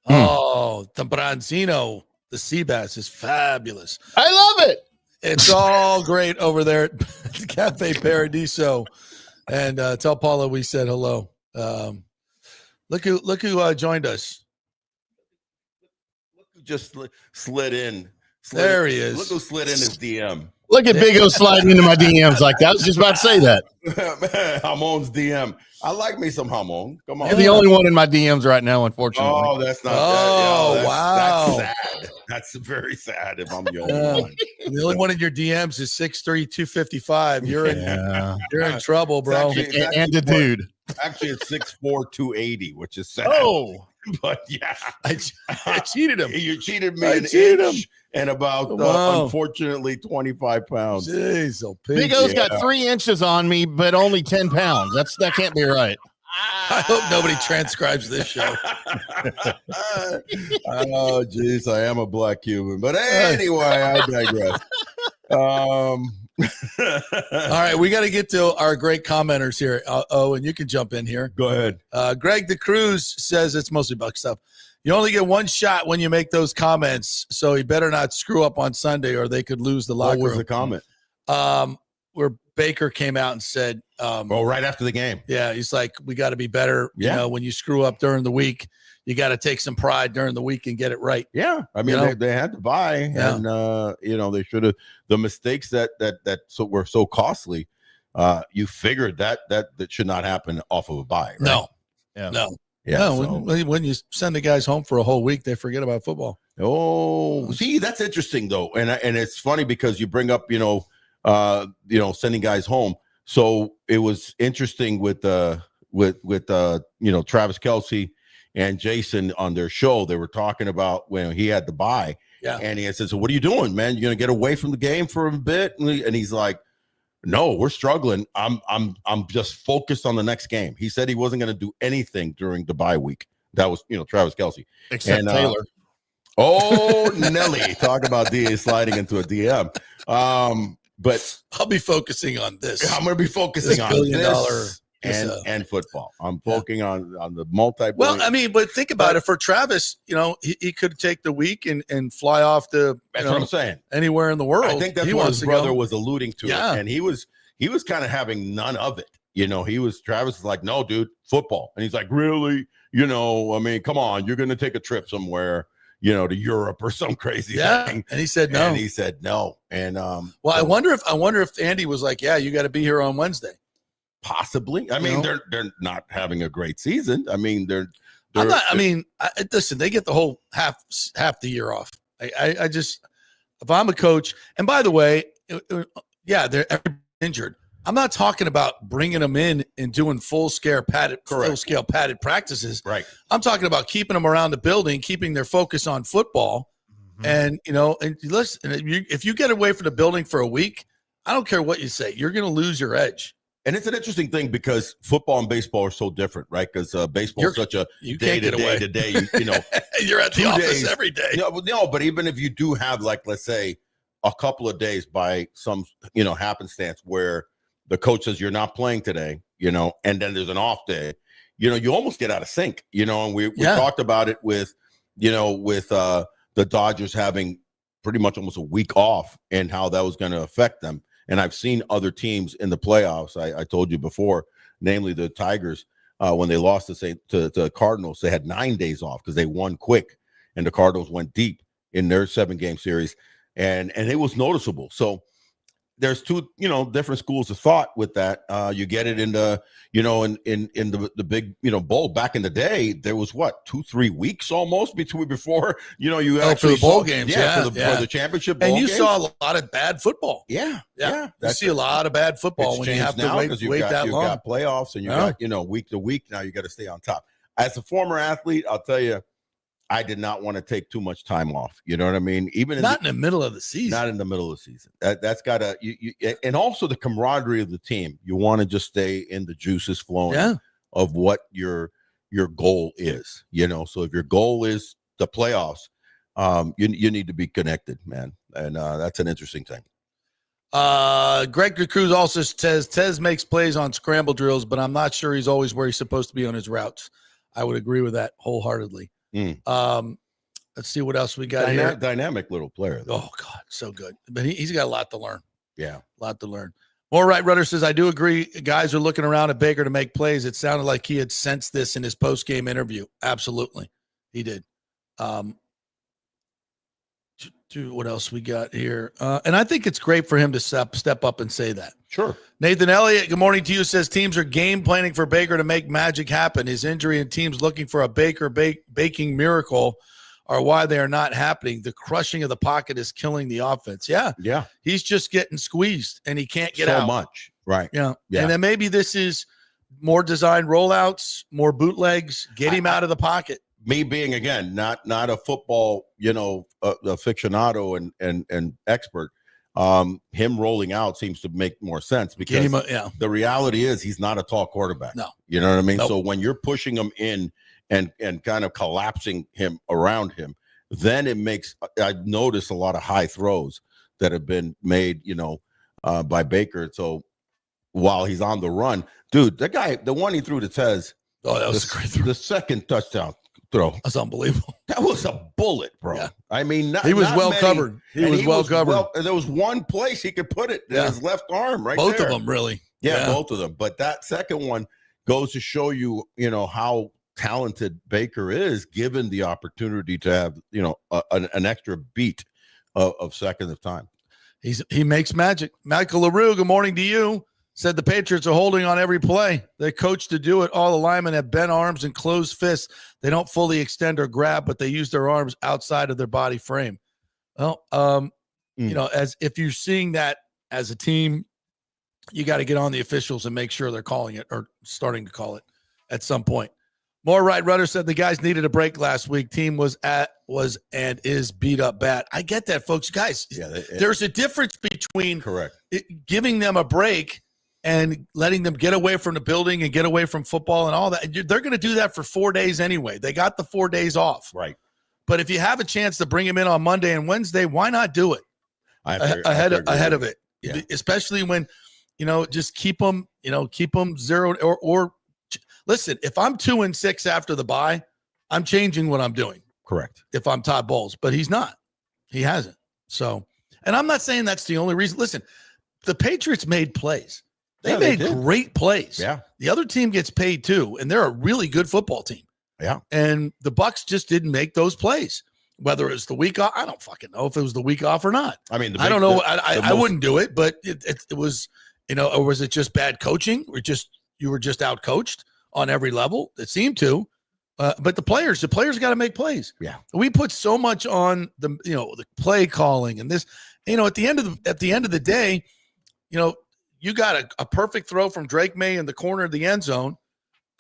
[SPEAKER 1] Oh, the branzino, the sea bass is fabulous.
[SPEAKER 2] I love it.
[SPEAKER 1] It's all great over there at Cafe Paradiso. And tell Paula we said hello. Look who joined us.
[SPEAKER 8] Look who just slid in.
[SPEAKER 1] There he is.
[SPEAKER 8] Look who slid in his DM.
[SPEAKER 2] Look at Big O sliding into my DMs like that. I was just about to say that.
[SPEAKER 8] Hamon's DM. I like me some Hamon. Come on.
[SPEAKER 2] You're the only one in my DMs right now, unfortunately.
[SPEAKER 8] Oh, that's not.
[SPEAKER 1] Wow.
[SPEAKER 8] That's sad. That's very sad if I'm the only one.
[SPEAKER 1] The only one in your DMs is 6'3", 255. You're in trouble, bro.
[SPEAKER 2] And the dude.
[SPEAKER 8] Actually, it's 6'4", 280, which is sad.
[SPEAKER 2] Oh,
[SPEAKER 8] but yeah,
[SPEAKER 1] I cheated him.
[SPEAKER 8] You cheated me
[SPEAKER 1] I
[SPEAKER 8] an
[SPEAKER 1] cheated
[SPEAKER 8] inch and about, unfortunately, 25 pounds.
[SPEAKER 1] Jeez,
[SPEAKER 2] Big O's got 3 inches on me, but only 10 pounds. That can't be right.
[SPEAKER 1] I hope nobody transcribes this show.
[SPEAKER 8] Oh, geez, I am a black Cuban. But anyway, I digress. All
[SPEAKER 1] right, we got to get to our great commenters here. And you can jump in here.
[SPEAKER 8] Go ahead.
[SPEAKER 1] Greg the Cruz says it's mostly Buck stuff. You only get one shot when you make those comments, so you better not screw up on Sunday or they could lose the locker
[SPEAKER 8] What was
[SPEAKER 1] room.
[SPEAKER 8] the comment?
[SPEAKER 1] Where Baker came out and said,
[SPEAKER 8] right after the game.
[SPEAKER 1] Yeah, he's like, we got to be better.
[SPEAKER 8] Yeah.
[SPEAKER 1] You know, when you screw up during the week, you got to take some pride during the week and get it right.
[SPEAKER 8] Yeah, I mean, they had to buy, and they should have. The mistakes that were so costly, you figured that should not happen off of a buy. Right?
[SPEAKER 1] No. When you send the guys home for a whole week, they forget about football.
[SPEAKER 8] Oh, see, that's interesting though, and it's funny because you bring up sending guys home. So it was interesting with Travis Kelce and Jason on their show. They were talking about when he had the bye.
[SPEAKER 1] Yeah.
[SPEAKER 8] And he had said, so what are you doing, man? You're going to get away from the game for a bit? And he's like, no, we're struggling. I'm just focused on the next game. He said he wasn't going to do anything during the bye week. That was, Travis Kelce.
[SPEAKER 2] Except Taylor.
[SPEAKER 8] Oh, Nelly. Talk about DA sliding into a DM. But
[SPEAKER 1] I'll be focusing on this.
[SPEAKER 8] I'm going to be focusing on this and football. I'm focusing on the multi-billion.
[SPEAKER 1] Well, I mean, but think about it. For Travis, he could take the week and fly off to
[SPEAKER 8] that's what I'm saying.
[SPEAKER 1] Anywhere in the world.
[SPEAKER 8] I think that's what his brother was alluding to.
[SPEAKER 1] Yeah.
[SPEAKER 8] And he was kind of having none of it. Travis is like, no, dude, football. And he's like, really? I mean, come on, you're going to take a trip somewhere, to Europe or some crazy thing.
[SPEAKER 1] And he said no.
[SPEAKER 8] And
[SPEAKER 1] I wonder if Andy was like, yeah, you got to be here on Wednesday.
[SPEAKER 8] Possibly. I mean, they're not having a great season. I mean,
[SPEAKER 1] listen, they get the whole half the year off. I just, if I'm a coach, and by the way, they're injured. I'm not talking about bringing them in and doing full scale padded practices.
[SPEAKER 8] Right.
[SPEAKER 1] I'm talking about keeping them around the building, keeping their focus on football. Mm-hmm. And listen, if you get away from the building for a week, I don't care what you say, you're going to lose your edge.
[SPEAKER 8] And it's an interesting thing because football and baseball are so different, right? Because baseball is such a day to day.
[SPEAKER 1] You're at the office every day.
[SPEAKER 8] No, but even if you do have, like, let's say, a couple of days by some, happenstance where the coach says you're not playing today, and then there's an off day, you almost get out of sync, and we talked about it with the Dodgers having pretty much almost a week off and how that was going to affect them. And I've seen other teams in the playoffs. I told you before, namely the Tigers, when they lost to Cardinals. They had 9 days off because they won quick, and the Cardinals went deep in their 7-game series, and it was noticeable. So there's two, different schools of thought with that. You get it in the, in the big, bowl. Back in the day, there was 2-3 weeks almost before, you actually
[SPEAKER 1] for the bowl games.
[SPEAKER 8] for the championship bowl
[SPEAKER 1] and you
[SPEAKER 8] games.
[SPEAKER 1] saw a lot of bad football.
[SPEAKER 8] Yeah.
[SPEAKER 1] You see a lot of bad football when you have to wait that long.
[SPEAKER 8] You've got playoffs and you got, week to week. Now you got to stay on top. As a former athlete, I'll tell you, I did not want to take too much time off. You know what I mean? Even
[SPEAKER 1] in the middle of the season.
[SPEAKER 8] Not in the middle of the season. That's got to and also the camaraderie of the team. You want to just stay in the juices flowing of what your goal is. So if your goal is the playoffs, you need to be connected, man. And that's an interesting thing.
[SPEAKER 1] Greg Cruz also says Tez makes plays on scramble drills, but I'm not sure he's always where he's supposed to be on his routes. I would agree with that wholeheartedly. Let's see what else we got here.
[SPEAKER 8] Dynamic little player, though.
[SPEAKER 1] Oh God, so good. But he's got a lot to learn.
[SPEAKER 8] Yeah,
[SPEAKER 1] a lot to learn. More right Rudder says, I do agree. Guys are looking around at Baker to make plays. It sounded like he had sensed this in his post-game interview. Absolutely, he did. What else we got here? And I think it's great for him to step up and say that.
[SPEAKER 8] Sure.
[SPEAKER 1] Nathan Elliott, good morning to you, says teams are game planning for Baker to make magic happen. His injury and teams looking for a Baker baking miracle are why they are not happening. The crushing of the pocket is killing the offense. Yeah. He's just getting squeezed and he can't get out.
[SPEAKER 8] So much. Right.
[SPEAKER 1] Yeah. And then maybe this is more design rollouts, more bootlegs, get him out of the pocket.
[SPEAKER 8] Me being, again, not a football, aficionado and expert, him rolling out seems to make more sense because the reality is he's not a tall quarterback.
[SPEAKER 1] No.
[SPEAKER 8] You know what I mean?
[SPEAKER 1] Nope.
[SPEAKER 8] So when you're pushing him in and kind of collapsing him around him, then it makes – I've noticed a lot of high throws that have been made, by Baker. So while he's on the run, dude, that guy, the one he threw to Tez,
[SPEAKER 1] that was a great throw.
[SPEAKER 8] The second touchdown throw.
[SPEAKER 1] That's unbelievable.
[SPEAKER 8] That was a bullet, bro. Yeah. I mean,
[SPEAKER 1] he was well covered. He was well covered.
[SPEAKER 8] There was one place he could put it in his left arm, right
[SPEAKER 1] Both
[SPEAKER 8] there.
[SPEAKER 1] of them, really.
[SPEAKER 8] Yeah, both of them. But that second one goes to show you, how talented Baker is, given the opportunity to have, an extra beat of seconds of time.
[SPEAKER 1] He makes magic. Michael LaRue, good morning to you. Said the Patriots are holding on every play. They coach to do it. All the linemen have bent arms and closed fists. They don't fully extend or grab, but they use their arms outside of their body frame. Well, as if you're seeing that as a team, you got to get on the officials and make sure they're calling it or starting to call it at some point. More right Rudder said the guys needed a break last week. Team was and is beat up bad. I get that, folks. Guys, there's a difference between giving them a break and letting them get away from the building and get away from football and all that. They're going to do that for 4 days anyway. They got the 4 days off.
[SPEAKER 8] Right.
[SPEAKER 1] But if you have a chance to bring him in on Monday and Wednesday, why not do it ahead of it? Yeah. Especially when, just keep them zero or listen, if I'm 2-6 after the bye, I'm changing what I'm doing.
[SPEAKER 8] Correct.
[SPEAKER 1] If I'm Todd Bowles, but he's not. He hasn't. So, and I'm not saying that's the only reason. Listen, the Patriots made plays. They made great plays.
[SPEAKER 8] Yeah.
[SPEAKER 1] The other team gets paid too, and they're a really good football team.
[SPEAKER 8] Yeah.
[SPEAKER 1] And the Bucs just didn't make those plays. Whether it's the week off, I don't fucking know if it was the week off or not.
[SPEAKER 8] I mean,
[SPEAKER 1] I don't know. I wouldn't do it, but it was, or was it just bad coaching? Or you were just out coached on every level? It seemed to. But the players got to make plays.
[SPEAKER 8] Yeah.
[SPEAKER 1] We put so much on the play calling and this, at the end of the day, you got a perfect throw from Drake May in the corner of the end zone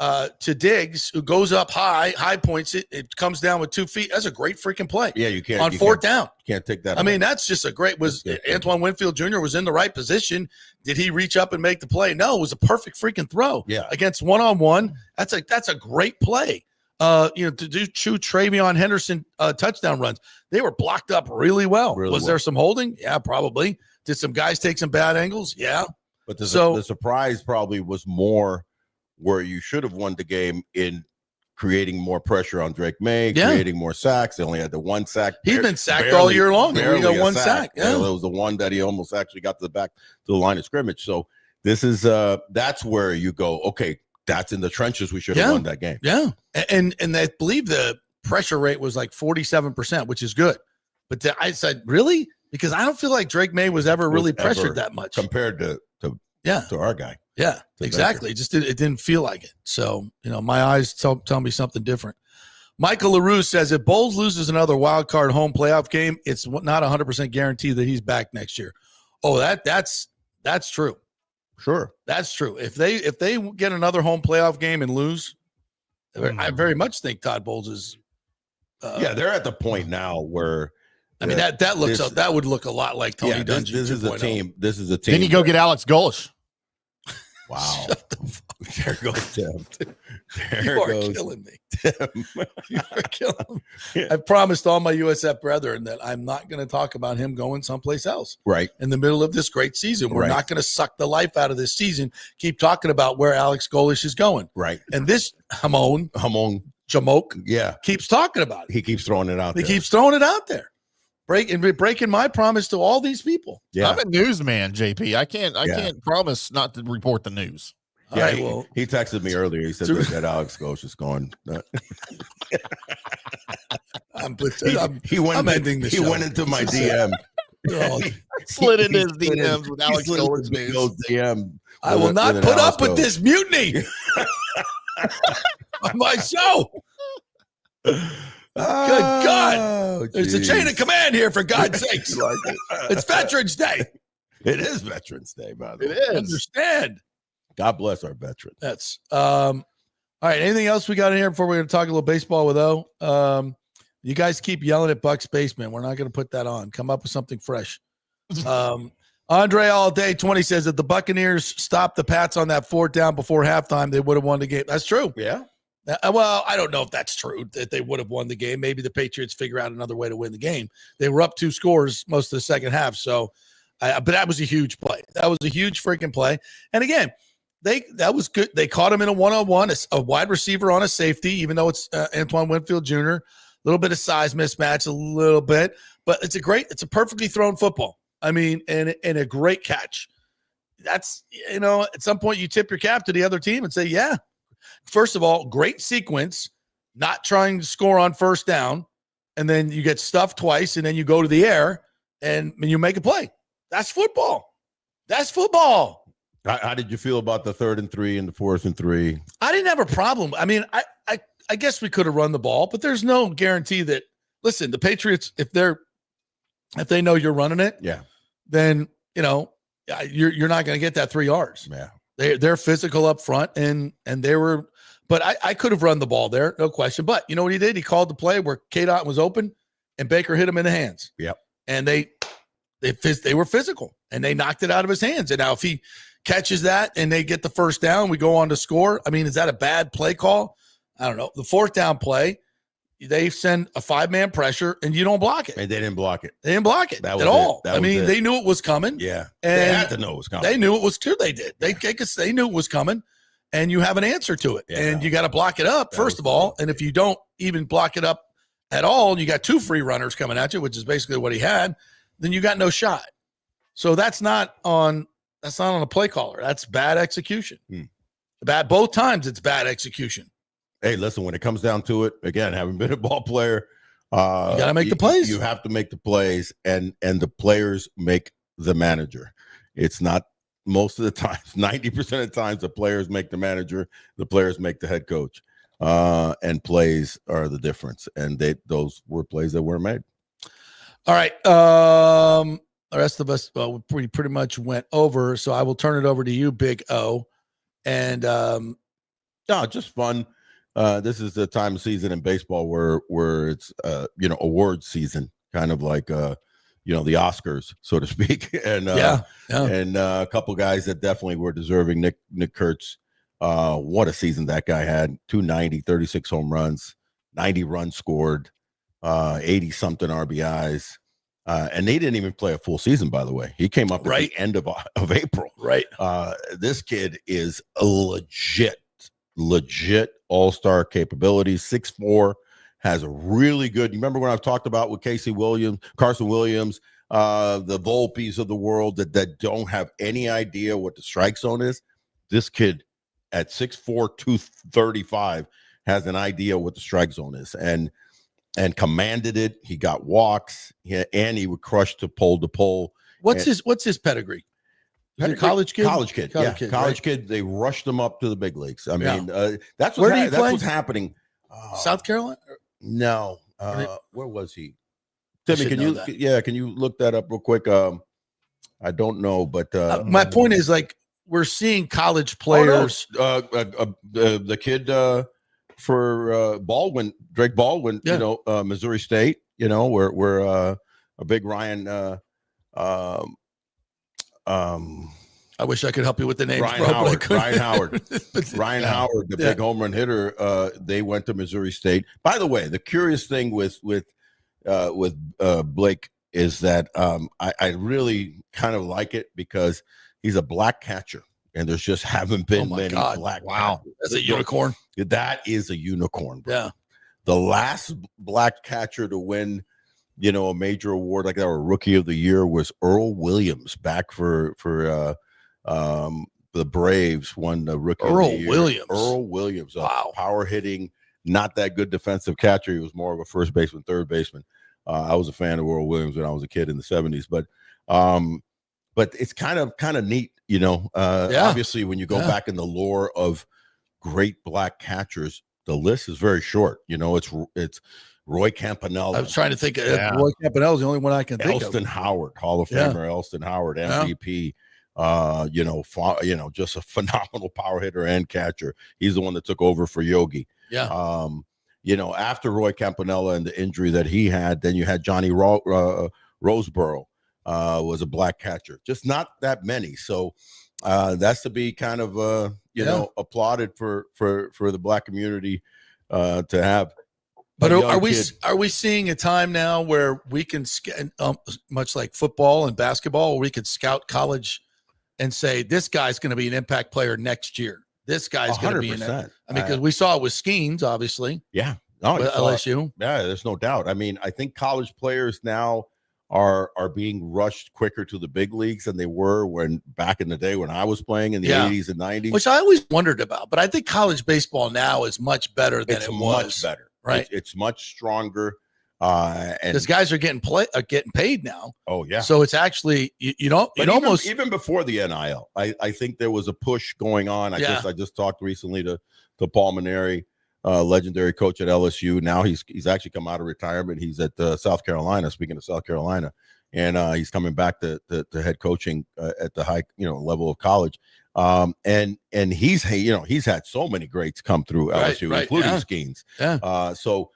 [SPEAKER 1] to Diggs, who goes up high points it. It comes down with 2 feet. That's a great freaking play.
[SPEAKER 8] Yeah, you can't.
[SPEAKER 1] On fourth down.
[SPEAKER 8] You can't take that.
[SPEAKER 1] I mean, that's just a great – was Antoine Winfield Jr. was in the right position. Did he reach up and make the play? No, it was a perfect freaking throw.
[SPEAKER 8] Yeah. Against
[SPEAKER 1] one-on-one. That's a great play. To do two Travion Henderson touchdown runs. They were blocked up really well. There some holding? Yeah, probably. Did some guys take some bad angles? Yeah.
[SPEAKER 8] But the surprise probably was more where you should have won the game in creating more pressure on Drake May, creating more sacks. They only had the one sack.
[SPEAKER 1] He's been sacked all year long. He got one sack.
[SPEAKER 8] Yeah. It was the one that he almost actually got to the line of scrimmage. So this is that's where you go, okay, that's in the trenches. We should have won that game.
[SPEAKER 1] Yeah. And I believe the pressure rate was like 47%, which is good. But I said, really? Because I don't feel like Drake May was ever really pressured that much
[SPEAKER 8] compared to our guy.
[SPEAKER 1] Yeah, exactly. It didn't feel like it. So, my eyes tell me something different. Michael LaRue says if Bowles loses another wild card home playoff game, it's not 100% guaranteed that he's back next year. Oh, that's true.
[SPEAKER 8] Sure.
[SPEAKER 1] That's true. If they get another home playoff game and lose, I very much think Todd Bowles is
[SPEAKER 8] they're at the point now where
[SPEAKER 1] that would look a lot like Tony Dungy.
[SPEAKER 8] This is a team. This is a team.
[SPEAKER 2] Then you go get Alex Golesh.
[SPEAKER 8] Wow. There goes Tim.
[SPEAKER 1] You are killing me. Tim. You are killing me. I promised all my USF brethren that I'm not going to talk about him going someplace else.
[SPEAKER 8] Right.
[SPEAKER 1] In the middle of this great season. We're not going to suck the life out of this season. Keep talking about where Alex Golesh is going.
[SPEAKER 8] Right.
[SPEAKER 1] And this Hamon
[SPEAKER 8] Jamoke,
[SPEAKER 1] keeps talking about it.
[SPEAKER 8] He keeps throwing it out there.
[SPEAKER 1] He keeps throwing it out there. Breaking my promise to all these people.
[SPEAKER 8] Yeah.
[SPEAKER 2] I'm a newsman, JP. I can't promise not to report the news.
[SPEAKER 8] Yeah,
[SPEAKER 1] right,
[SPEAKER 8] he texted me earlier. He said that Alex Golesh is going.
[SPEAKER 1] I'm ending the show.
[SPEAKER 8] He went into my DM.
[SPEAKER 2] Slid into his DMs with Alex Golesh
[SPEAKER 8] DM.
[SPEAKER 1] I will not put up with this mutiny on my show. Good God. There's a chain of command here, for God's sakes. It's Veterans Day.
[SPEAKER 8] It is Veterans Day, by the way.
[SPEAKER 2] It is.
[SPEAKER 1] Understand.
[SPEAKER 8] God bless our veterans.
[SPEAKER 1] That's all right. Anything else we got in here before we're going to talk a little baseball with O? You guys keep yelling at Bucs Basement. We're not going to put that on. Come up with something fresh. Andre All Day 20 says that the Buccaneers stopped the Pats on that 4th down before halftime, they would have won the game. That's true.
[SPEAKER 8] Yeah.
[SPEAKER 1] Well, I don't know if that's true, that they would have won the game. Maybe the Patriots figure out another way to win the game. They were up 2 scores most of the second half. So, but that was a huge play. That was a huge freaking play. And again, that was good. They caught him in a one-on-one, a wide receiver on a safety, even though it's Antoine Winfield Jr. A little bit of size mismatch, a little bit, but it's a perfectly thrown football. I mean, and a great catch. That's, at some point you tip your cap to the other team and say, yeah, first of all, great sequence, not trying to score on 1st down, and then you get stuffed twice, and then you go to the air and you make a play. That's football. That's football.
[SPEAKER 8] How did you feel about the 3rd and 3 and the 4th and 3?
[SPEAKER 1] I didn't have a problem. I mean, I guess we could have run the ball, but there's no guarantee that. Listen, the Patriots, if they know you're running it, then you're not going to get that 3 yards.
[SPEAKER 8] Yeah,
[SPEAKER 1] they're physical up front, and they were. But I could have run the ball there, no question. But you know what he did? He called the play where K-Dot was open, and Baker hit him in the hands.
[SPEAKER 8] Yep.
[SPEAKER 1] And they were physical, and they knocked it out of his hands. And now if he catches that and they get the 1st down, we go on to score. I mean, is that a bad play call? I don't know. The 4th down play, they send a 5-man pressure and you don't block it.
[SPEAKER 8] And they didn't block it.
[SPEAKER 1] They didn't block it at all. I mean, they knew it was coming.
[SPEAKER 8] Yeah.
[SPEAKER 1] And
[SPEAKER 8] they had to know it was coming.
[SPEAKER 1] They knew it was too. They did. They knew it was coming, and you have an answer to it. And you got to block it up, first of all. And if you don't even block it up at all, you got 2 free runners coming at you, which is basically what he had, then you got no shot. So that's not on a play caller. That's bad execution. Both times it's bad execution.
[SPEAKER 8] Hey, listen, when it comes down to it, again, having been a ball player,
[SPEAKER 1] you got to make the plays.
[SPEAKER 8] You have to make the plays, and the players make the manager. It's not most of the times, 90% of the times the players make the manager, the players make the head coach. And plays are the difference. And those were plays that were made.
[SPEAKER 1] All right. The rest of us, we pretty much went over. So I will turn it over to you, Big O. And
[SPEAKER 8] just fun. This is the time of season in baseball where it's award season, kind of like the Oscars, so to speak. And and a couple guys that definitely were deserving. Nick Kurtz, what a season that guy had. 290, 36 home runs, 90 runs scored, 80 something RBIs. And they didn't even play a full season, by the way. He came up at the end of April.
[SPEAKER 1] Right.
[SPEAKER 8] This kid is a legit all-star capabilities. 6'4", has a really good. You remember when I've talked about with Carson Williams, the Volpes of the world that don't have any idea what the strike zone is? This kid at 6'4", 235 has an idea what the strike zone is and commanded it. He got walks, and he would crush to pole.
[SPEAKER 1] What's his pedigree? Is he a college kid?
[SPEAKER 8] College kid.
[SPEAKER 1] College
[SPEAKER 8] kid. They rushed him up to the big leagues. I mean, that's
[SPEAKER 1] Where
[SPEAKER 8] what's happening.
[SPEAKER 1] South Carolina?
[SPEAKER 8] No. Where was he? Timmy, can you look that up real quick? I don't know, but
[SPEAKER 1] my point is, like, we're seeing college players.
[SPEAKER 8] The kid for Baldwin, Drake Baldwin, Missouri State, where a big Ryan.
[SPEAKER 1] I wish I could help you with the names.
[SPEAKER 8] Ryan Howard, the big home run hitter. They went to Missouri State. By the way, the curious thing with Blake is that I really kind of like it because he's a black catcher, and there's just haven't been many black.
[SPEAKER 1] Wow, that's a unicorn.
[SPEAKER 8] That is a unicorn, bro.
[SPEAKER 1] Yeah.
[SPEAKER 8] The last black catcher to win, a major award like that, or Rookie of the Year, was Earl Williams back for the Braves. Won the Rookie of the Year. Earl Williams.
[SPEAKER 1] Wow.
[SPEAKER 8] Power hitting, not that good defensive catcher. He was more of a first baseman, third baseman. I was a fan of Earl Williams when I was a kid in the 70s, but it's kind of neat, obviously when you go back in the lore of great black catchers, the list is very short. It's Roy Campanella.
[SPEAKER 1] I was trying to think. Roy Campanella is the only one I can think of.
[SPEAKER 8] Elston Howard, Hall of Famer. Elston Howard, MVP. Just a phenomenal power hitter and catcher. He's the one that took over for Yogi.
[SPEAKER 1] Yeah.
[SPEAKER 8] After Roy Campanella and the injury that he had, then you had Johnny Roseboro was a black catcher. Just not that many. So that's to be kind of applauded for the black community to have.
[SPEAKER 1] But are we seeing a time now where we can much like football and basketball, where we could scout college and say this guy's going to be an impact player next year? This guy's going to be because we saw it with Skeens, obviously.
[SPEAKER 8] Yeah.
[SPEAKER 1] LSU.
[SPEAKER 8] Yeah, there's no doubt. I mean, I think college players now are being rushed quicker to the big leagues than they were when back in the day when I was playing in the 80s and 90s.
[SPEAKER 1] Which I always wondered about. But I think college baseball now is much better than it was.
[SPEAKER 8] Much better.
[SPEAKER 1] Right.
[SPEAKER 8] It's much stronger. And
[SPEAKER 1] because guys are getting paid now.
[SPEAKER 8] Oh yeah.
[SPEAKER 1] So it's actually
[SPEAKER 8] even before the NIL, I think there was a push going on. I just talked recently to Paul Maneri, legendary coach at LSU. Now he's actually come out of retirement. He's at South Carolina. Speaking of South Carolina, and he's coming back to head coaching at the high level of college. And he's had so many greats come through LSU, including Skeens.
[SPEAKER 1] Yeah.
[SPEAKER 8] So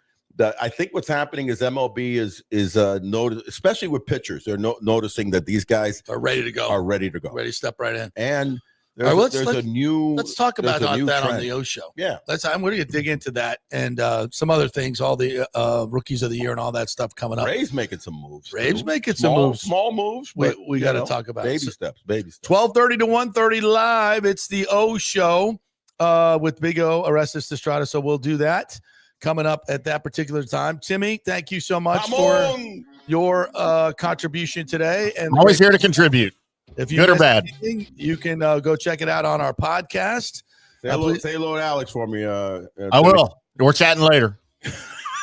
[SPEAKER 8] I think what's happening is MLB is especially with pitchers, they're noticing that these guys
[SPEAKER 1] are ready to go.
[SPEAKER 8] Ready
[SPEAKER 1] to step right in.
[SPEAKER 8] And
[SPEAKER 1] let's talk about that
[SPEAKER 8] trend
[SPEAKER 1] on the O Show.
[SPEAKER 8] Yeah.
[SPEAKER 1] I'm going to dig into that and some other things, all the rookies of the year and all that stuff coming up.
[SPEAKER 8] Ray's making some moves.
[SPEAKER 1] Small moves. We got to talk about
[SPEAKER 8] baby steps.
[SPEAKER 1] 12:30 to 1:30 live. It's the O Show with Big O, Orestes Estrada. So we'll do that coming up at that particular time. Timmy, thank you so much for your contribution today. And
[SPEAKER 2] I'm always here to contribute.
[SPEAKER 1] If you
[SPEAKER 2] good or bad,
[SPEAKER 1] anything, you can go check it out on our podcast.
[SPEAKER 8] Say hello to Alex for me.
[SPEAKER 2] I will. We're chatting later.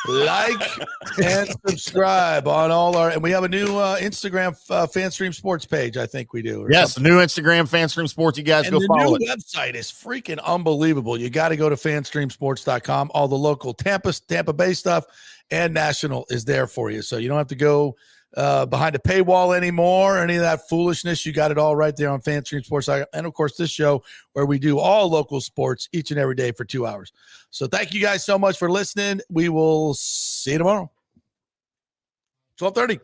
[SPEAKER 1] Like and subscribe on all and we have a new Instagram FanStream Sports page. I think we do.
[SPEAKER 2] Yes, the new Instagram FanStream Sports. You guys go follow it.
[SPEAKER 1] The new website is freaking unbelievable. You got to go to fanstreamsports.com. All the local Tampa Bay stuff and national is there for you. So you don't have to go behind a paywall anymore, any of that foolishness. You got it all right there on FanStream Sports. And of course, this show where we do all local sports each and every day for 2 hours. So thank you guys so much for listening. We will see you tomorrow. 12:30.